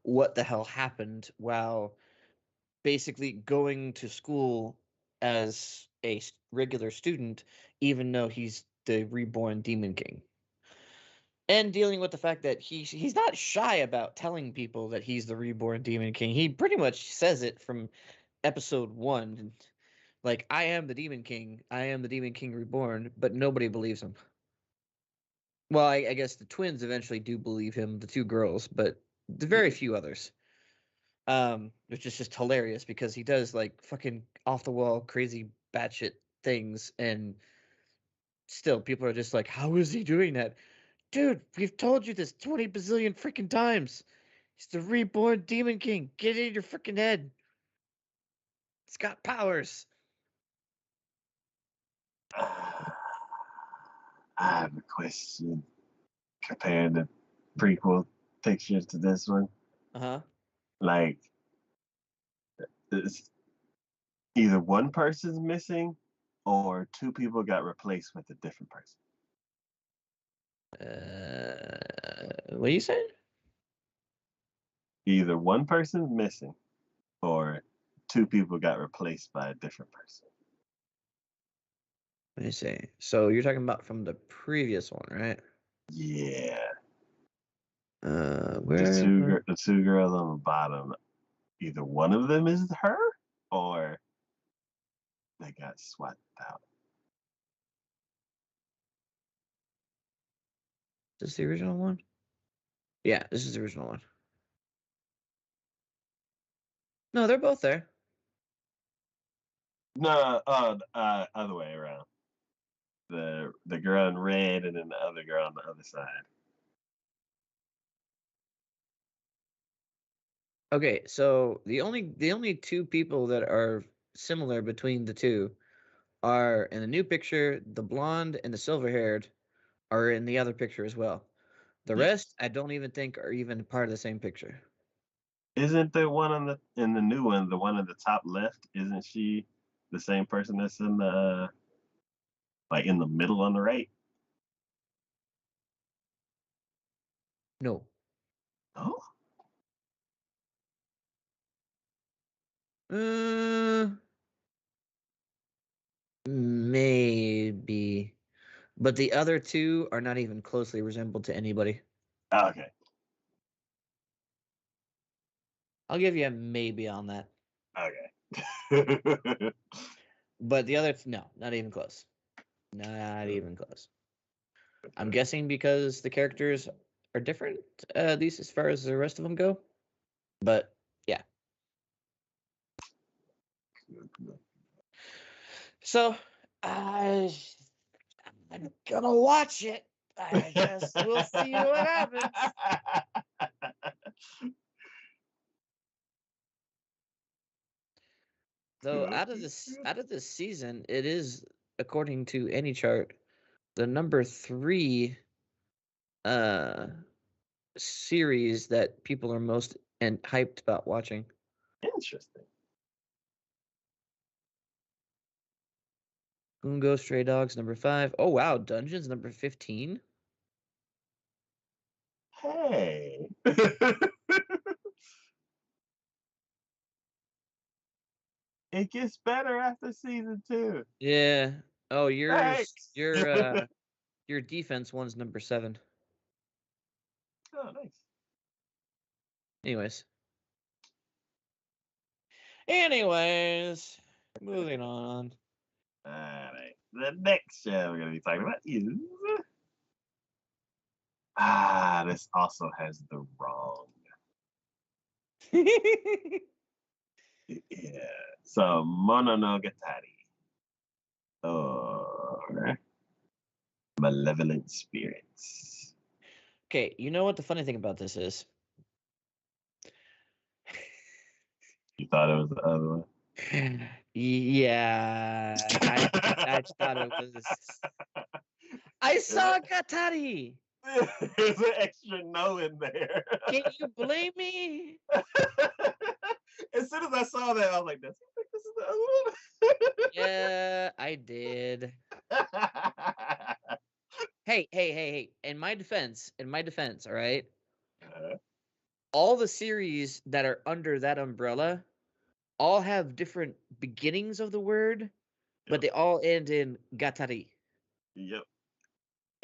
what the hell happened while basically going to school as a regular student, even though he's the reborn Demon King. And dealing with the fact that he's not shy about telling people that he's the reborn Demon King. He pretty much says it from episode 1. Like, I am the Demon King. I am the Demon King reborn, but nobody believes him. Well, I guess the twins eventually do believe him, the two girls, but the very few others. Which is just hilarious because he does like fucking off the wall, crazy batshit things, and still people are just like, how is he doing that? Dude, we've told you this 20 bazillion freaking times. He's the reborn Demon King. Get it in your freaking head. It's got powers. I have a question comparing the prequel pictures to this one. Uh huh. Like, it's either one person's missing or two people got replaced with a different person. What are you saying? Either one person's missing or two people got replaced by a different person. Let me see. So you're talking about from the previous one, right? Yeah, the Where? two girls on the bottom. Either one of them is her, or they got swapped out. Is this the original one? Yeah, this is the original one. No, they're both there. No, other way around. The girl in red and then the other girl on the other side. Okay, so the only two people that are similar between the two are in the new picture, the blonde and the silver haired are in the other picture as well. The Yes. rest, I don't even think are even part of the same picture. Isn't the one on the in the new one, the one at the top left? Isn't she the same person that's in the like in the middle on the right? No. Oh, Uh, maybe. But the other two are not even closely resembled to anybody. okay, I'll give you a maybe on that. okay. But the other, no, not even close. Not even close. I'm guessing because the characters are different, at least as far as the rest of them go. But yeah. So I, I'm gonna watch it. I guess we'll see what happens. Though out of this season, it is, according to any chart, the number 3 uh series that people are most and hyped about watching. Interesting. Ungo Stray Dogs number 5. Oh wow, Dungeons number 15. Hey. It gets better after season 2. Yeah. Oh, Thanks. your defense one's number 7. Oh, nice. Anyways. Anyways, moving on. All right. The next show we're going to be talking about is. This also has the wrong. Yeah. So, Mononogatari. Or Malevolent Spirits. Okay, you know what the funny thing about this is? You thought it was the other one? Yeah, I thought it was. I saw Gatari. There's an extra no in there. Can you blame me? As soon as I saw that, I was like, "Does he think this is the Yeah, I did. other one?" Hey. In my defense, all right? All the series that are under that umbrella all have different beginnings of the word, but Yep. they all end in gatari. Yep.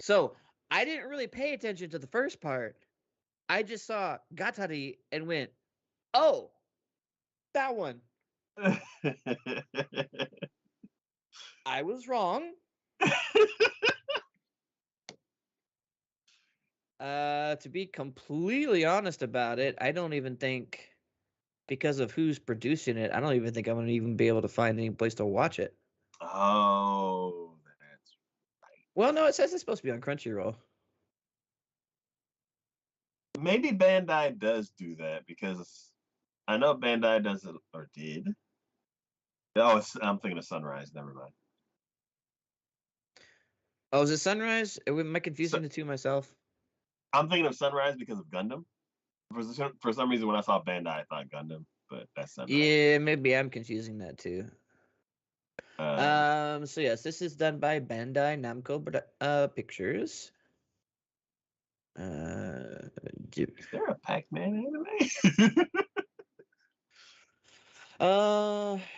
So I didn't really pay attention to the first part. I just saw gatari and went, oh, that one. I was wrong. To be completely honest about it, I don't even think, because of who's producing it, I don't even think I'm gonna even be able to find any place to watch it. Oh, that's Well, no, it says it's supposed to be on Crunchyroll. maybe Bandai does do that because I know Bandai does it or did. Oh, I'm thinking of Sunrise. Never mind. Oh, is it Sunrise? Am I So, confusing the two myself? I'm thinking of Sunrise because of Gundam. For some reason, when I saw Bandai, I thought Gundam, but that's Sunrise. Yeah, maybe I'm confusing that too. Uh, So yes, this is done by Bandai Namco Pictures. Uh, is there a Pac-Man anime?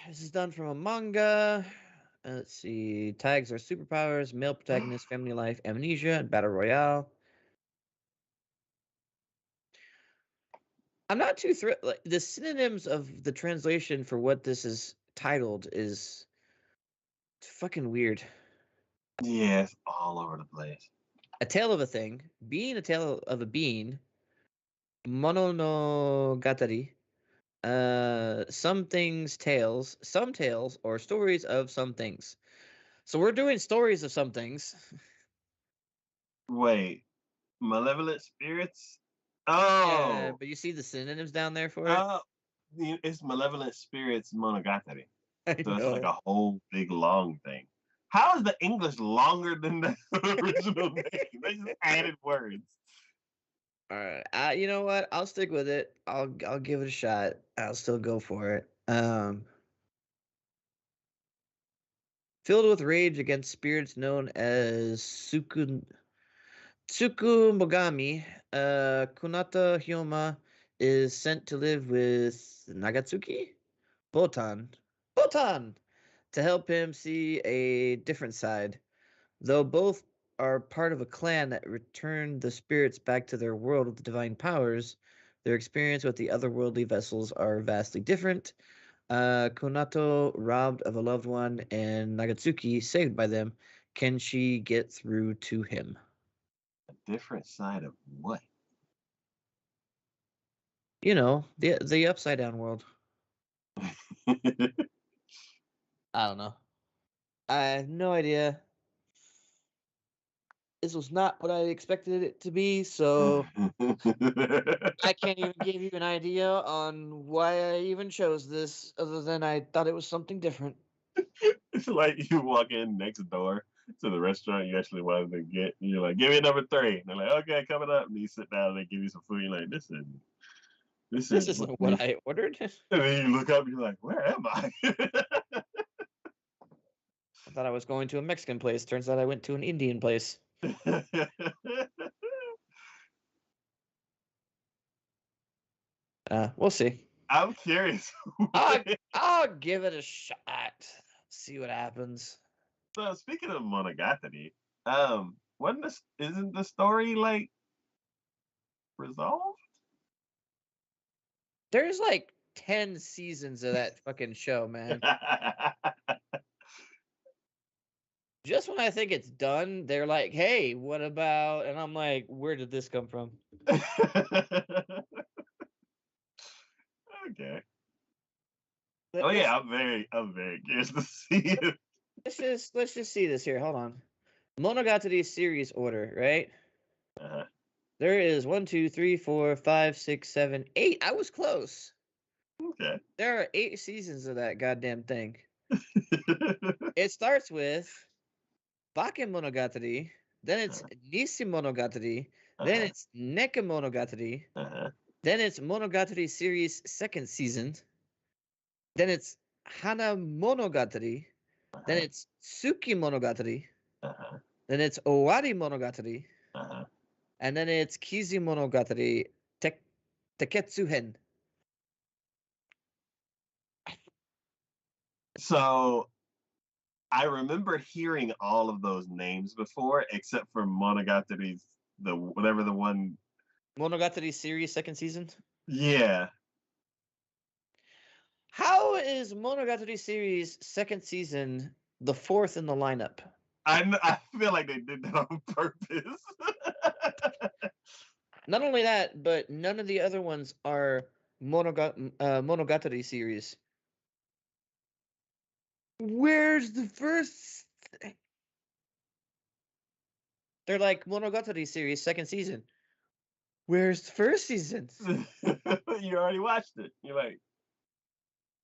this is done from a manga. Let's see. Tags are superpowers, male protagonist, family life, amnesia, and battle royale. I'm not too thrilled. Like, the synonyms of the translation for what this is titled is fucking weird. Yeah, it's all over the place. A tale of a thing, being a tale of a being, mononogatari, some tales, or stories of some things. So we're doing stories of some things. Wait, Malevolent Spirits? Yeah, Oh, but you see the synonyms down there for it? oh, it's Malevolent Spirits Monogatari. I So it's like know. a whole big long thing. How is the English longer than the original name? They just added words. All right. You know what? I'll stick with it. I'll give it a shot. I'll still go for it. Filled with rage against spirits known as Tsukumogami, Kunata Hyoma is sent to live with Nagatsuki Botan. Botan to help him see a different side. Though both are part of a clan that returned the spirits back to their world with divine powers, their experience with the otherworldly vessels are vastly different. Konato robbed of a loved one and Nagatsuki saved by them. Can she get through to him? A different side of what? You know, the upside down world. I don't know. I have no idea. This was not what I expected it to be, so I can't even give you an idea on why I even chose this, other than I thought it was something different. It's like you walk in next door to the restaurant you actually wanted to get, and you're like, "Give me number three." And they're like, "Okay, coming up." And you sit down and they give you some food. You're like, "This This is what isn't what we." I ordered. And then you look up, and you're like, "Where am I?" I thought I was going to a Mexican place. Turns out I went to an Indian place. We'll see. I'm curious. I'll give it a shot. See what happens. So speaking of Monogatari, wasn't this isn't the story like resolved? There's like 10 seasons of that fucking show, man. Just when I think it's done, they're like, "Hey, what about?" And I'm like, "Where did this come from?" Okay. Oh Let, yeah, let's I'm very curious to see it. let's just see this here. Hold on. Monogatari series order, right? Uh-huh. There is one, two, three, four, five, six, seven, eight. I was close. Okay. There are 8 seasons of that goddamn thing. It starts with Baken Monogatari, then it's Nishi Monogatari, then Uh-huh. it's Neka Monogatari, Uh-huh. then it's Monogatari series second season, then it's Hana Monogatari, then Uh-huh. it's Tsuki Monogatari, Uh-huh. then it's Owari Monogatari, Uh-huh. and then it's Kizi Monogatari Teketsuhen. So I remember hearing all of those names before, except for Monogatari's the whatever the one. Monogatari series second season. Yeah, How is Monogatari series second season the fourth in the lineup? I feel like they did that on purpose. Not only that, but none of the other ones are Monogatari series. Where's the first? They're like Monogatari series second season. Where's the first season? You already watched it. You're like,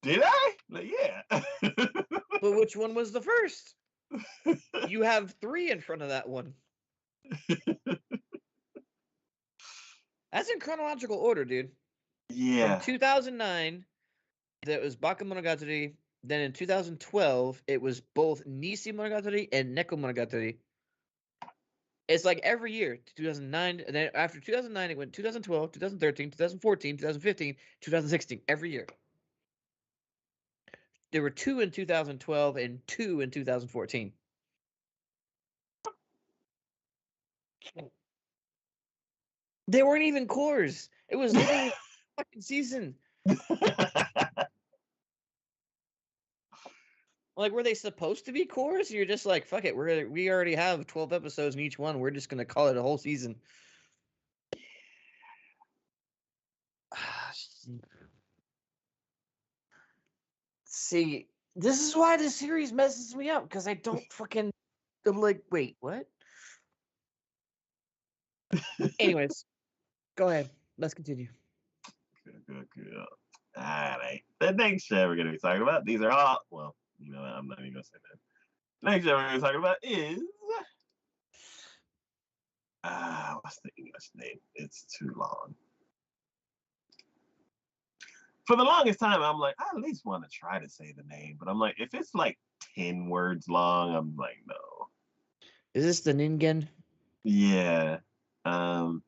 did I? Like, yeah. But which one was the first? You have 3 in front of that one. That's in chronological order, dude. From Yeah. 2009, that was Bakemonogatari. Then in 2012, it was both Nishi Monogatari and Neko Monogatari. It's like every year, 2009, and then after 2009, it went 2012, 2013, 2014, 2015, 2016, every year. There were 2 in 2012 and 2 in 2014. They weren't even cores. It was literally a fucking season. Like, were they supposed to be cores? You're just like, fuck it. We already have 12 episodes in each one. We're just gonna call it a whole season. See, this is why this series messes me up because I don't fucking. I'm like, wait, what? Anyways, go ahead. Let's continue. Good. All right. The next show we're going to be talking about, these are all, well, you know what? I'm not even going to say that. Next show we're going to be talking about is What's the English name? It's too long. For the longest time, I'm like, I at least want to try to say the name, but I'm like, if it's like 10 words long, I'm like, no. Is this the Ningen? Yeah. Um,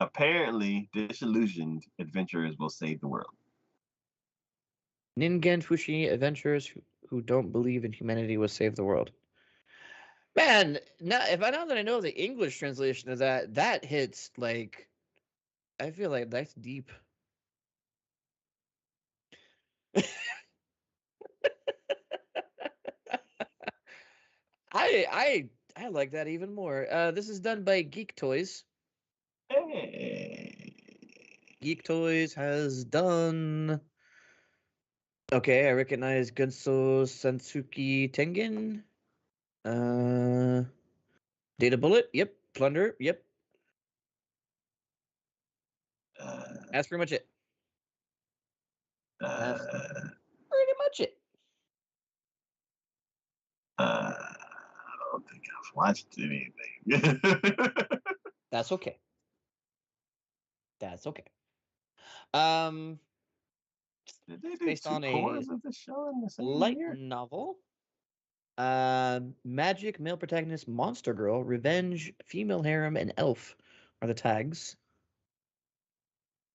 Apparently, disillusioned adventurers will save the world. Ningen Fushi adventurers who don't believe in humanity will save the world. Man, now that I know the English translation of that, that hits like I feel like that's deep. I like that even more. This is done by Geek Toys. Hey. Geek Toys has done. Okay, I recognize Gunso Sansuki Tengen. Uh, Data Bullet. Yep. Plunder. Yep. Uh, That's pretty much it. That's uh, pretty much it. I don't think I've watched anything. That's okay. That's okay. Um, Did they it's do based two on a cores of the show in the same light year? novel. Magic, male protagonist, monster girl, revenge, female harem, and elf are the tags.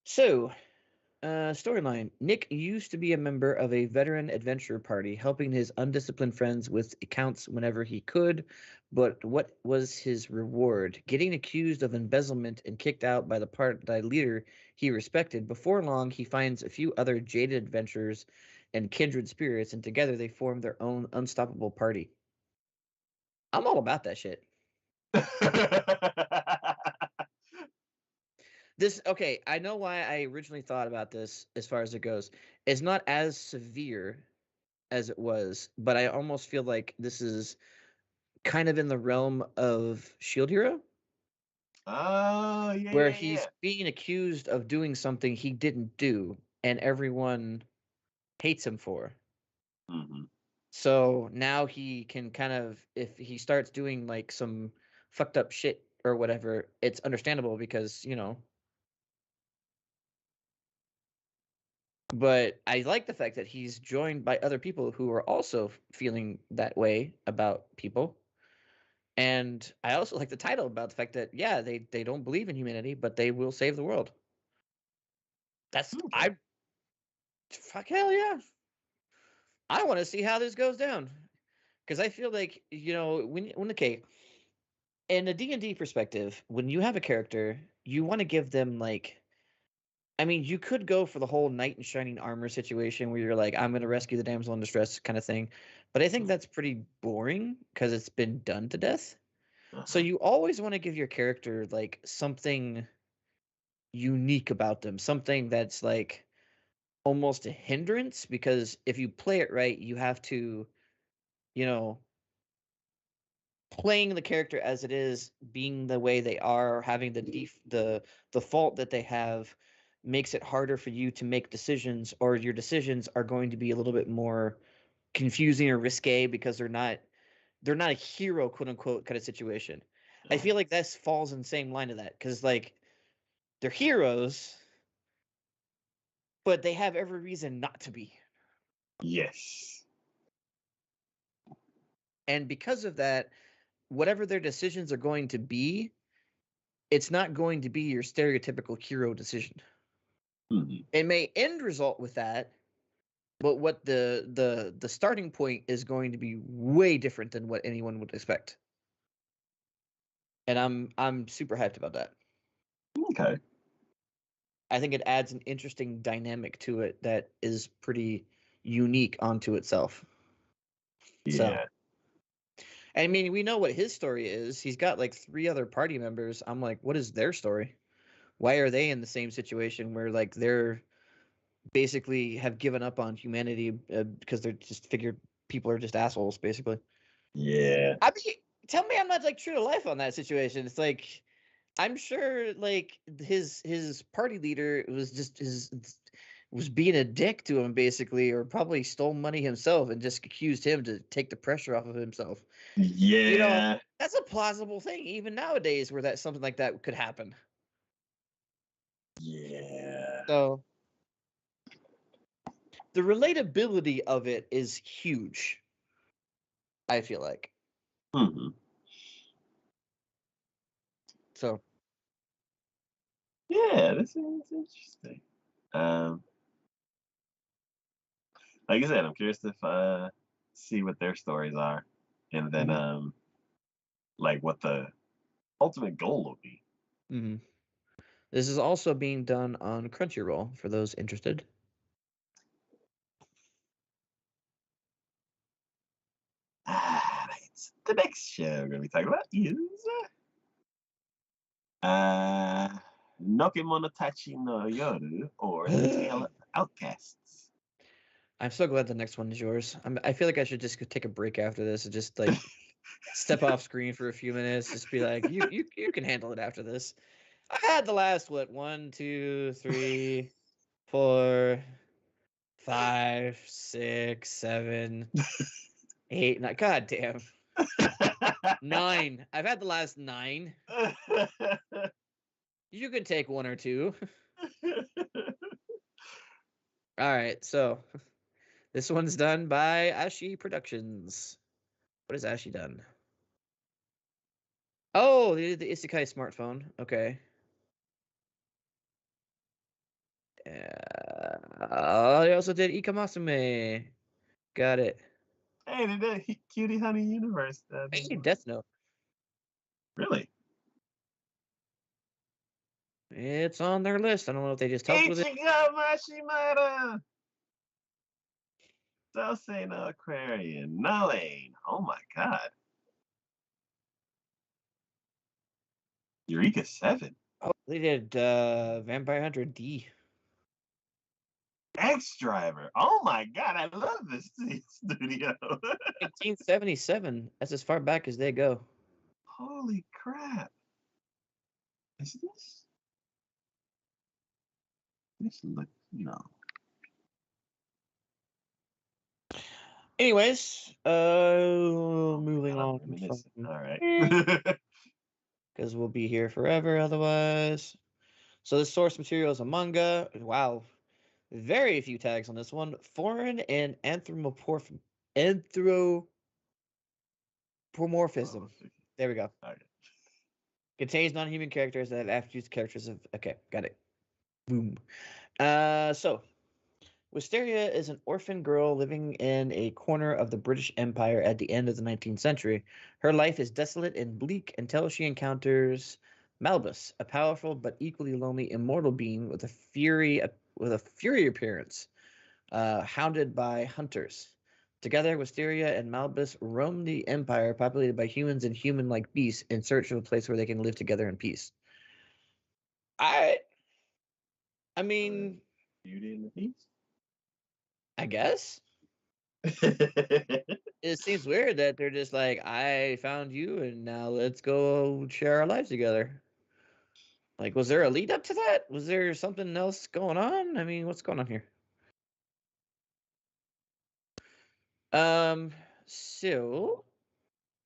So, storyline. Nick used to be a member of a veteran adventure party, helping his undisciplined friends with accounts whenever he could. But what was his reward? Getting accused of embezzlement and kicked out by the party leader he respected. Before long, he finds a few other jaded adventurers and kindred spirits, and together they form their own unstoppable party. I'm all about that shit. This okay, I know why I originally thought about this as far as it goes. It's not as severe as it was, but I almost feel like this is kind of in the realm of Shield Hero, Oh, yeah, where yeah, he's yeah. being accused of doing something he didn't do, and everyone hates him for. Hmm. So now he can kind of, if he starts doing like some fucked up shit or whatever, it's understandable because, but I like the fact that he's joined by other people who are also feeling that way about people. And I also like the title about the fact that yeah, they don't believe in humanity, but they will save the world. That's Okay. I fuck hell yeah. I want to see how this goes down because I feel like when okay, in a D&D perspective, when you have a character, you want to give them like I mean, you could go for the whole knight in shining armor situation where you're like, I'm going to rescue the damsel in distress kind of thing. But I think that's pretty boring because it's been done to death. So Uh-huh. you always want to give your character like something unique about them, something that's like almost a hindrance because if you play it right, you have to, you know, playing the character as it is, being the way they are, having the fault that they have makes it harder for you to make decisions or your decisions are going to be a little bit more confusing or risque because they're not a hero quote unquote kind of situation. I Uh, feel like this falls in the same line of that cuz like they're heroes but they have every reason not to be. yes. And because of that, whatever their decisions are going to be, it's not going to be your stereotypical hero decision. Hmm. It may end result with that, but what the starting point is going to be way different than what anyone would expect. And I'm super hyped about that. Okay. I think it adds an interesting dynamic to it that is pretty unique onto itself. So, Yeah. I mean, we know what his story is. He's got like three other party members. I'm like, what is their story? Why are they in the same situation where like they're basically have given up on humanity because they're just figured people are just assholes, basically. Yeah. I mean, tell me I'm not like true to life on that situation. It's like I'm sure like his party leader was just his. was being a dick to him basically, or probably stole money himself and just accused him to take the pressure off of himself. You know, Yeah. that's a plausible thing even nowadays where that something like that could happen. Yeah. So the relatability of it is huge, I feel like. Hmm. So Yeah, this is interesting. Like I said, I'm curious to see what their stories are, and then mhm, like what the ultimate goal will be. mhm. This is also being done on Crunchyroll for those interested. Right. The next show we're gonna be talking about is uh Nokemonotachi no Yoru or The Tale of Outcasts. I'm so glad the next one is yours. I feel like I should just go take a break after this and just like step off screen for a few minutes. Just be like, you can handle it after this. I had the last what 1, 2, 3, 4, 5, 6, 7, 8, 9. God damn, 9. I've had the last 9. You can take one or two. All right, so this one's done by Ashi Productions. What has Ashi done? Oh, they did the Isekai smartphone. Okay. They also did Ikamasume. Got it. Hey, they did Cutie Honey Universe. Hey, Death Note. Really? It's on their list. I don't know if they just helped with it. Ichigo Mashimara! Dosei no Aquarian. No Lane. Oh my god. Eureka 7. Oh, they did Vampire Hunter D. X Driver. Oh my god, I love this studio. 1977. That's as far back as they go. Holy crap. Is this? This look no. Anyways, Oh my moving god, I'm on from reminiscent. All right. because we'll be here forever otherwise. So the source material is a manga. Wow, very few tags on this one. Foreign and anthropomorphism. Oh, There we go. okay. Contains non-human characters that have attributes characters of. Okay, got it. Boom. So Wisteria is an orphan girl living in a corner of the British Empire at the end of the 19th century. Her life is desolate and bleak until she encounters Malbus, a powerful but equally lonely immortal being with a fury appearance, hounded by hunters. Together, Wisteria and Malbus roam the empire populated by humans and human-like beasts in search of a place where they can live together in peace. I I Uh, mean, Beauty and the Beast. I guess. It seems weird that they're just like, I found you and now let's go share our lives together. Like, was there a lead up to that? Was there something else going on? I mean, what's going on here? Um, so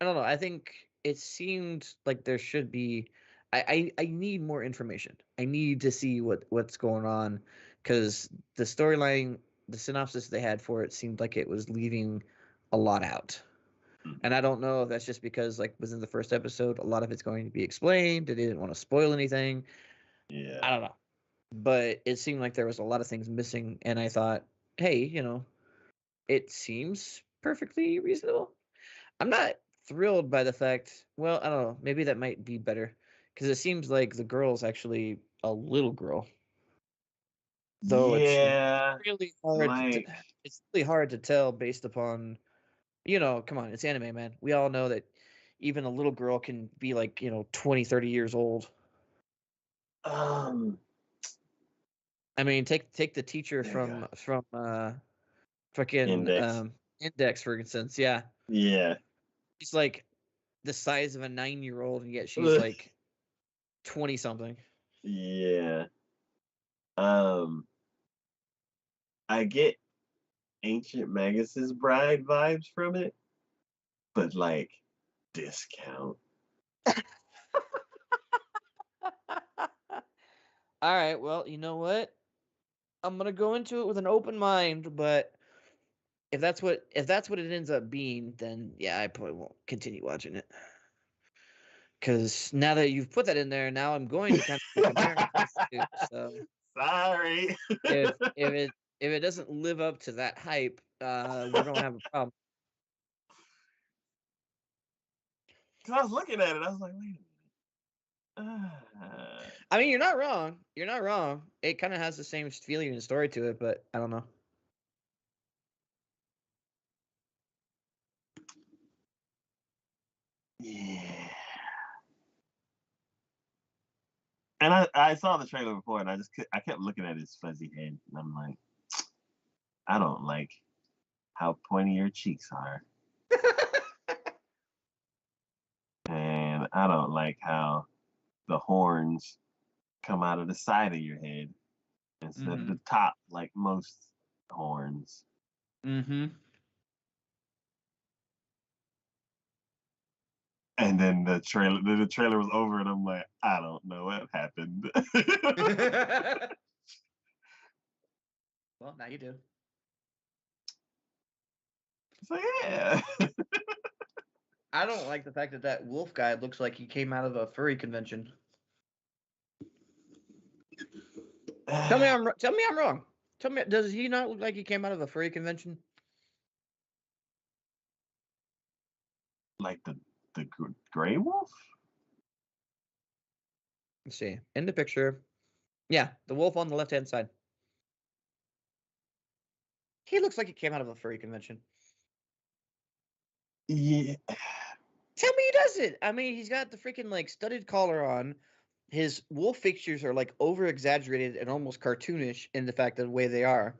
I don't know. I think it seemed like there should be. I need more information. I need to see what's going on because the storyline, the synopsis they had for it seemed like it was leaving a lot out. And I don't know if that's just because, like, within the first episode, a lot of it's going to be explained. They didn't want to spoil anything. Yeah. I don't know. But it seemed like there was a lot of things missing. And I thought, hey, it seems perfectly reasonable. I'm not thrilled by the fact, well, I don't know. Maybe that might be better because it seems like the girl's actually a little girl. Though Yeah. really hard Like, it's really hard to tell based upon come on, it's anime, man. We all know that even a little girl can be like, 20, 30 years old. um, I mean, take the teacher there you go. from fucking Index. Index, for instance. Yeah. Yeah. She's like the size of a 9-year-old, and yet she's like 20 something. Yeah. Um, I get Ancient Magus' Bride vibes from it, but like discount. All right, well, you know what? I'm gonna go into it with an open mind, but if that's what it ends up being, then yeah, I probably won't continue watching it. Because now that you've put that in there, now I'm going to kind of be comparing those two. So Sorry. if it doesn't live up to that hype, we're gonna have a problem. Because I was looking at it, I was like, wait a minute. I mean, you're not wrong. You're not wrong. It kind of has the same feeling and story to it, but I don't know. Yeah. And I saw the trailer before, and I kept looking at his fuzzy head, and I'm like, I don't like how pointy your cheeks are, and I don't like how the horns come out of the side of your head instead of Mm-hmm. the top, like most horns. Mm-hmm. And then the trailer was over, and I'm like, I don't know what happened. Well, now you do. So yeah. I don't like the fact that that wolf guy looks like he came out of a furry convention. Tell me I'm wrong. Tell me, does he not look like he came out of a furry convention? Like the gray wolf. Let's see. In the picture. Yeah, the wolf on the left-hand side. He looks like he came out of a furry convention. Yeah. Tell me he doesn't. I mean, he's got the freaking like studded collar on. His wolf features are like over exaggerated and almost cartoonish in the fact of the way they are.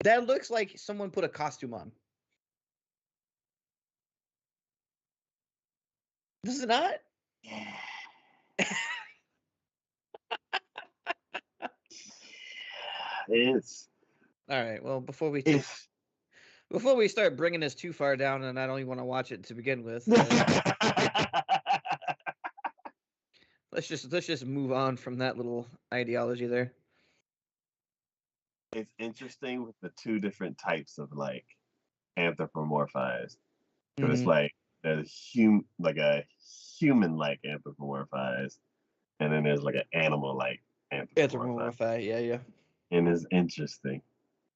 That looks like someone put a costume on. Does it not? Yeah. It's All right. Well, it's before we start bringing this too far down, and I don't even want to watch it to begin with, let's just move on from that little ideology there. it's interesting with the two different types of like anthropomorphized. Because it's Mm-hmm. like like a human like anthropomorphized, and then there's like an animal like anthropomorphized. Anthropomorphize, yeah, yeah. And it's interesting.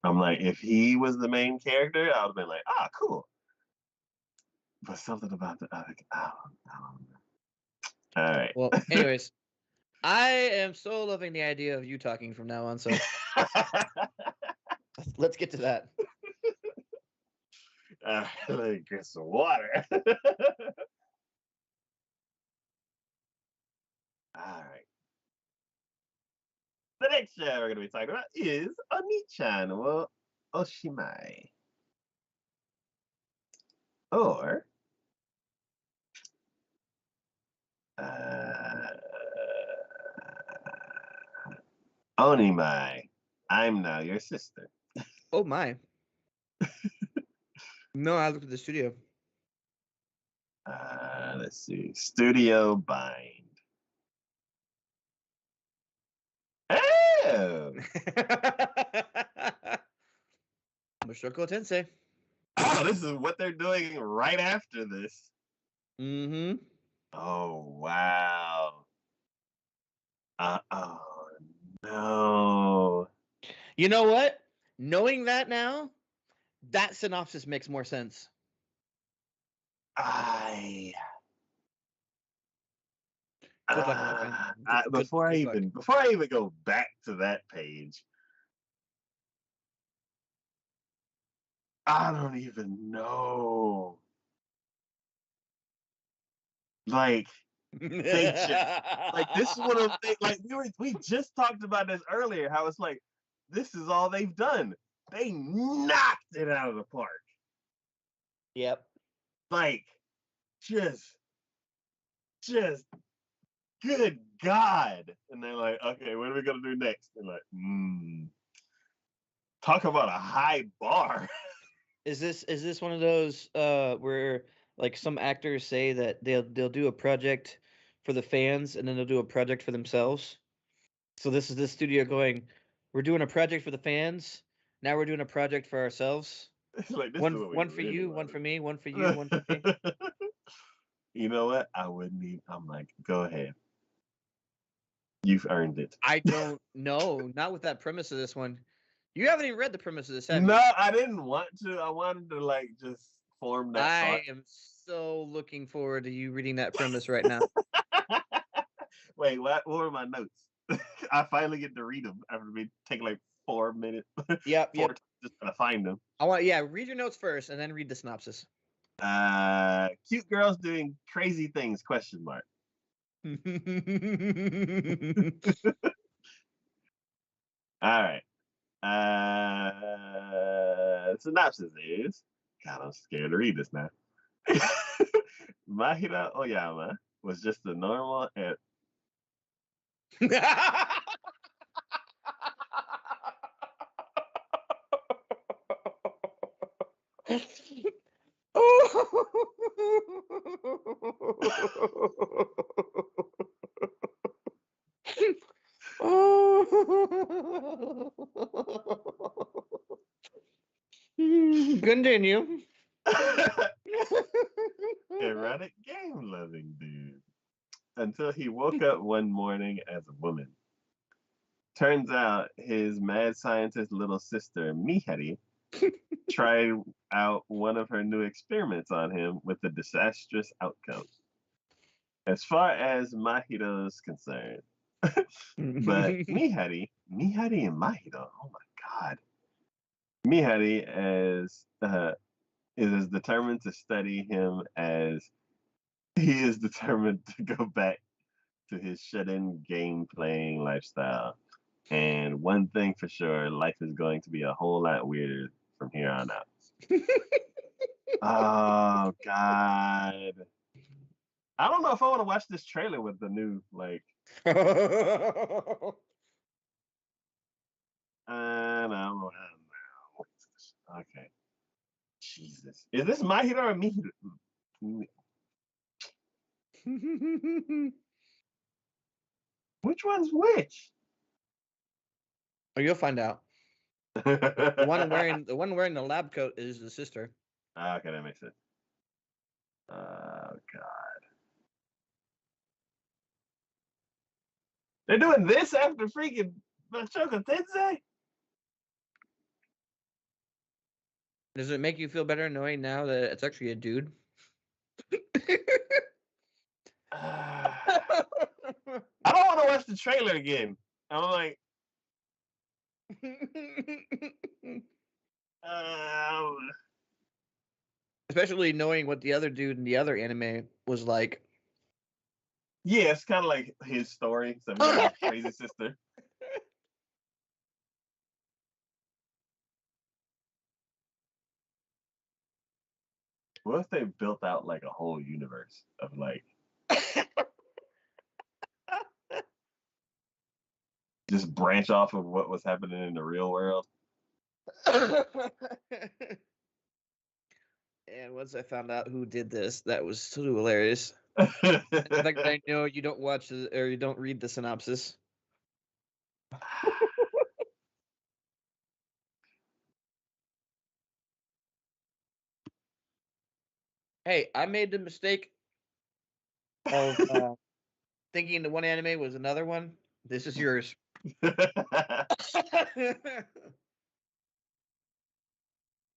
I'm like, if he was the main character, I would have been like, ah, cool. But something about the other, I don't know. All right. Well, anyways, I am so loving the idea of you talking from now on. So let's get to that. Let me get some water. All right. The next show we're going to be talking about is Oni-chan wo Oshimai. Or uh, Onimai. I'm now your sister. Oh my! No, I looked at the studio. Let's see. Studio Bind. Oh! Mushoku Tensei. Oh, this is what they're doing right after this. Mm-hmm. Oh, wow. Oh, no. You know what? Knowing that now, that synopsis makes more sense. I, Good luck, my friend. before I Good luck. even before I even go back to that page, I don't even know. Like they just like this is one of the things. Like we just talked about this earlier. How it's like this is all they've done. They knocked it out of the park. Yep. Like just good God. And they're like, okay, what are we gonna do next? They're like, Talk about a high bar. Is this one of those where like some actors say that they'll do a project for the fans and then they'll do a project for themselves? So this is the studio going, we're doing a project for the fans. Now we're doing a project for ourselves. Like, this is One what we one for really you, one wanted. for me, one for you, one for me. You know what? I wouldn't even. I'm like, go ahead. You've earned it. I don't know, not with that premise of this one. You haven't even read the premise of this, have No, you? I didn't want to. I wanted to like just form that thought. I am so looking forward to you reading that premise right now. Wait, what were my notes? I finally get to read them after me take like 4 minutes, Yep, four yep. times just to find them. Read your notes first and then read the synopsis. Cute girls doing crazy things? Question mark. All right. Synopsis is. God, I'm scared to read this now. Mahira Oyama was just a normal and Continue. erotic game loving dude until he woke up one morning as a woman. Turns out his mad scientist little sister, Mihari, tried out one of her new experiments on him with a disastrous outcome. As far as Mahiro's concerned, but Mihari and Mahiro, oh my god. Mihari is as determined to study him as he is determined to go back to his shut-in game playing lifestyle. And one thing for sure, life is going to be a whole lot weirder from here on out. Oh God. I don't know if I want to watch this trailer with the new like I don't know. Okay. Jesus. Is this my hero or me? Which one's which? Oh, you'll find out. The one wearing the lab coat is the sister. Okay, that makes sense. Oh God. They're doing this after freaking Machoka Tensei? Does it make you feel better knowing now that it's actually a dude? I don't want to watch the trailer again. I'm like, um, Especially knowing what the other dude in the other anime was like. yeah, it's kind of like his story. So he got a crazy sister. What if they built out like a whole universe of like just branch off of what was happening in the real world? And once I found out who did this, that was so hilarious. And the fact that I know you don't watch or you don't read the synopsis. Hey, I made the mistake of thinking the one anime was another one. This is yours. And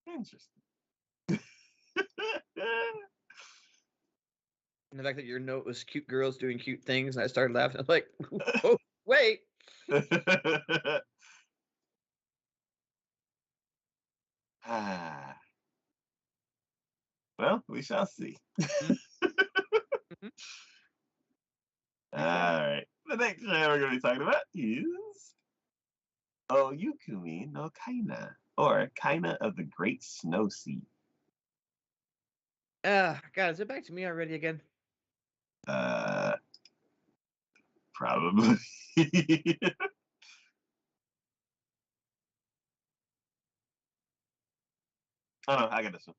Interesting. the fact that your note was cute girls doing cute things, and I started laughing. I'm like, oh, wait. Well, we shall see. Mm-hmm. All right. The next show we're going to be talking about is Oyukumi no Kaina, or Kaina of the Great Snow Sea. God, is it back to me already again? Uh, Probably. Oh no, I got this one.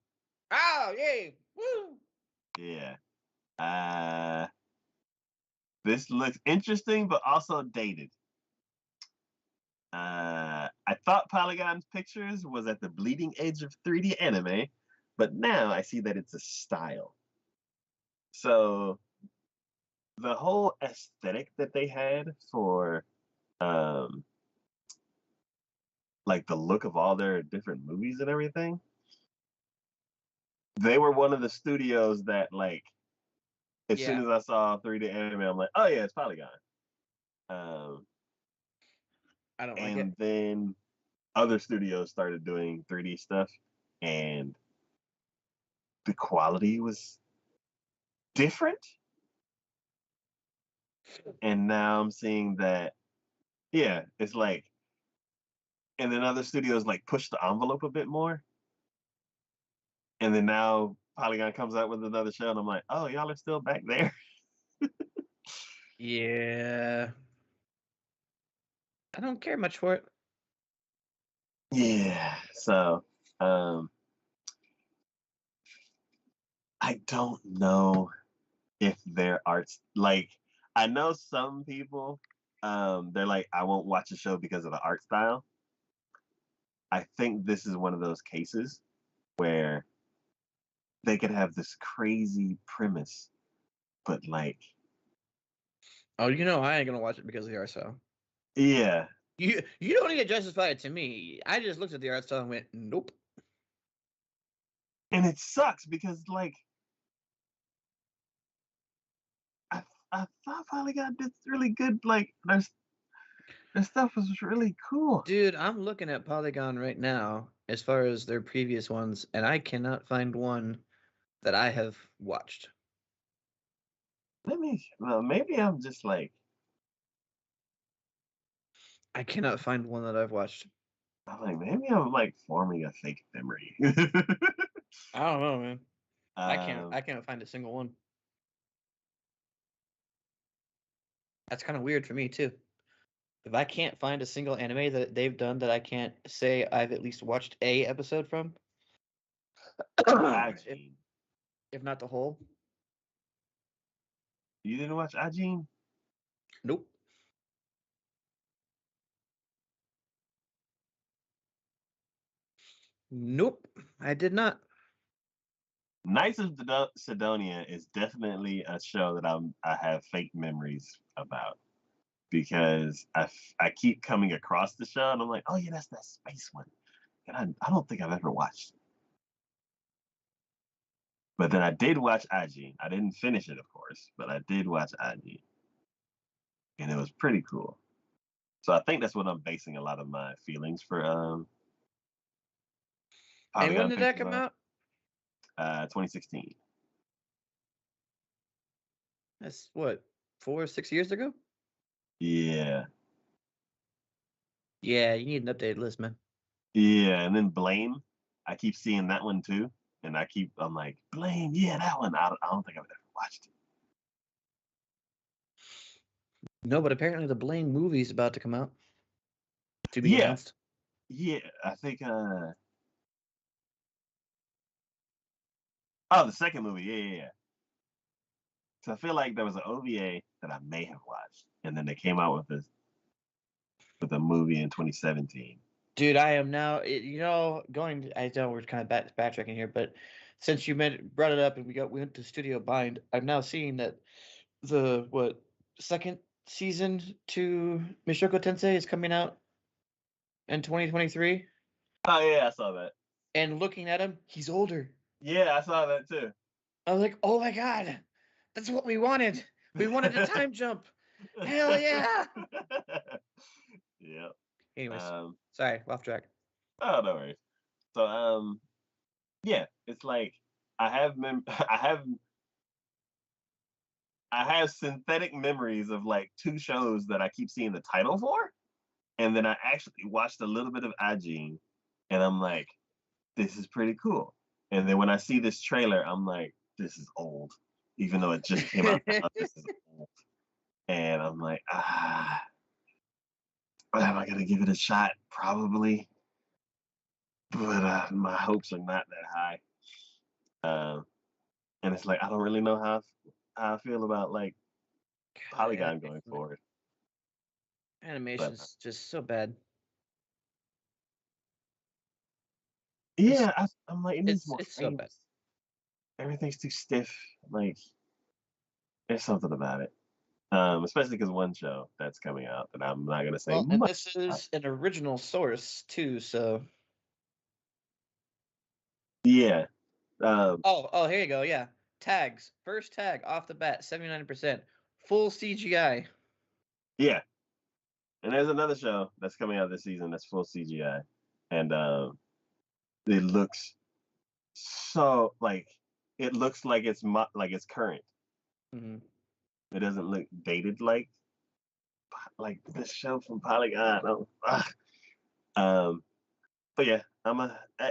Oh, yay! Woo! Yeah. Uh, this looks interesting, but also dated. I thought Polygon's Pictures was at the bleeding edge of 3D anime, but now I see that it's a style. So the whole aesthetic that they had for um like the look of all their different movies and everything, they were one of the studios that like as soon Yeah, as I saw 3D anime, I'm like, oh yeah, it's Polygon. Um, I don't like it. and then other studios started doing 3D stuff, and the quality was different. And now I'm seeing that, yeah, it's like, and then other studios like push the envelope a bit more. And then now Polygon comes out with another show, and I'm like, oh, y'all are still back there. Yeah, I don't care much for it. Yeah. So um, I don't know if their art's like, I know some people, they're like, I won't watch a show because of the art style. I think this is one of those cases where they could have this crazy premise, but like, Oh, I ain't gonna watch it because of the art style. yeah, You don't need to justify it to me. I just looked at the art style and went, nope. and it sucks because like I thought Polygon did really good. Like their stuff was really cool. Dude, I'm looking at Polygon right now as far as their previous ones, and I cannot find one that I have watched. Well, maybe I'm just like, I cannot find one that I've watched. I'm like, maybe I'm like forming a fake memory. I don't know, man. I can't. um, I can't find a single one. That's kind of weird for me too. If I can't find a single anime that they've done that I can't say I've at least watched a episode from, if Ajin. if not the whole, You didn't watch Ajin? nope, nope, I did not. Knights of Sidonia is definitely a show that I have fake memories about because I keep coming across the show and I'm like, oh yeah, that's that space one, and I don't think I've ever watched it. But then I did watch Ajin. I didn't finish it, of course, but I did watch Ajin, and it was pretty cool. So I think that's what I'm basing a lot of my feelings for And when Polygon did that Pictures come on. out? 2016. That's what 4 or 6 years ago. Yeah, Yeah, you need an updated list, man. yeah, and then Blame. I keep seeing that one too, and I'm like, Blame, yeah, that one. I don't think I've ever watched it. No, but apparently the Blame movie is about to come out to be Yeah, announced. yeah, I think. Oh, the second movie. Yeah, yeah, yeah. So I feel like there was an OVA that I may have watched, and then they came out with a movie in 2017. Dude, I am now. Going. I know we're kind of backtracking here, but since you brought it up and we went to Studio Bind, I'm now seeing that the second season to Mishoko Tensei is coming out in 2023. Oh yeah, I saw that. And looking at him, he's older. Yeah, I saw that too. I was like, oh my god, that's what we wanted. We wanted a time jump. Hell yeah. Yeah. Anyways, Um. sorry, off track. Oh, no worries. So, yeah, it's like I have I have synthetic memories of like two shows that I keep seeing the title for, and then I actually watched a little bit of Ajin, and I'm like, this is pretty cool. And then when I see this trailer, I'm like, this is old, even though it just came out. This is old, and I'm like, am I gonna give it a shot? Probably. but my hopes are not that high. Um, and it's like I don't really know how I feel about like God, that Polygon going forward. But animation's just so bad. It's I'm like, it needs it's more it's so bad. frames. Everything's too stiff. Like, there's something about it. Especially because one show that's coming out that I'm not gonna say Well, and much this about. is an original source too, so Yeah. Um, oh, here you go. Yeah. Tags. First tag off the bat, 79%. Full CGI. yeah. And there's another show that's coming out this season that's full CGI, and it looks so like it looks like like it's current. Hmm. It doesn't look dated like this show from Polygon. Um, but yeah,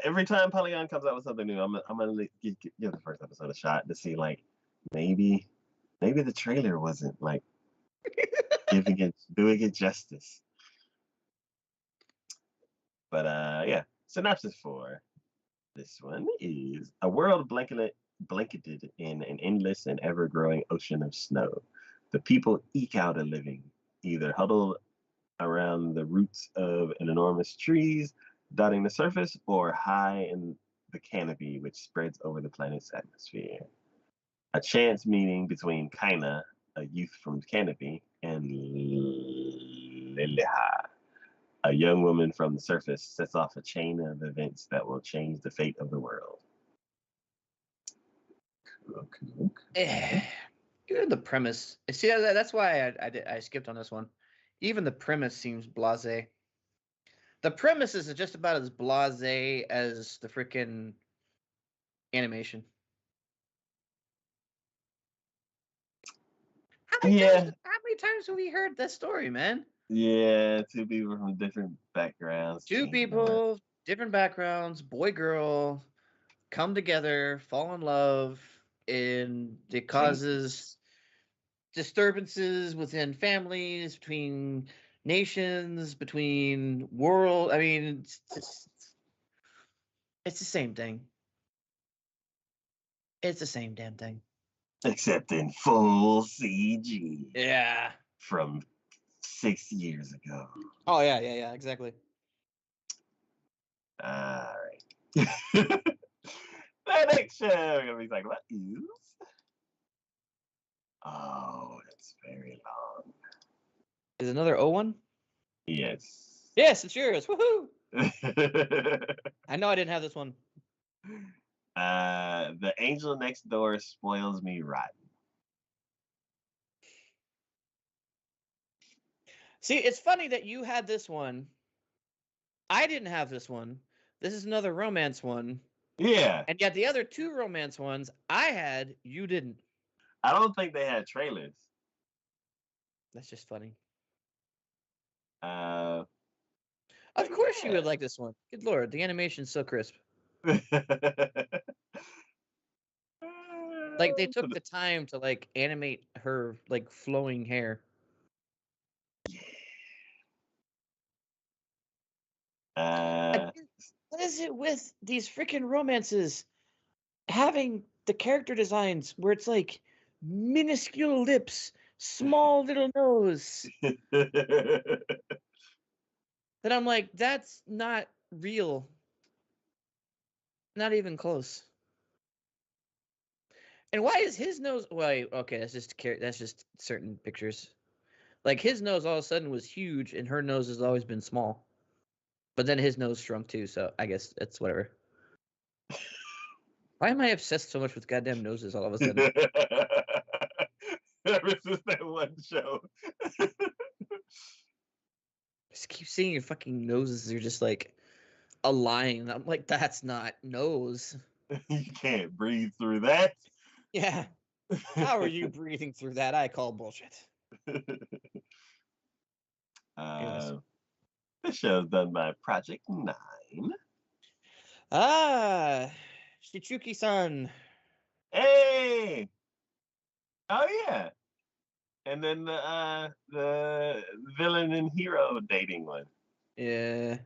every time Polygon comes out with something new, I'm gonna give the first episode a shot to see like maybe the trailer wasn't like doing it justice. But yeah, synopsis for this one is a world blanketed in an endless and ever-growing ocean of snow. The people eke out a living, either huddled around the roots of an enormous trees dotting the surface, or high in the canopy which spreads over the planet's atmosphere. A chance meeting between Kaina, a youth from Canopy, and Liliha, a young woman from the surface, sets off a chain of events that will change the fate of the world. Cool, cool, cool. Even the premise. See, that's why I skipped on this one. Even the premise seems blasé. The premise is just about as blasé as the freaking animation. Yeah, How many times have we heard that story, man? yeah, two people from different backgrounds Two changing around. people, different backgrounds, boy, girl, come together, fall in love, and it Changing. causes disturbances within families, between nations, between world. I mean, it's the same thing. It's the same damn thing. Except in full CG Yeah. from 6 years ago. Oh yeah, exactly. All right. The next show we're gonna be talking about is it's very long. Is another O one? Yes. Yes, it's yours. Woohoo! I know I didn't have this one. The angel next door spoils me rotten. See, it's funny that you had this one. I didn't have this one. This is another romance one. Yeah, And yet the other two romance ones I had, you didn't. I don't think they had trailers. That's just funny. Uh, Of but course you yeah. would like this one. Good lord, the animation's so crisp. Like they took the time to like animate her like flowing hair. uh, Again, what is it with these freaking romances having the character designs where it's like minuscule lips, small little nose? That I'm like, that's not real. Not even close. And why is his nose? Wait, okay, that's just certain pictures. Like his nose all of a sudden was huge, and her nose has always been small. But then his nose shrunk too, so I guess it's whatever. Why am I obsessed so much with goddamn noses all of a sudden? Ever since that one show. Just keep seeing your fucking noses are just like a line. I'm like, that's not nose. You can't breathe through that. Yeah. How are you breathing through that? I call bullshit. Anyways. uh, this show is done by Project 9. Ah, Shichuki-san. Hey! Oh yeah. And then the villain and hero dating one. Yeah.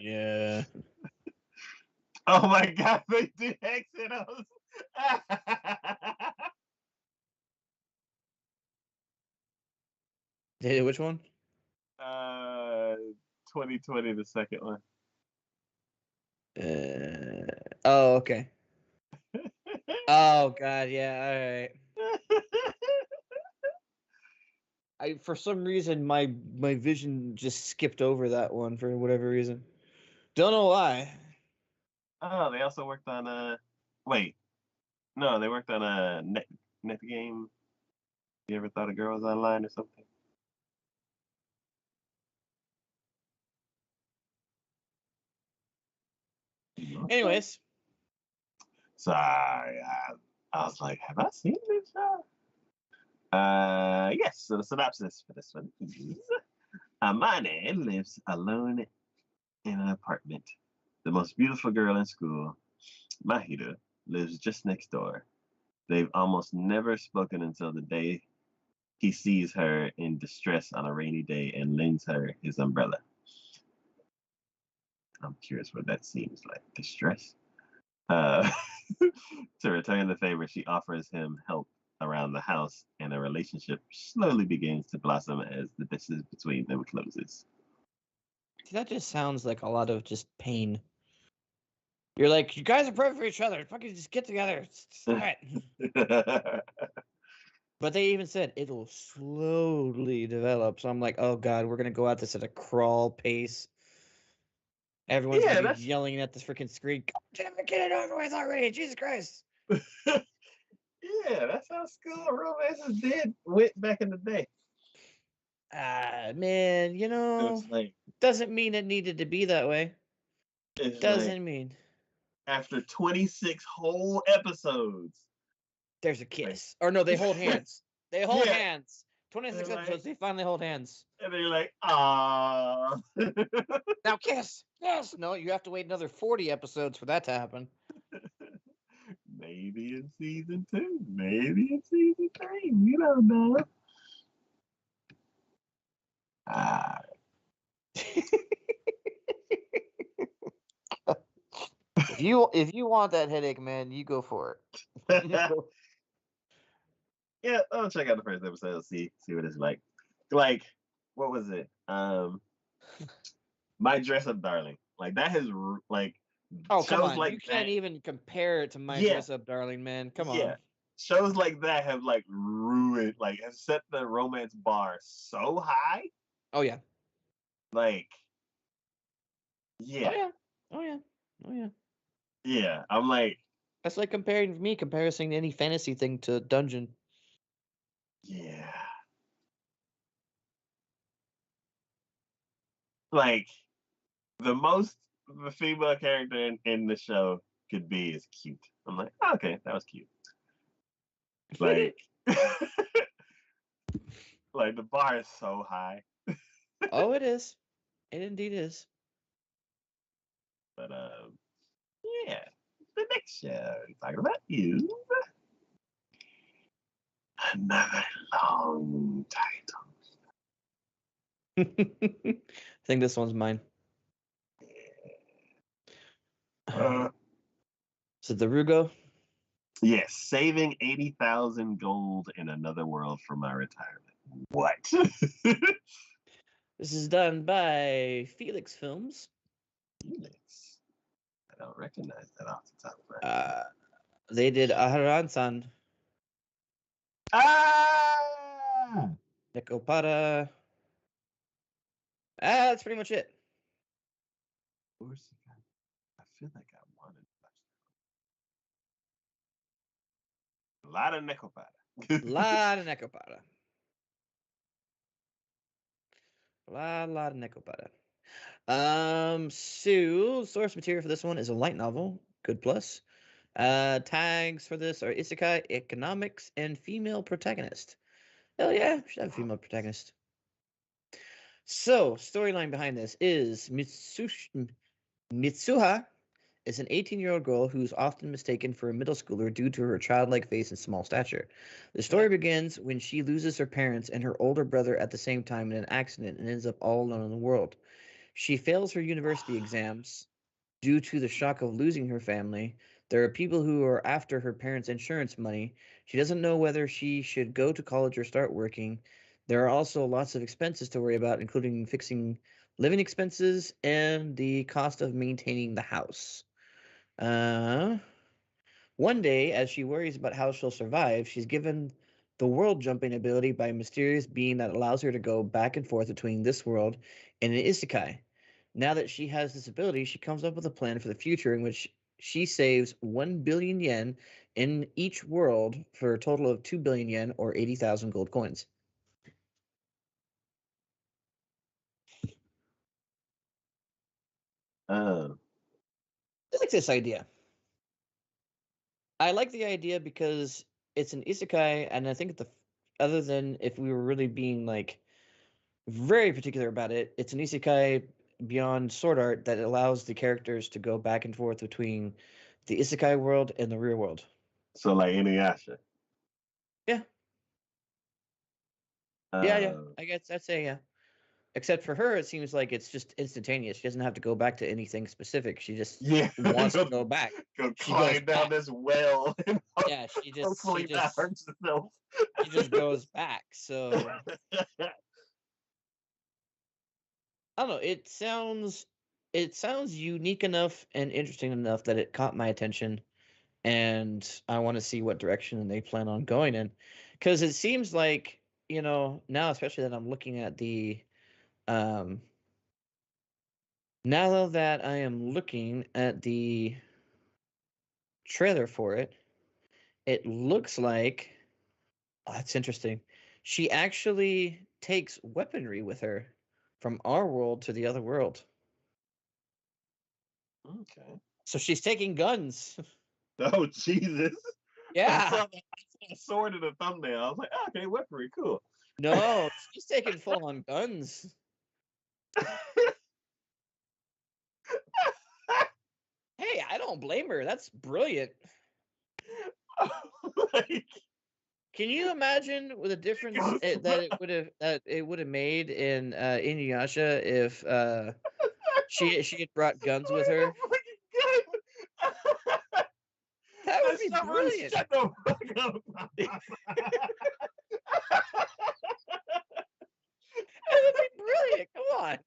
Yeah. Oh my god, they did Exodus. Which one? uh 2020, the second one. Oh, okay. Oh God, yeah. All right. For some reason my vision just skipped over that one for whatever reason. Don't know why. Oh, they also worked on wait. No, they worked on a net game. You ever thought a girl was online or something? Okay. Anyways, Sorry, I was like, have I seen this show? Yes. So the synopsis for this one is: Amane lives alone in an apartment. The most beautiful girl in school, Mahida, lives just next door. They've almost never spoken until the day he sees her in distress on a rainy day and lends her his umbrella. I'm curious what that seems like. Distress? Uh, to return the favor, she offers him help around the house, and a relationship slowly begins to blossom as the distance between them closes. that just sounds like a lot of just pain. You're like, you guys are perfect for each other. Fucking just get together. All right. But they even said it'll slowly develop. So I'm like, oh God, we're gonna go at this at a crawl pace. Everyone's gonna Yeah, be that's yelling at this freaking screen. Get it over with already, Jesus Christ. yeah, that's how school romances went back in the day. Ah, man, It was like doesn't mean it needed to be that way. it's like Doesn't mean after 26 whole episodes, there's a like kiss. Or no, they hold hands. They hold yeah, hands. 26 and episodes, like they finally hold hands. and they're like, ah. Now kiss. Yes. No, you have to wait another 40 episodes for that to happen. Maybe in season two, maybe in season three. You don't know. Ah, If you want that headache, man, you go for it. yeah, I'll check out the first episode, see what it's like. Like, what was it? My Dress Up Darling. Like that has like Oh, come shows on. You like can't that. even compare it to My Yeah, Dress Up Darling, man. Come yeah. on. Shows like that have like ruined, like have set the romance bar so high. Oh yeah. Like, Oh yeah, yeah. Oh yeah. Oh yeah. yeah. I'm like, That's like comparing any fantasy thing to Dungeon. yeah. Like the most the female character in the show could be is cute. I'm like, oh, okay, that was cute. Like, like the bar is so high. Oh, it is. It indeed is. But yeah. The next show talking about you. Another long title. I think this one's mine. Uh, So the Rugo. yes, saving 80,000 gold in another world for my retirement. What? This is done by Felix Films. Felix. I don't recognize that off the top of my head. Uh, they did Aharan-san, Ah! Nekopara. That's pretty much it. Where's the guy? I feel like I wanted to watch that. A lot of Nekopata. Lot of Nekopara. Lot of Nekopara. So source material for this one is a light novel. Good plus. Tags for this are isekai, economics, and female protagonist. Hell yeah, should have a female protagonist. So, storyline behind this is Mitsuha is an 18-year-old girl who is often mistaken for a middle schooler due to her childlike face and small stature. The story begins when she loses her parents and her older brother at the same time in an accident and ends up all alone in the world. She fails her university exams due to the shock of losing her family. There are people who are after her parents' insurance money. She doesn't know whether she should go to college or start working. There are also lots of expenses to worry about, including fixing living expenses and the cost of maintaining the house. Uh, One day, as she worries about how she'll survive, she's given the world jumping ability by a mysterious being that allows her to go back and forth between this world and an isekai. Now that she has this ability, she comes up with a plan for the future in which she saves 1 billion yen in each world for a total of 2 billion yen or 80,000 gold coins. Um, I like this idea. I like the idea because it's an isekai, and I think other than if we were really being like very particular about it. It's an isekai beyond sword art that allows the characters to go back and forth between the isekai world and the real world. so like Inuyasha. Yeah, yeah. Uh, I guess I'd say yeah. Except for her, it seems like it's just instantaneous. She doesn't have to go back to anything specific. She just yeah, wants to go, go back. go She goes climb down back. this well and Yeah, she just she hopefully not just hurt yourself. she just goes back. So I don't know. It sounds unique enough and interesting enough that it caught my attention, and I want to see what direction they plan on going in, because it seems like now, especially that I'm looking at um now that I am looking at the trailer for it, it looks like that's interesting. She actually takes weaponry with her from our world to the other world, Okay. so she's taking guns. Oh Jesus! I Yeah, saw, that, I saw a sword in the thumbnail. I was like, oh, okay, weaponry, cool. no, she's taking full on guns. Hey, I don't blame her. That's brilliant. Like, Can you imagine with a it difference goes, that it would have made in Inuyasha if she had brought guns with like her? a freaking gun. That would The be submarine, brilliant. shut the fuck up. That would be brilliant. Come on,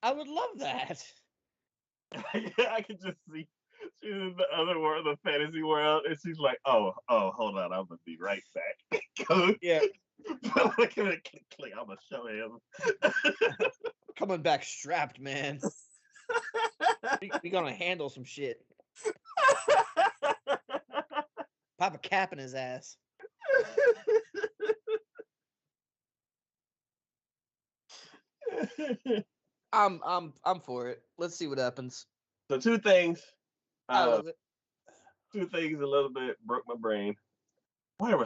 I would love that. I can just see she's in the other world, the fantasy world, and she's like, oh, hold on, I'm gonna be right back. Go, Yeah, click, click, click, I'm gonna show him. coming back strapped, man. We gonna handle some shit. Pop a cap in his ass. I'm for it. Let's see what happens. So two things, I uh, love it. two things a little bit broke my brain. Well,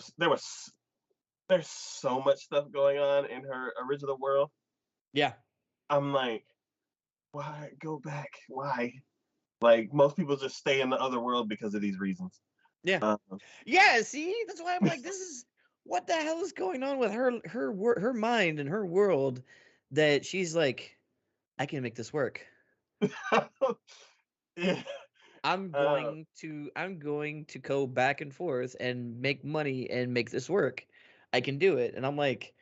there's so much stuff going on in her original world. Yeah, I'm like, why go back? Why? Like most people just stay in the other world because of these reasons. yeah. Um, Yeah, see, that's why I'm like, this is what the hell is going on with her mind and her world that she's like, I can make this work. yeah, I'm uh, going to I'm going to go back and forth and make money and make this work. I can do it. And I'm like,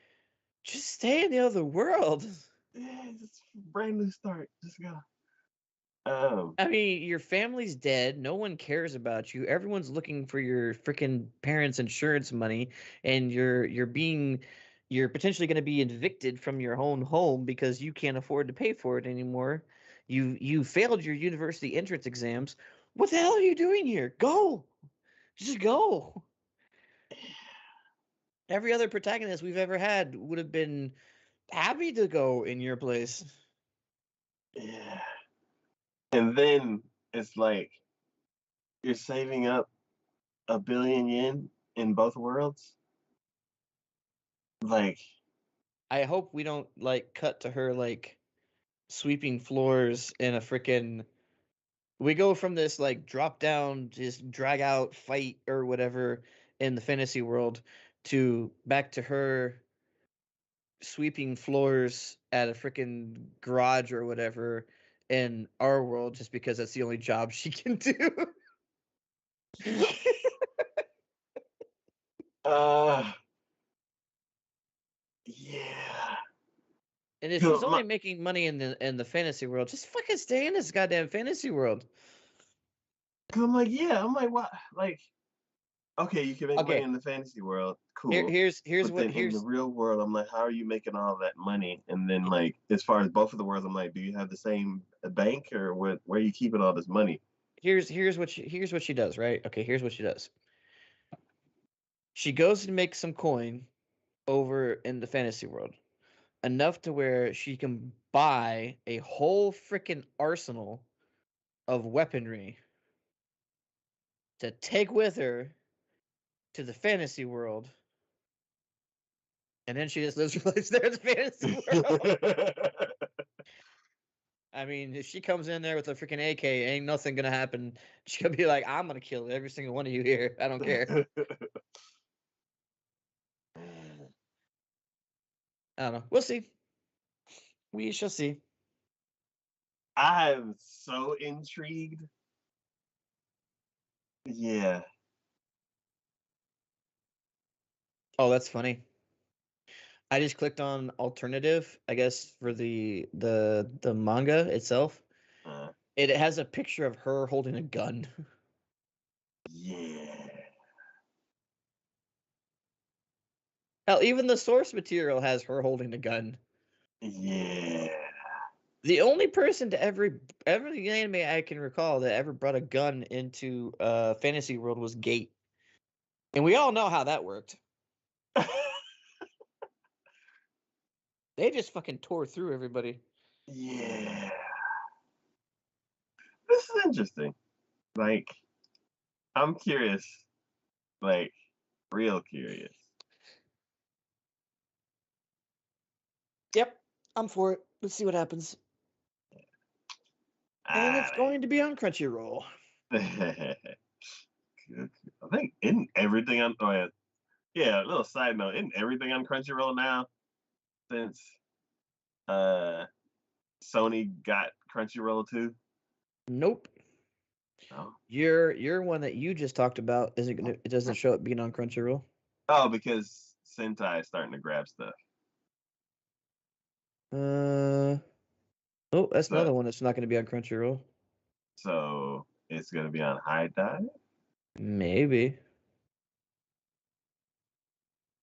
just stay in the other world. yeah, it's a brand new start. Just go. Um, I mean, your family's dead. No one cares about you. Everyone's looking for your freaking parents' insurance money, and you're potentially going to be evicted from your own home because you can't afford to pay for it anymore. You failed your university entrance exams. What the hell are you doing here? Go, just go. Every other protagonist we've ever had would have been happy to go in your place. yeah, and then it's like you're saving up 1 billion yen in both worlds. Like, I hope we don't like cut to her like sweeping floors in a freaking we go from this like drop down just drag out fight or whatever in the fantasy world to back to her sweeping floors at a freaking garage or whatever in our world just because that's the only job she can do. uh, yeah. And if she's 'Cause only making money in the fantasy world, just fucking stay in this goddamn fantasy world. I'm like, yeah. I'm like, what? Like, okay, you can make money Okay, in the fantasy world, here, cool. here's But what then in the here's real world, I'm like, how are you making all that money? And then like, as far as both of the worlds, I'm like, do you have the same bank or what? Where are you keeping all this money? here's what she does, right? Okay, here's what she does. She goes and makes some coin over in the fantasy world, enough to where she can buy a whole freaking arsenal of weaponry to take with her to the fantasy world, and then she just lives her life there in the fantasy world. I mean, if she comes in there with a freaking AK, ain't nothing gonna happen. She's gonna be like, "I'm gonna kill every single one of you here. I don't care." I don't know. We'll see. We shall see. I'm so intrigued. Yeah. Oh, that's funny. I just clicked on alternative, I guess, for the manga itself. Uh, It has a picture of her holding a gun. yeah. Hell, even the source material has her holding a gun. Yeah. The only person to every anime I can recall that ever brought a gun into fantasy world was Gate, and we all know how that worked. They just fucking tore through everybody. Yeah. This is interesting. Like, I'm curious. Like, real curious. Yep, I'm for it. Let's see what happens. And it's Alright. going to be on Crunchyroll. I think isn't everything on oh yeah, a little side note, isn't everything on Crunchyroll now since uh Sony got Crunchyroll too? Nope. No. Your one that you just talked about isn't gonna. It doesn't show it being on Crunchyroll. Oh, because Sentai is starting to grab stuff. Uh oh, that's So another one that's not going to be on Crunchyroll. so it's gonna be on High Dive. Maybe.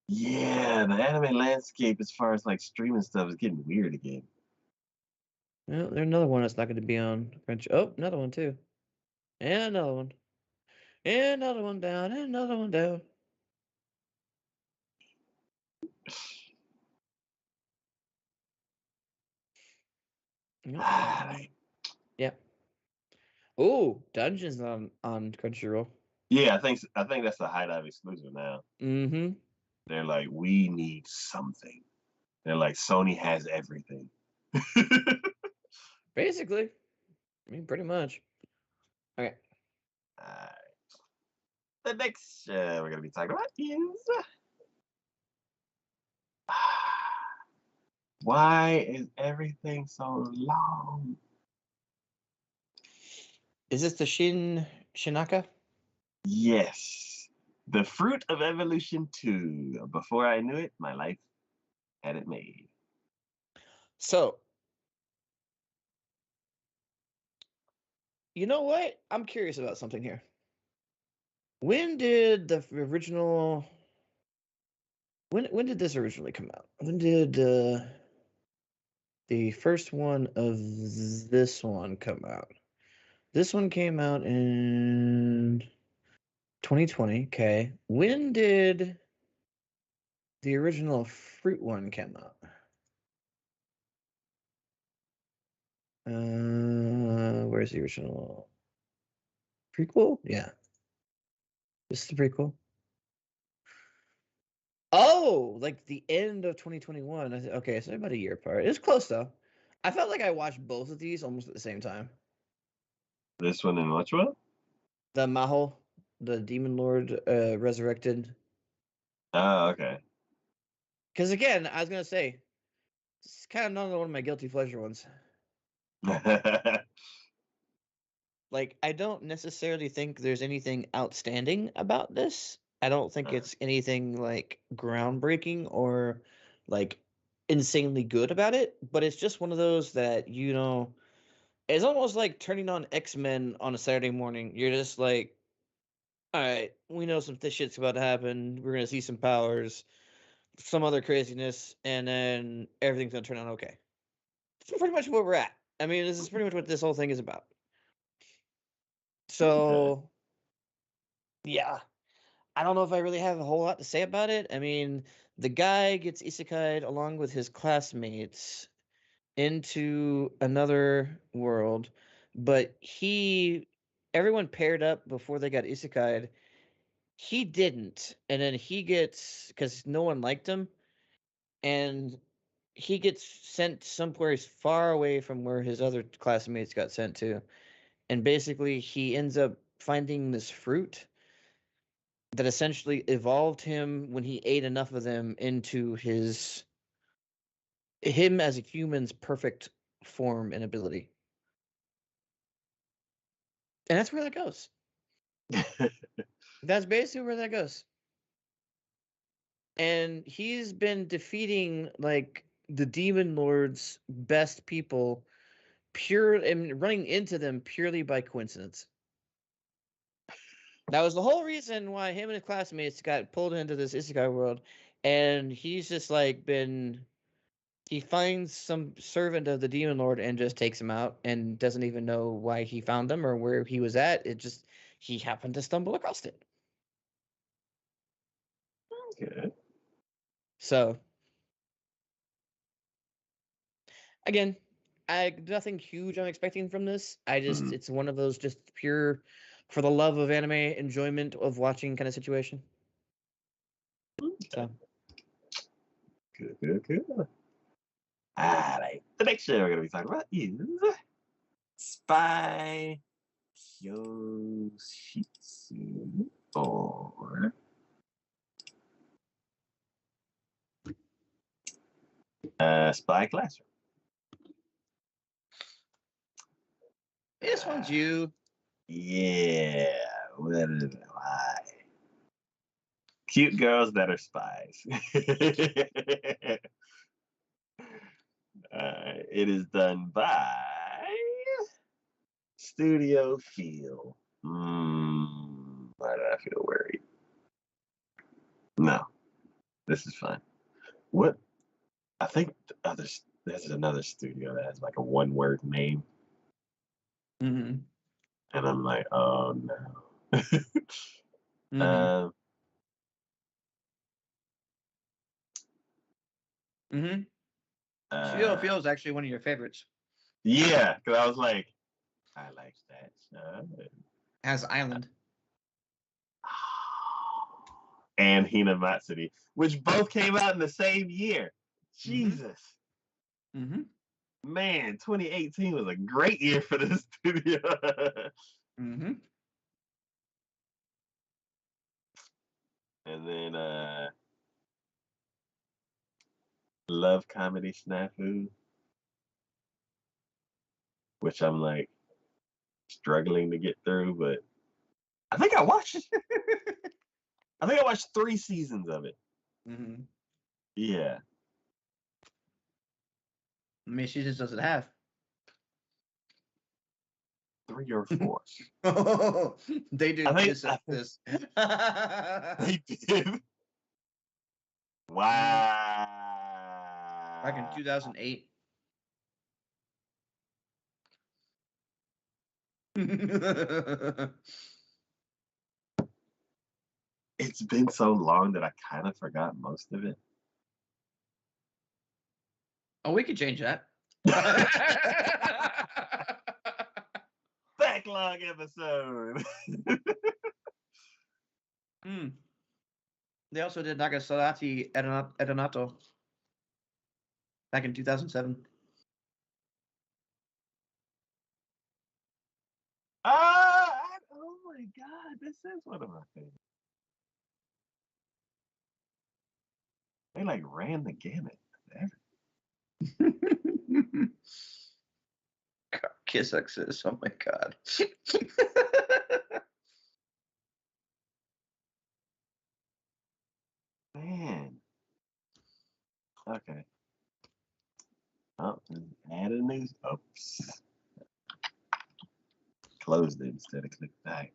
Yeah, the anime landscape as far as like streaming stuff is getting weird again. Well, there's another one that's not going to be on Crunchy. Oh, another one too. And another one. And another one down. And another one down. Yep. Alright. Yep. Oh, Dungeons on Crunchyroll. Yeah, I think that's the High Dive exclusive now. Mm-hmm. They're like, we need something. They're like, Sony has everything. Basically. I mean, pretty much. Okay. The next we're gonna be talking about is why is everything so long? Is this the Shinaka? Yes, the fruit of evolution 2. Before I knew it, my life had it made. So, you know what? I'm curious about something here. When did the original when did this originally come out? When did the first one of this one come out? This one came out in 2020. Okay. When did the original Fruit one come out? Where's the original prequel? Yeah, this is the prequel. Oh, like the end of 2021. Okay, so about a year apart. It's close though. I felt like I watched both of these almost at the same time. This one and which one? The Mahol, the Demon Lord, resurrected. Oh, okay. Because again, I was gonna say It's kind of another one of my guilty pleasure ones. Like, I don't necessarily think there's anything outstanding about this. I don't think it's anything like groundbreaking or like insanely good about it, but it's just one of those that, it's almost like turning on X-Men on a Saturday morning. You're just like, all right, we know this shit's about to happen. We're gonna see some powers, some other craziness, and then everything's gonna turn out okay. That's pretty much where we're at. I mean, this is pretty much what this whole thing is about. Okay. So, yeah, I don't know if I really have a whole lot to say about it. I mean, the guy gets isekai'd along with his classmates into another world, but everyone paired up before they got isekai'd. He didn't, and then he gets because no one liked him, and he gets sent somewhere far away from where his other classmates got sent to, and basically he ends up finding this fruit that essentially evolved him when he ate enough of them into him as a human's perfect form and ability. And that's where that goes. That's basically where that goes. And he's been defeating like the demon lord's best people pure and running into them purely by coincidence. That was the whole reason why him and his classmates got pulled into this isekai world, and he's just like been he finds some servant of the demon lord and just takes him out and doesn't even know why he found them or where he was at. It just he happened to stumble across it. Okay. So again, I nothing huge I'm expecting from this. Mhm. It's one of those just pure for the love of anime enjoyment of watching kind of situation. So Good, good, good. All right. The next show we're going to be talking about is Spy Kyoshitsu or Spy Classroom. this one's you. Yeah. Why? Cute girls that are spies. It is done by Studio Feel. Why did I feel worried? No, this is fine. What? I think there's another studio that has like a one-word name, Mm-hmm. and I'm like, oh no. Mm-hmm. um, Mm-hmm. Studio uh, Feel is actually one of your favorites. yeah, because I was like, I like that show. Has Island. And Hina Matsuri, which both came out in the same year. Mm-hmm. Jesus. Mm-hmm. Man, 2018 was a great year for this studio. Mm-hmm. And then Love Comedy Snafu, which I'm like struggling to get through, but I think I watched I think I watched 3 seasons of it. Mm-hmm. Yeah. How many seasons does it have? 3 or 4. They I didn't think piss at this. they did. Mhm. Back in Wow. 2008. It's been so long that I kind of forgot most of it. Oh, we could change that. Backlog episode. Hmm. They also did Nagasaki Edonato back in 2007. Oh my god, this is one of my favorites. They like ran the gamut. Kiss X's. Oh my god. Man. Okay. Oh, add a new. Oops. Closed it instead of click back.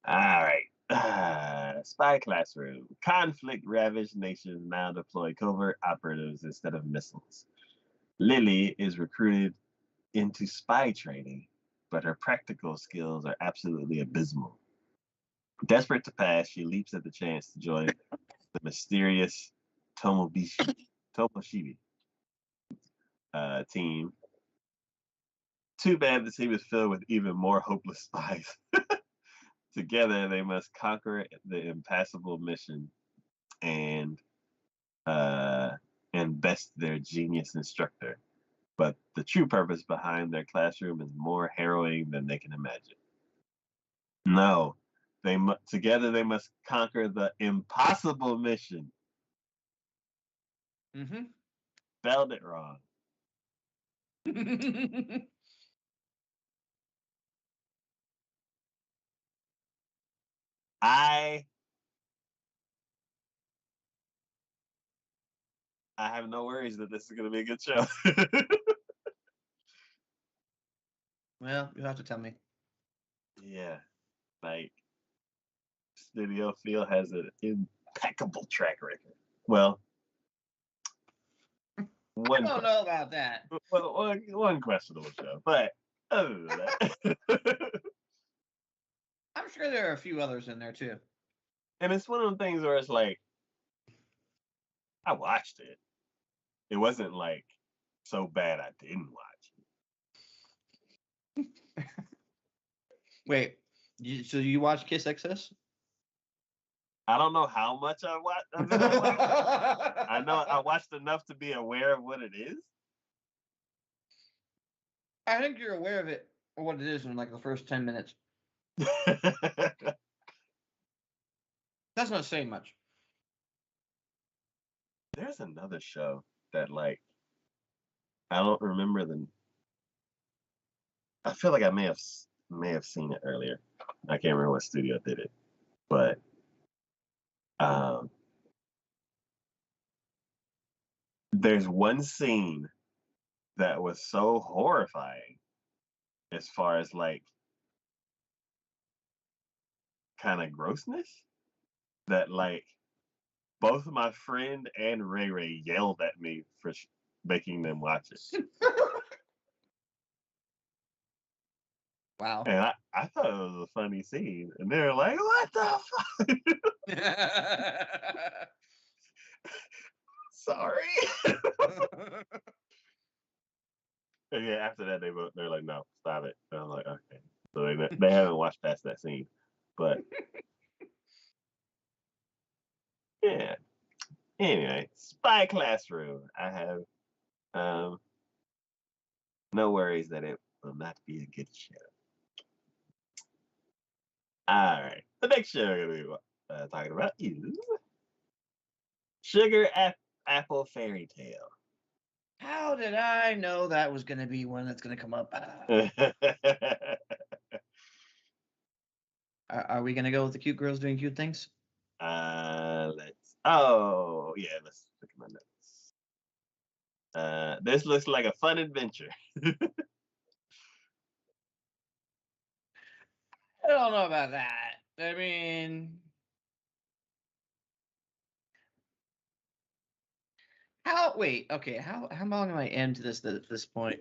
All right. Spy classroom. Conflict ravaged nations now deploy covert operatives instead of missiles. Lily is recruited into spy training, but her practical skills are absolutely abysmal. Desperate to pass, she leaps at the chance to join the mysterious Tomoshibi team. Too bad the team is filled with even more hopeless spies. Together, they must conquer the impassable mission and best their genius instructor. But the true purpose behind their classroom is more harrowing than they can imagine. No, together they must conquer the impossible mission. Mm-hmm. Spelled it wrong. I have no worries that this is going to be a good show. Well, you have to tell me. Yeah, like Studio Feel has an impeccable track record. Well, I don't know about that. one questionable show, but other than that, I'm sure there are a few others in there too. and it's one of the things where it's like I watched it. It wasn't like so bad I didn't watch it. Wait, so you watch Kiss XS? I don't know how much I watched of it. I know I watched enough to be aware of what it is. I think you're aware of it or what it is in like the first 10 minutes. That's not saying much. There's another show that like I don't remember the. I feel like I may have seen it earlier. I can't remember what studio did it, but um, there's one scene that was so horrifying as far as like kind of grossness that like both my friend and Ray Ray yelled at me for making them watch it. Wow. And I thought it was a funny scene. And they were like, what the fuck? Sorry. And yeah, after that they're like, no, stop it. And I'm like, okay. So they haven't watched past that scene. But yeah. Anyway, Spy Classroom. I have um no worries that it will not be a good show. All right. The next show we're going to be talking about is Sugar Apple Fairy Tale. How did I know that was going to be one that's going to come up? Are we going to go with the cute girls doing cute things? Let's look at my notes. This looks like a fun adventure. I don't know about that. I mean, how long am I into this at this point?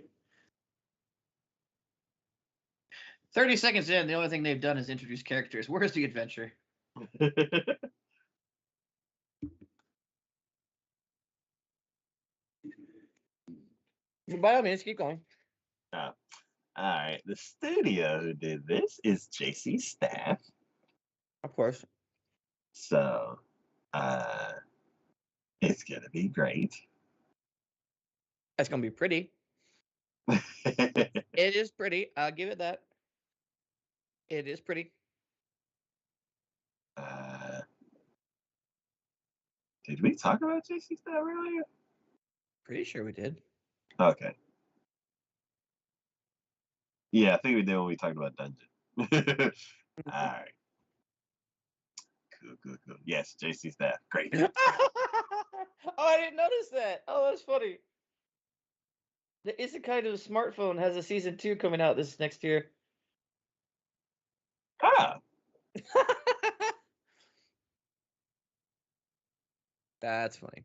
30 seconds in, the only thing they've done is introduce characters. Where's the adventure? By all means, keep going. All right. The studio who did this is JC Staff. Of course. So it's gonna be great. That's going to be pretty. It is pretty. I'll give it that. It is pretty. Did we talk about JC Staff earlier? Pretty sure we did. Okay. Yeah, I think we did when we talked about Dungeon. All right. Cool. Yes, JC Staff. Great. Oh, I didn't notice that. Oh, that's funny. The Isekai to the Smartphone has a season 2 coming out this next year. Ah. That's funny.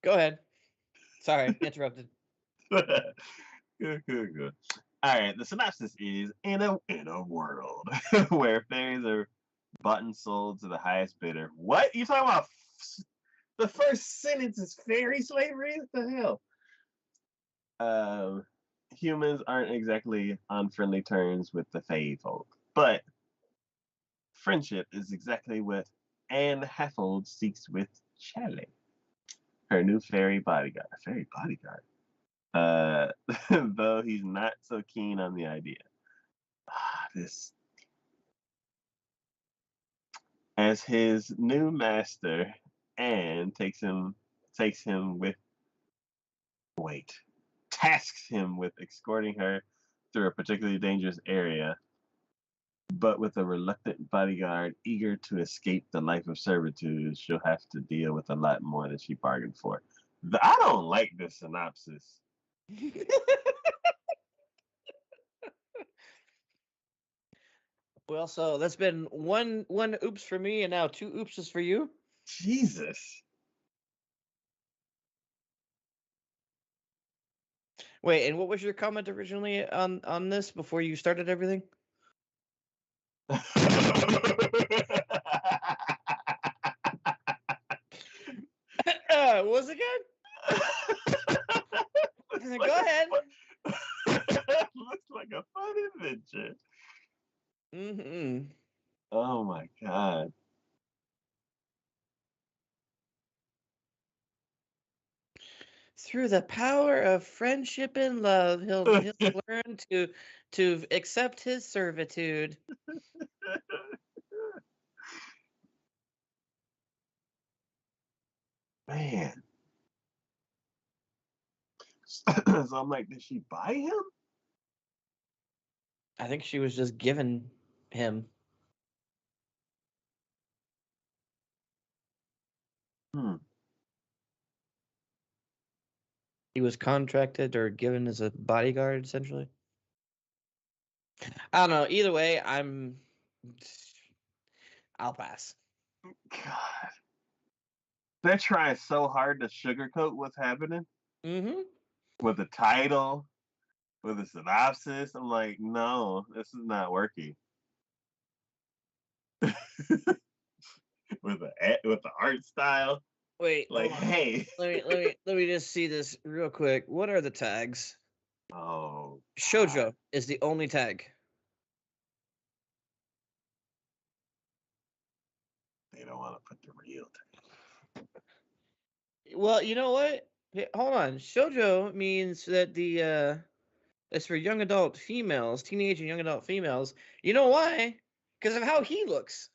Go ahead. Sorry, interrupted. Good. All right, the synopsis is in a world where fairies are bought and sold to the highest bidder. What? You talking about the first sentence is fairy slavery? What the hell? Humans aren't exactly on friendly terms with the Fae folk, but friendship is exactly what Anne Haffold seeks with Charlie, her new fairy bodyguard. A fairy bodyguard. Though he's not so keen on the idea. This as his new master, Anne takes him with wait tasks him with escorting her through a particularly dangerous area, but with a reluctant bodyguard eager to escape the life of servitude, she'll have to deal with a lot more than she bargained for. I don't like this synopsis. Well, so that's been one oops for me, and now 2 oopses for you. Jesus. Wait, and what was your comment originally on this before you started everything? What was it again? Go ahead. Looks like a fun adventure. Mm-hmm. Oh my god. Through the power of friendship and love, he'll learn to accept his servitude. Man. So I'm like, did she buy him? I think she was just given him. Hmm. He was contracted or given as a bodyguard, essentially. I don't know. Either way, I'll pass. God. They're trying so hard to sugarcoat what's happening Mm-hmm. with the title, with the synopsis. I'm like, no, this is not working. with the art style. Wait, Like, hey. let me just see this real quick. What are the tags? Oh, Shoujo God. is the only tag. They don't want to put the real tag. Well, you know what? Hey, hold on. Shoujo means that it's for young adult females, teenage and young adult females. You know why? Because of how he looks.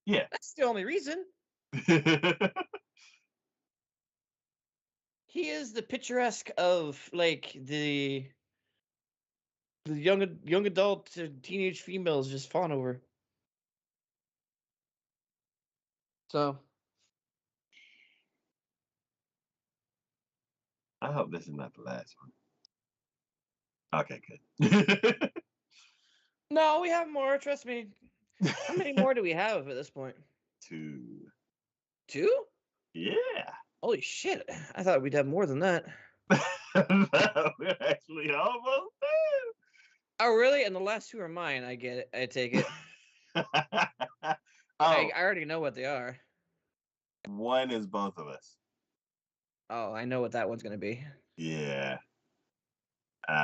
Yeah. That's the only reason. He is the picturesque of like the young adult to teenage females just fawn over. So I hope this is not the last one. Okay, good. no, we have more. Trust me. How many more do we have at this point? 2. 2? Yeah. Holy shit! I thought we'd have more than that. No, we're actually almost there. Oh, really? And the last 2 are mine. I get it. I take it. I Oh, already know what they are. one is both of us. Oh, I know what that one's gonna be. Yeah. All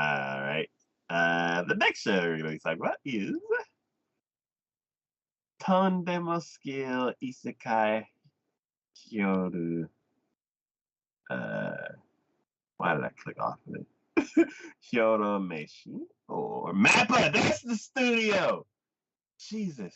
right. The next show we're going to talk about is Tondemo Skill Isekai Kyoru. Uh, why did I click off of it? Kyoto Meshi or Mappa. That's the studio. Jesus.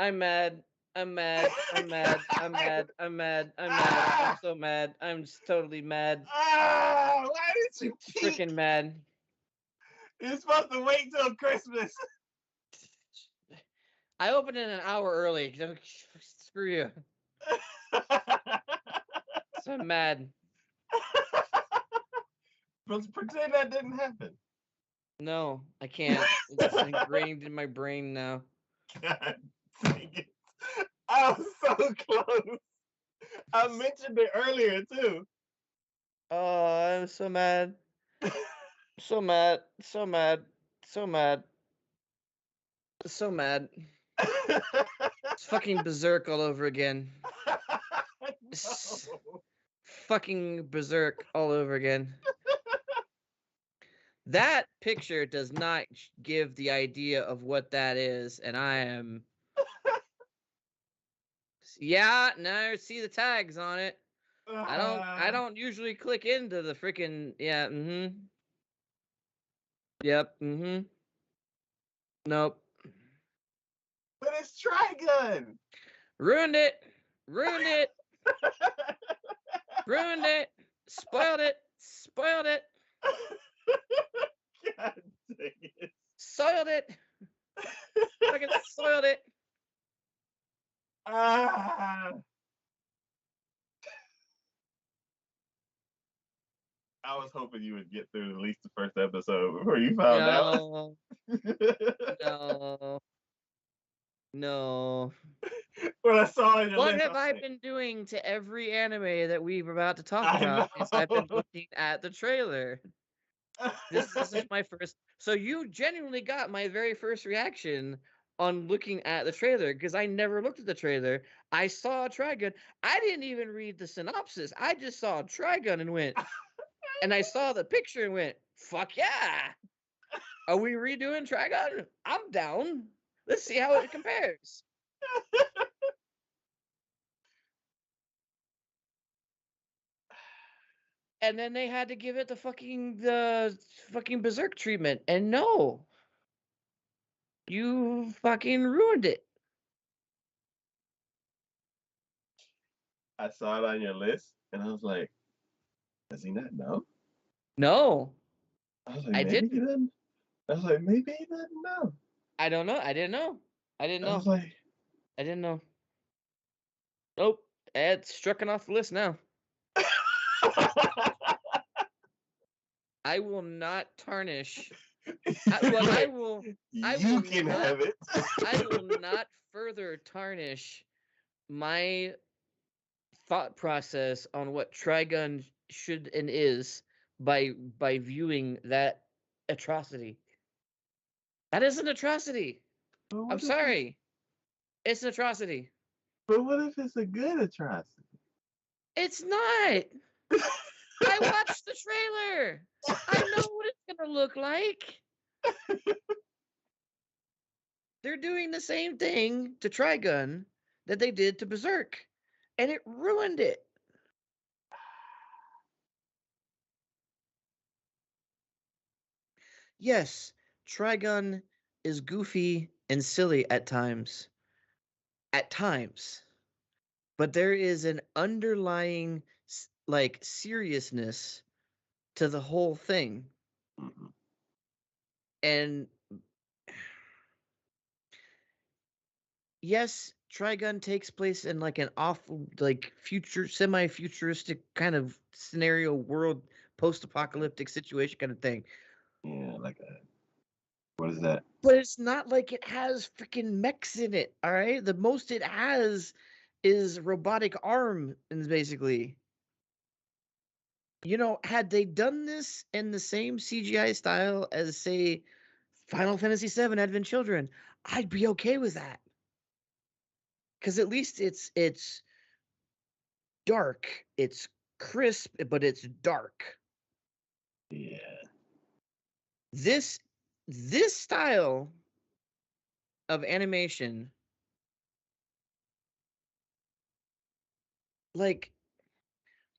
I'm mad. I'm mad. I'm mad. I'm mad. I'm mad. I'm mad. I'm so mad. I'm just totally mad. Why did you keep? Freaking mad. You're supposed to wait till Christmas. I opened it an hour early. Screw you. So I'm mad. Pretend that didn't happen. No, I can't. It's ingrained in my brain now. God dang it. I was so close. I mentioned it earlier too. Oh, I'm so mad. So mad. So mad. So mad. So mad. It's fucking berserk all over again. It's No. fucking berserk all over again. That picture does not give the idea of what that is, and I am. Yeah, now I see the tags on it. I don't usually click into the freaking yeah. Yep. Nope. But it's Trigun. Ruined it. Ruined it. Ruined it. Spoiled it. Spoiled it. God dang it. Soiled it. Fucking soiled it. Ah. I was hoping you would get through at least the first episode before you found out. No. No. No. When I saw it in your What list, I have was I like, been doing to every anime that we've about to talk I about is I've been know. looking at the trailer. This is my first. So you genuinely got my very first reaction on looking at the trailer because I never looked at the trailer. I saw a Trigun. I didn't even read the synopsis. I just saw a Trigun and went, and I saw the picture and went, fuck yeah. Are we redoing Trigun? I'm down. Let's see how it compares. And then they had to give it the fucking berserk treatment. And no, you fucking ruined it. I saw it on your list, and I was like, does he not know? No, I was like, I maybe he didn't. doesn't. I was like, maybe he doesn't know. I don't know. I didn't know. I didn't I was know. like, I didn't know. Nope. It's struck off the list now. I will not tarnish. What I will. I you will can not. have it. I will not further tarnish my thought process on what Trigun should and is by viewing that atrocity. That is an atrocity. But I'm what if it's sorry. It's an atrocity. but what if it's a good atrocity? It's not. I watched the trailer. I know what it's gonna look like. They're doing the same thing to Trigun that they did to Berserk, and it ruined it. Yes, Trigun is goofy and silly at times. At times. But there is an underlying like seriousness to the whole thing. Mhm. And yes, Trigun takes place in like an awful, like future, semi-futuristic kind of scenario, world, post-apocalyptic situation kind of thing. Yeah, like a what is that? But it's not like it has freaking mechs in it. All right, the most it has is robotic arm, and basically, had they done this in the same CGI style as, say, Final Fantasy VII Advent Children, I'd be okay with that. Because at least it's dark. It's crisp, but it's dark. Yeah. This this style of animation, like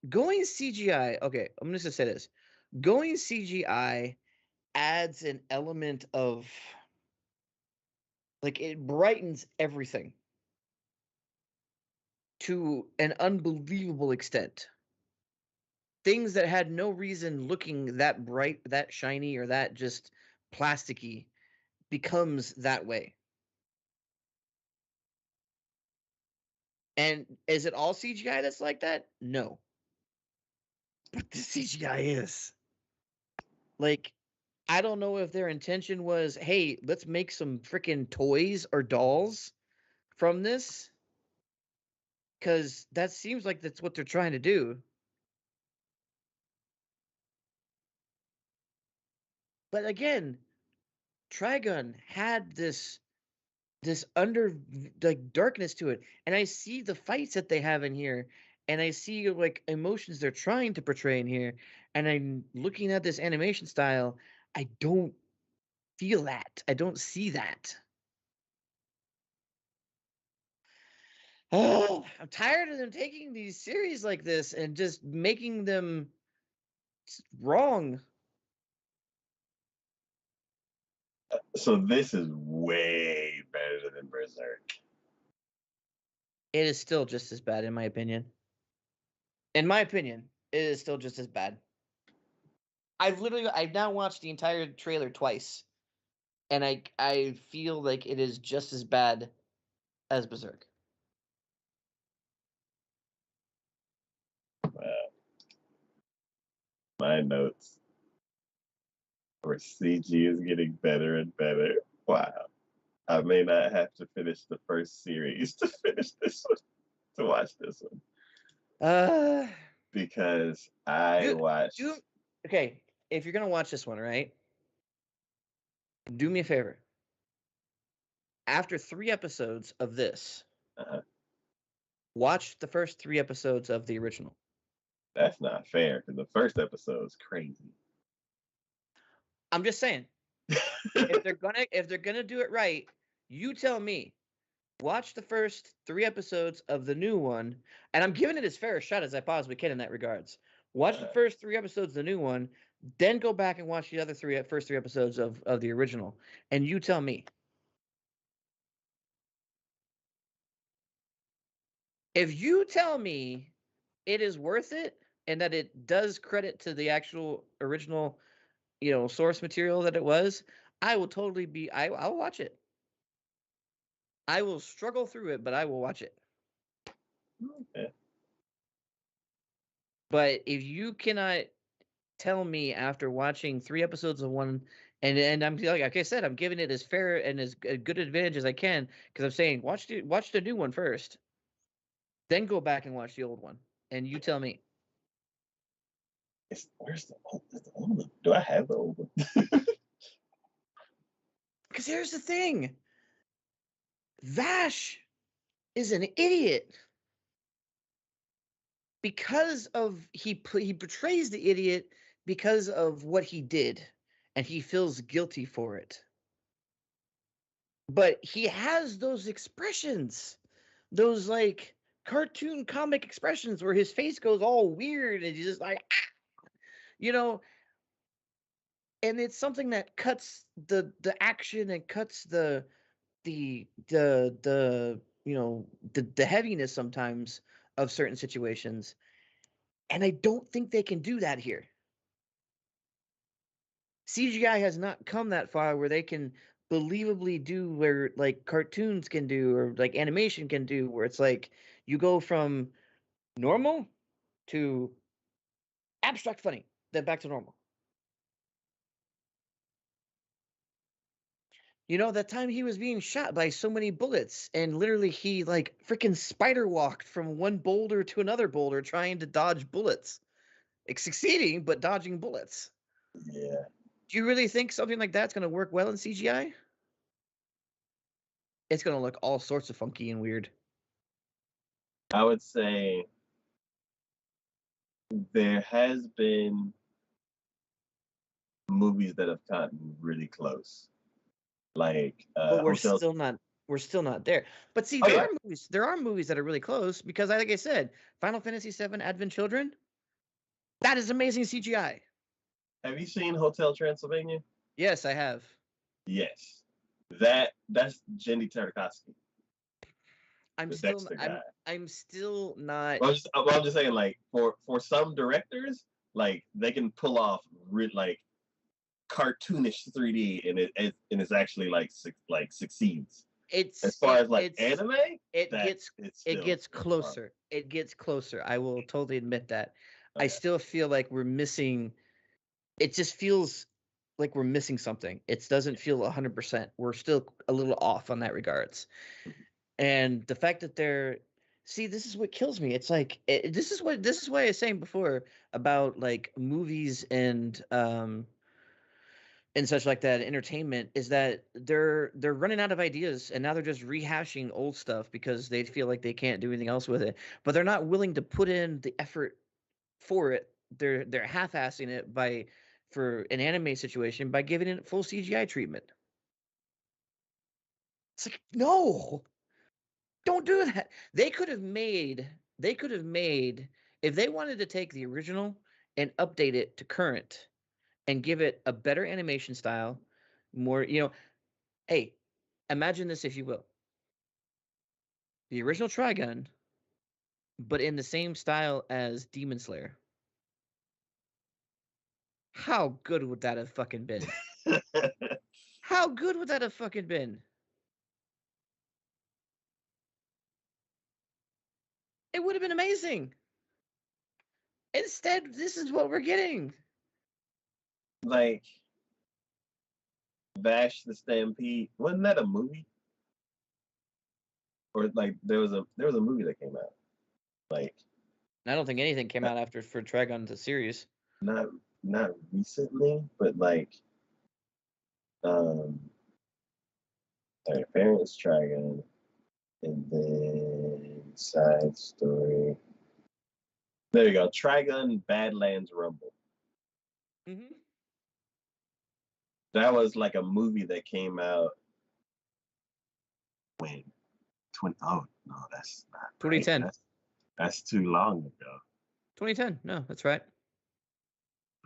going CGI. Okay, I'm just gonna say this: going CGI adds an element of like it brightens everything. to an unbelievable extent. Things that had no reason looking that bright, that shiny, or that just plasticky becomes that way. And is it all CGI that's like that? No. But the CGI is. Like, I don't know if their intention was, hey, let's make some freaking toys or dolls from this. Because that seems like that's what they're trying to do. But again, Trigun had this under like darkness to it, and I see the fights that they have in here, and I see like emotions they're trying to portray in here, and I'm looking at this animation style. I don't feel that. I don't see that. Oh, I'm tired of them taking these series like this and just making them wrong. So this is way better than Berserk. It is still just as bad, in my opinion. In my opinion, it is still just as bad. I've now watched the entire trailer twice, and I feel like it is just as bad as Berserk. My notes where CG is getting better and better. Wow. I may not have to finish the first series to finish this one, to watch this one. Uh, Because I do watched. do okay. If you're gonna watch this one, right? Do me a favor. After 3 episodes of this, Uh, watch the first 3 episodes of the original. that's not fair because the first episode is crazy. I'm just saying, if they're gonna do it right, you tell me. Watch the first 3 episodes of the new one, and I'm giving it as fair a shot as I possibly can in that regards. Watch the first 3 episodes of the new one, then go back and watch the other first 3 episodes of the original, and you tell me. If you tell me it is worth it and that it does credit to the actual original, source material that it was, I will totally be. I'll watch it. I will struggle through it, but I will watch it. Okay. But if you cannot tell me after watching 3 episodes of one, and I'm like I said, I'm giving it as fair and as good advantage as I can because I'm saying watch the new one first, then go back and watch the old one, and you tell me. Where's the old one? Do I have the old one? Because here's the thing, Vash is an idiot because of he portrays the idiot because of what he did, and he feels guilty for it. But he has those expressions, those like cartoon comic expressions where his face goes all weird and he's just like, ah! you know, and it's something that cuts the action and cuts the the heaviness sometimes of certain situations. And I don't think they can do that here. CGI has not come that far where they can believably do where like cartoons can do or like animation can do, where it's like you go from normal to abstract funny, then back to normal. That time he was being shot by so many bullets, and literally he like freaking spider walked from one boulder to another boulder trying to dodge bullets, like succeeding but dodging bullets. Yeah. Do you really think something like that's going to work well in CGI? It's going to look all sorts of funky and weird. I would say there has been movies that have gotten really close. Like But Hotel. we're still not there. But see, Oh yeah. there are movies that are really close because like I said, Final Fantasy VII Advent Children, that is amazing CGI. Have you seen Hotel Transylvania? Yes, I have. Yes. That's Jenny Tartakovsky. I'm the still Dexter guy. I'm still not. I'm just saying, like for some directors, like they can pull off like cartoonish 3D, and it's actually like succeeds. As far as like anime, it that gets it's it still gets it's far. closer. It gets closer. I will totally admit that. I Okay. still feel like we're missing. It just feels like we're missing something. It doesn't feel 100%. We're still a little off on that regards. And the fact that they're see, this is what kills me. It's like this is why I was saying before about like movies and such like that entertainment is that they're running out of ideas and now they're just rehashing old stuff because they feel like they can't do anything else with it, but they're not willing to put in the effort for it. They're half-assing it by for an anime situation by giving it full CGI treatment. It's like, no, don't do that. They could have made if they wanted to take the original and update it to current and give it a better animation style, more, hey, imagine this if you will. The original Trigun, but in the same style as Demon Slayer. How good would that have fucking been? How good would that have fucking been? It would have been amazing. Instead, this is what we're getting. Like Vash the Stampede, wasn't that a movie? Or like there was a movie that came out. Like I don't think anything came not out after for Trigun the series. not not recently, but like um Parents Trigon, and then side story. There you go. Trigun Badlands Rumble. Mm-hmm. That was like a movie that came out when 20. Oh no, that's not right. 2010. That's too long ago. 2010. No, that's right.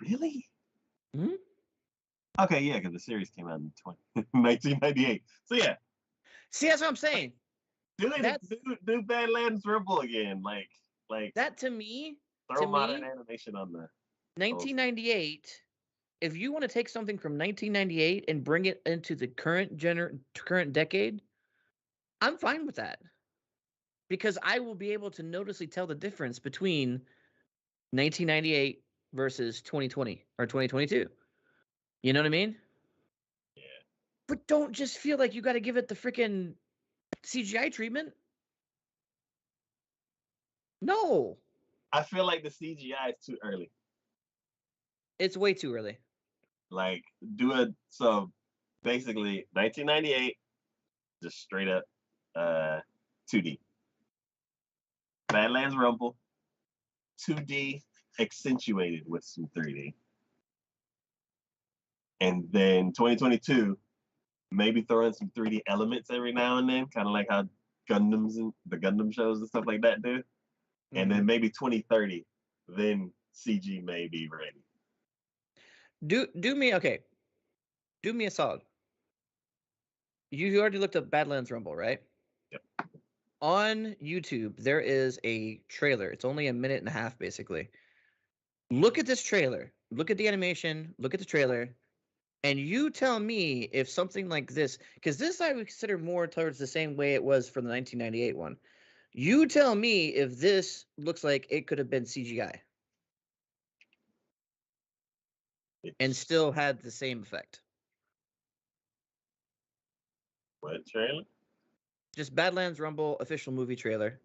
Really? Mm-hmm. Okay, yeah, because the series came out in 1998. So yeah, See, that's what I'm saying. do it. That's Do Badlands Rumble again. Like that to me. throw To modern me, animation on the old stuff. 1998. If you want to take something from 1998 and bring it into the current decade, I'm fine with that because I will be able to noticeably tell the difference between 1998 versus 2020 or 2022. You know what I mean? Yeah. But don't just feel like you got to give it the freaking CGI treatment. No, I feel like the CGI is too early. it's way too early. Like so basically 1998, just straight up 2D. Badlands Rumble, 2D accentuated with some 3D. And then 2022, maybe throw in some 3D elements every now and then, kind of like how Gundams and the Gundam shows and stuff like that do. And Mm-hmm. then maybe 2030, then CG may be ready. Do me okay. Do me a solid. You already looked up Badlands Rumble, right? Yep. On YouTube, there is a trailer. It's only a minute and a half, basically. Look at this trailer. Look at the animation. Look at the trailer. And you tell me if something like this, because this I would consider more towards the same way it was for the 1998 one. You tell me if this looks like it could have been CGI and It's still had the same effect. what trailer? Just Badlands Rumble official movie trailer.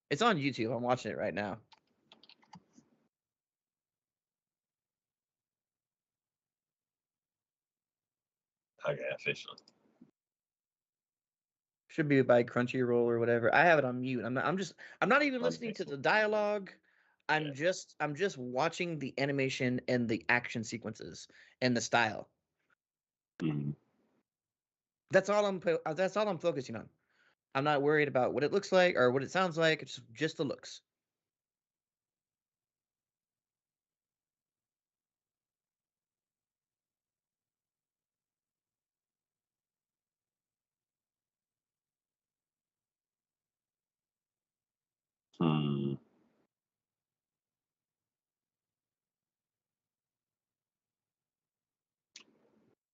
It's on YouTube. I'm watching it right now. Okay, official. Should be by Crunchyroll or whatever. I have it on mute. I'm not even listening to Unofficial. the dialogue. Yeah. I'm just watching the animation and the action sequences and the style. Mhm. That's all I'm focusing on. I'm not worried about what it looks like or what it sounds like. It's just the looks. Hmm.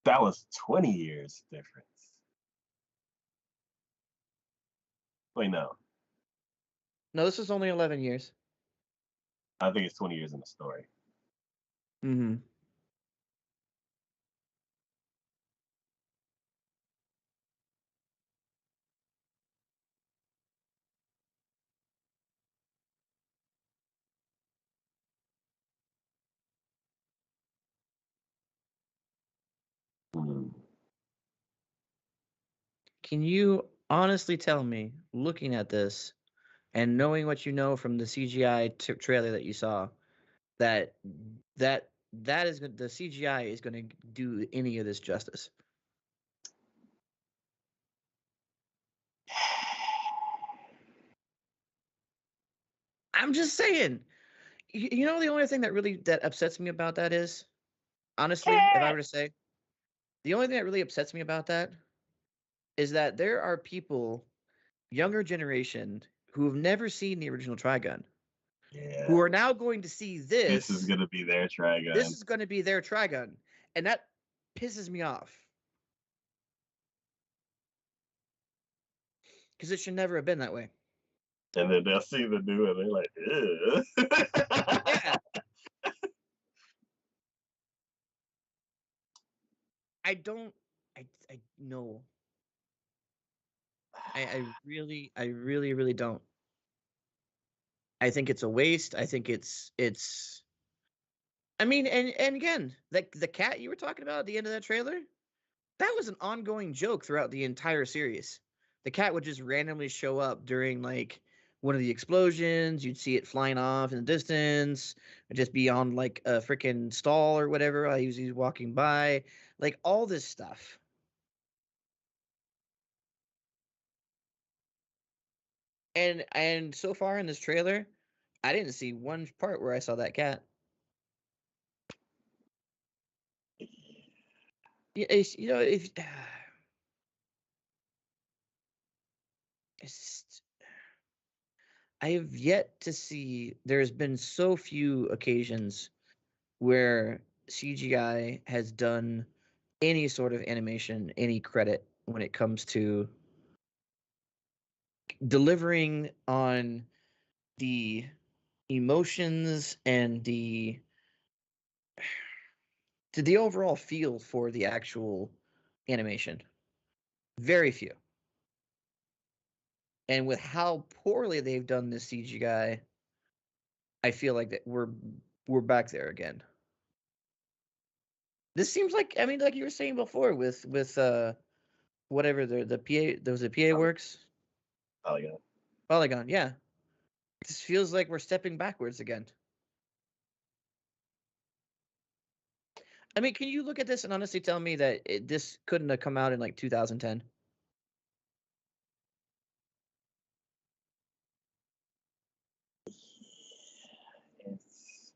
That was 20 years difference. Wait, no. No, this was only 11 years. I think it's 20 years in the story. Mm-hmm. Hmm. Can you honestly tell me, looking at this and knowing what you know from the CGI trailer that you saw, that that is the CGI is going to do any of this justice? I'm just saying. You know, the only thing that really that upsets me about that is, honestly, if I were to say, the only thing that really upsets me about that is that there are people, younger generation, who have never seen the original Trigun, Yeah. who are now going to see This is this. gonna be their This Trigun. is going to be their Trigun, and that pisses me off because it should never have been that way. And then they'll see the new and they're like, Yeah, ew. I don't. I no. I really don't. I think it's a waste. I think it's. I mean, and again, like the cat you were talking about at the end of that trailer, that was an ongoing joke throughout the entire series. The cat would just randomly show up during like one of the explosions. You'd see it flying off in the distance, or just be on like a freaking stall or whatever. I usually walking by, like all this stuff. And so far in this trailer, I didn't see one part where I saw that cat. It's, you know, if it's, I have yet to see. There's been so few occasions where CGI has done any sort of animation any credit when it comes to delivering on the emotions and the overall feel for the actual animation. Very few. And with how poorly they've done this CGI, I feel like that we're back there again. This seems like, I mean, like you were saying before with whatever the PA, there was a PA works Oh yeah. Polygon, yeah. This feels like we're stepping backwards again. I mean, can you look at this and honestly tell me that this couldn't have come out in like 2010? It's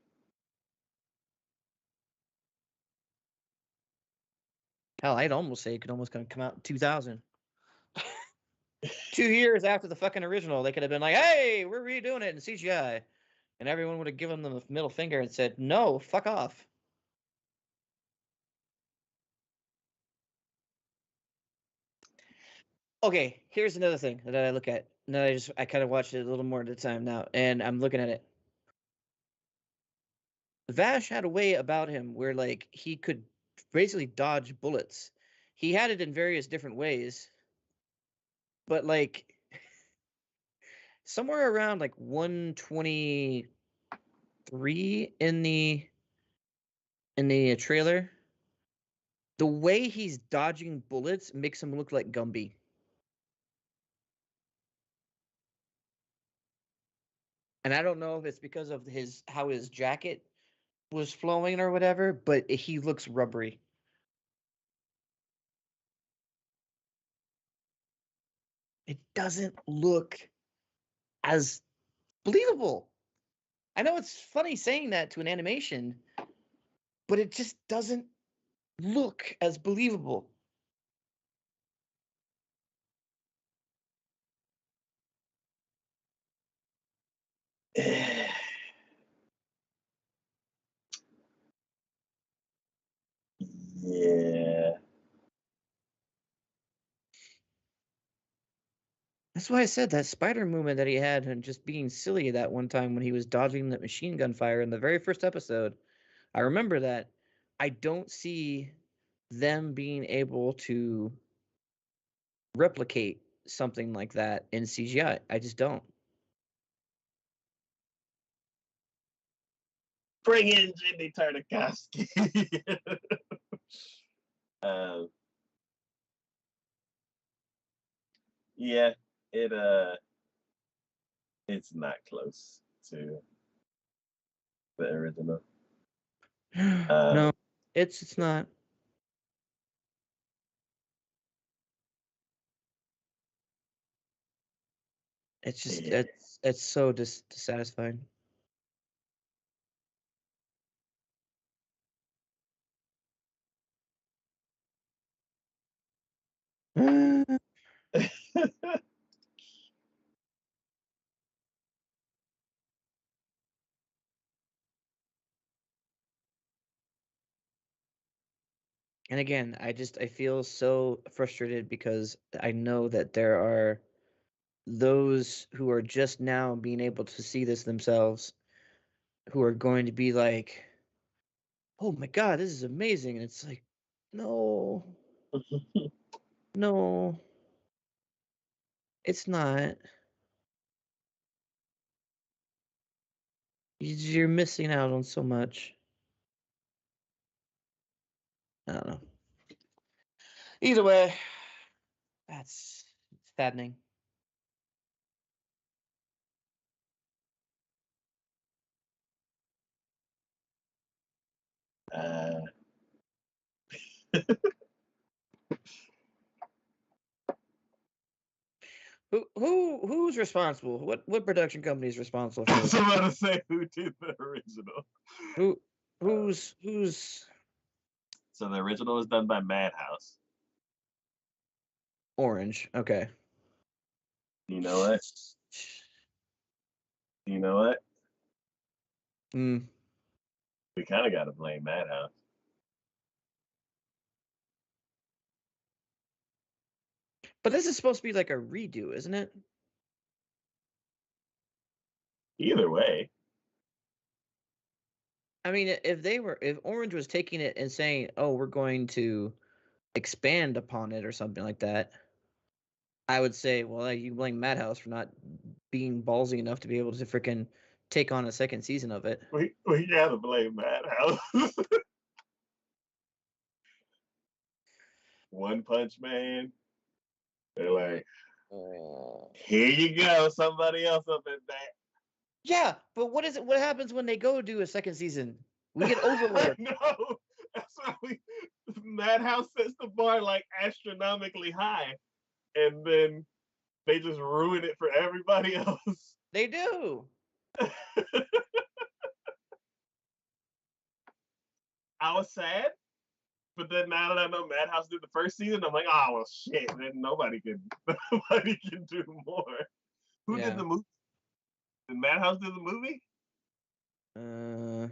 Hell, I'd almost say it could almost come out in 2000. 2 years after the fucking original, they could have been like, "Hey, we're redoing it in CGI," and everyone would have given them the middle finger and said, "No, fuck off." Okay, here's another thing that I look at. Now I kind of watched it a little more at a time now, and I'm looking at it. Vash had a way about him where like he could basically dodge bullets. He had it in various different ways, but like somewhere around like 123 in the trailer, the way he's dodging bullets makes him look like Gumby. And I don't know if it's because of his how his jacket was flowing or whatever, but he looks rubbery. It doesn't look as believable. I know it's funny saying that to an animation, but it just doesn't look as believable. Yeah. That's why I said that spider movement that he had and just being silly that one time when he was dodging that machine gun fire in the very first episode. I remember that. I don't see them being able to replicate something like that in CGI. I just don't. Bring in Jimmy Tartakovsky. um, yeah, it it's not close to the original. No, Um, it's not. It's just yeah. it's so dissatisfying. And again, I feel so frustrated because I know that there are those who are just now being able to see this themselves who are going to be like, "Oh my god, this is amazing." And it's like, "No. No, it's not. You're missing out on so much." I don't know. Either way, that's saddening. uh, Who's responsible? What production company is responsible I for was this? about to say who did the original. Who Uh, who's so the original was done by Madhouse. Orange? Okay. You know what? You know what? Mm. We kind of got to blame Madhouse. But this is supposed to be like a redo, isn't it? Either way, I mean, if Orange was taking it and saying, "Oh, we're going to expand upon it" or something like that, I would say, well, you blame Madhouse for not being ballsy enough to be able to freaking take on a second season of it. we got to blame Madhouse. One Punch Man. They're like, Uh, here you go, somebody else up in that. yeah, but what is it? What happens when they go do a second season? We get I Overlord. know. That's why Madhouse sets the bar like astronomically high, and then they just ruin it for everybody else. They do. I was sad, but then now that I know Madhouse did the first season, I'm like, oh well, shit. Then nobody can do more. Who did Yeah. the movie? Did Madhouse do the movie? Uh,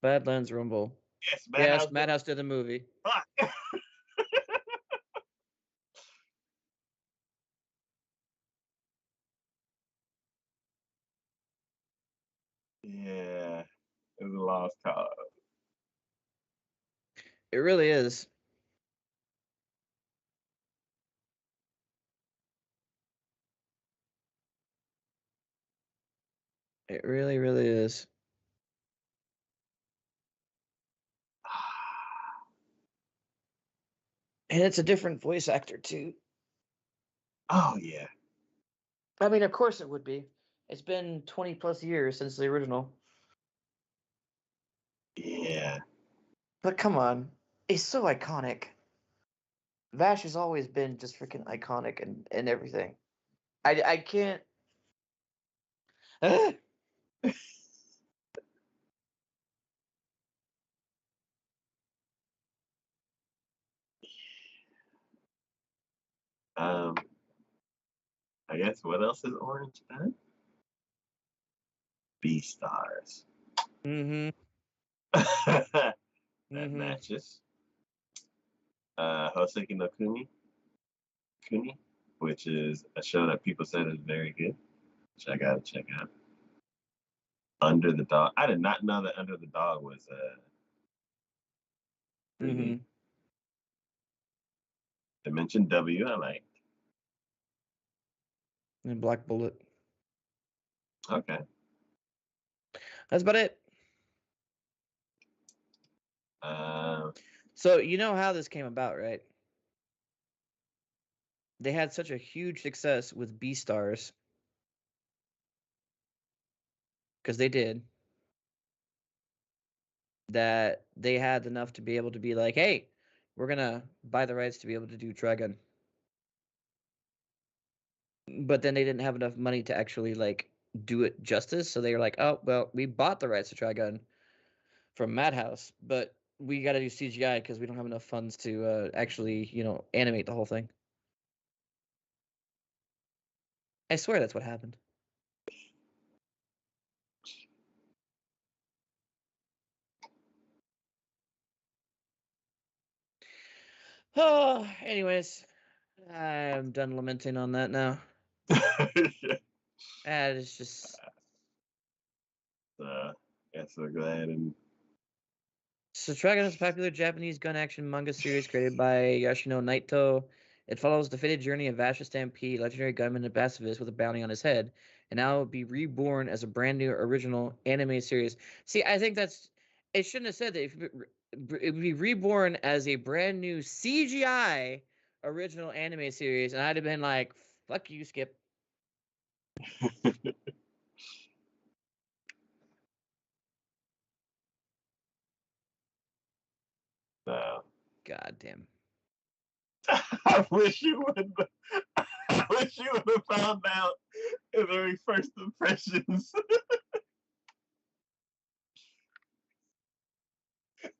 Badlands Rumble. Yes, Yes, Madhouse did. Madhouse did the movie. Fuck. Yeah, it was a lost cause. It really is. It really, really is. And it's a different voice actor too. Oh yeah, I mean, of course it would be. It's been 20 plus years since the original. yeah. But come on. It's so iconic. Vash has always been just freaking iconic and everything. I can't. Um, I guess what else is Orange done? Beastars. Mm-hmm. That Mm-hmm. matches. Hoseki no Kuni, which is a show that people said is very good, which I gotta check out. Under the Dog. I did not know that Under the Dog was pretty Mm-hmm. neat. Dimension W, I like. And Black Bullet. Okay. That's about it. Uh, So you know how this came about, right? They had such a huge success with Beastars because they did that they had enough to be able to be like, hey, we're gonna buy the rights to be able to do Trigun. But then they didn't have enough money to actually like do it justice, so they were like, oh well, we bought the rights to Trigun from Madhouse, but we got to do CGI because we don't have enough funds to actually, animate the whole thing. I swear that's what happened. Oh, anyways, I'm done lamenting on that now. It's just guess we'll go ahead and. so Trigun is a popular Japanese gun action manga series created by Yoshino Naito. It follows the fated journey of Vasha Stampede, legendary gunman and pacifist with a bounty on his head, and now will be reborn as a brand new original anime series. See, I think that's it. Shouldn't have said that. It would be reborn as a brand new CGI original anime series, and I'd have been like, "Fuck you, Skip." uh, God damn. I wish you would. I wish you would have found out in the very first impressions.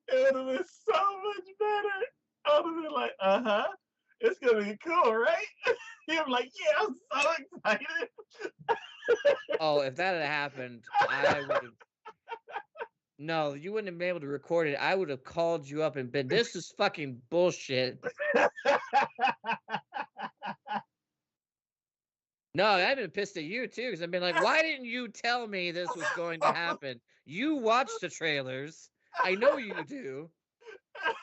It would have been so much better. I would have been like, it's gonna be cool, right? You're like, yeah, I'm so excited. Oh, if that had happened, I would have. No, you wouldn't have been able to record it. I would have called you up and been, this is fucking bullshit. No, I've been pissed at you too, because I've been like, why didn't you tell me this was going to happen? You watch the trailers. I know you do.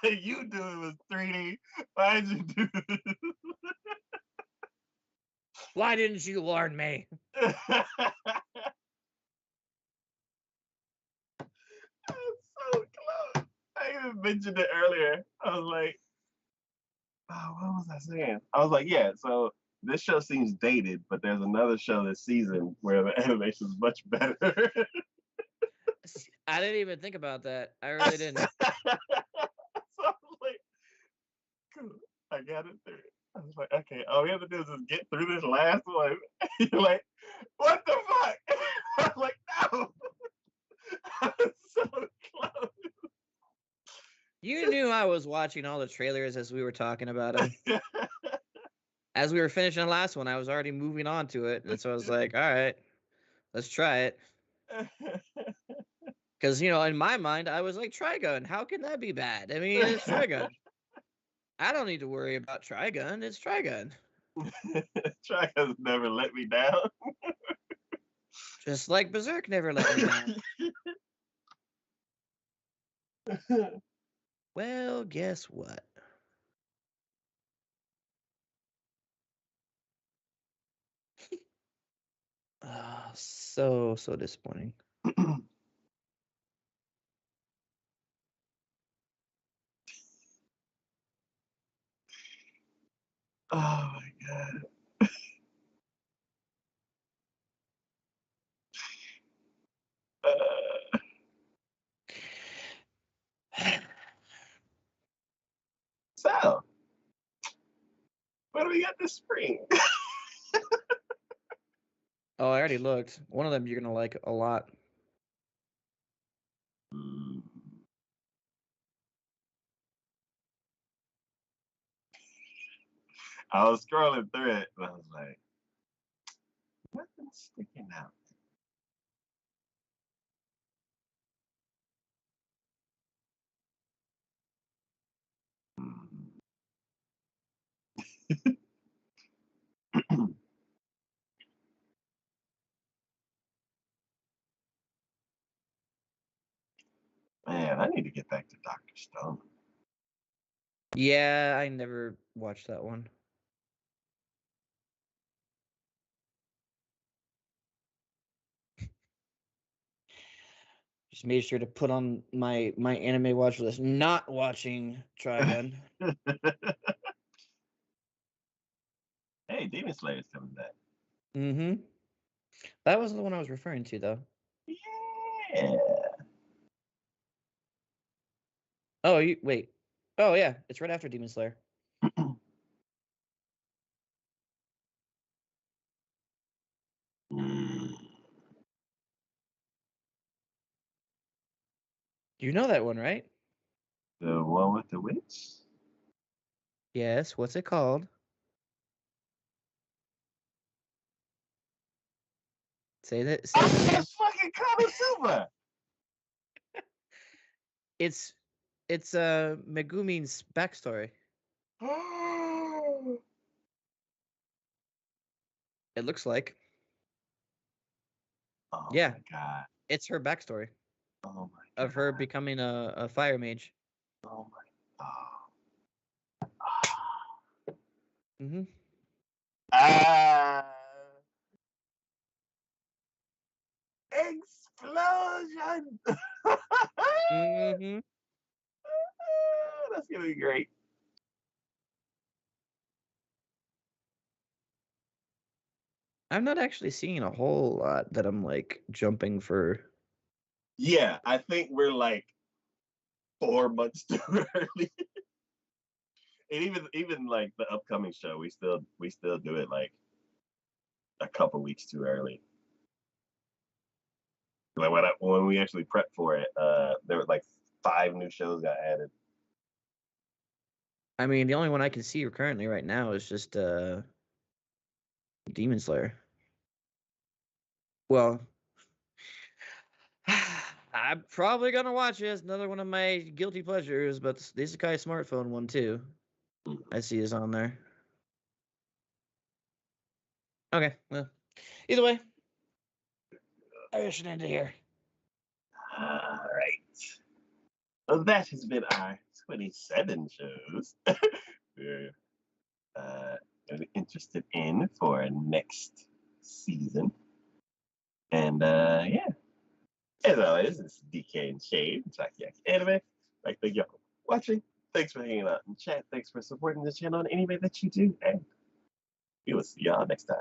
You do it was 3D. Why'd you do it? Why didn't you warn me? I'm so close. I even mentioned it earlier. I was like, oh, what was I saying? I was like, yeah, so this show seems dated, but there's another show this season where the animation is much better. I didn't even think about that. I really didn't. So I was like, cool, I got it through. I was like, okay, all we have to do is just get through this last one. You're like, what the fuck? I was like, no. I was so close. You knew I was watching all the trailers as we were talking about them. As we were finishing the last one, I was already moving on to it. And so I was like, all right, let's try it. Because, in my mind, I was like, Trigun, how can that be bad? I mean, it's Trigun. I don't need to worry about Trigun. It's Trigun. Try has never let me down. Just like Berserk never let me down. Well, guess what? So disappointing. Oh my god. Uh, so, what do we got this spring? Oh, I already looked. One of them you're gonna like a lot. I was scrolling through it and I was like, nothing's sticking out. Man, I need to get back to Dr. Stone. Yeah, I never watched that one. Just made sure to put on my anime watch list. Not watching Trigun. Hey, Demon Slayer's coming back. Mm-hmm. That was the one I was referring to, though. Yeah. Oh, you wait. Oh yeah, it's right after Demon Slayer. You know that one, right? The one with the witch? Yes. What's it called? Say that. Say the Oh, name. that's fucking Konosuba! It's Megumin's backstory. Oh It looks like. Yeah, my god. it's her backstory Oh my of her god. becoming a fire mage. Oh my. Oh. Mm-hmm. Ah. Explosion! Mm-hmm. That's gonna be great. I'm not actually seeing a whole lot that I'm like jumping for. Yeah, I think we're like 4 months too early. And even like the upcoming show, we still do it like a couple weeks too early. Like when we actually prepped for it, there were like 5 new shows got added. I mean, the only one I can see currently right now is just Demon Slayer. Well, I'm probably gonna watch it. It's another one of my guilty pleasures, but the Isekai smartphone one too. I see is on there. Okay, well, either way, I should end it here. All right. Well, that has been our 27 shows we're uh, interested in for next season. And yeah, as always, this is DK and Shade, TacoYaki Anime. Like, thank y'all for watching. Thanks for hanging out in chat. Thanks for supporting the channel in any way that you do. And we will see y'all next time.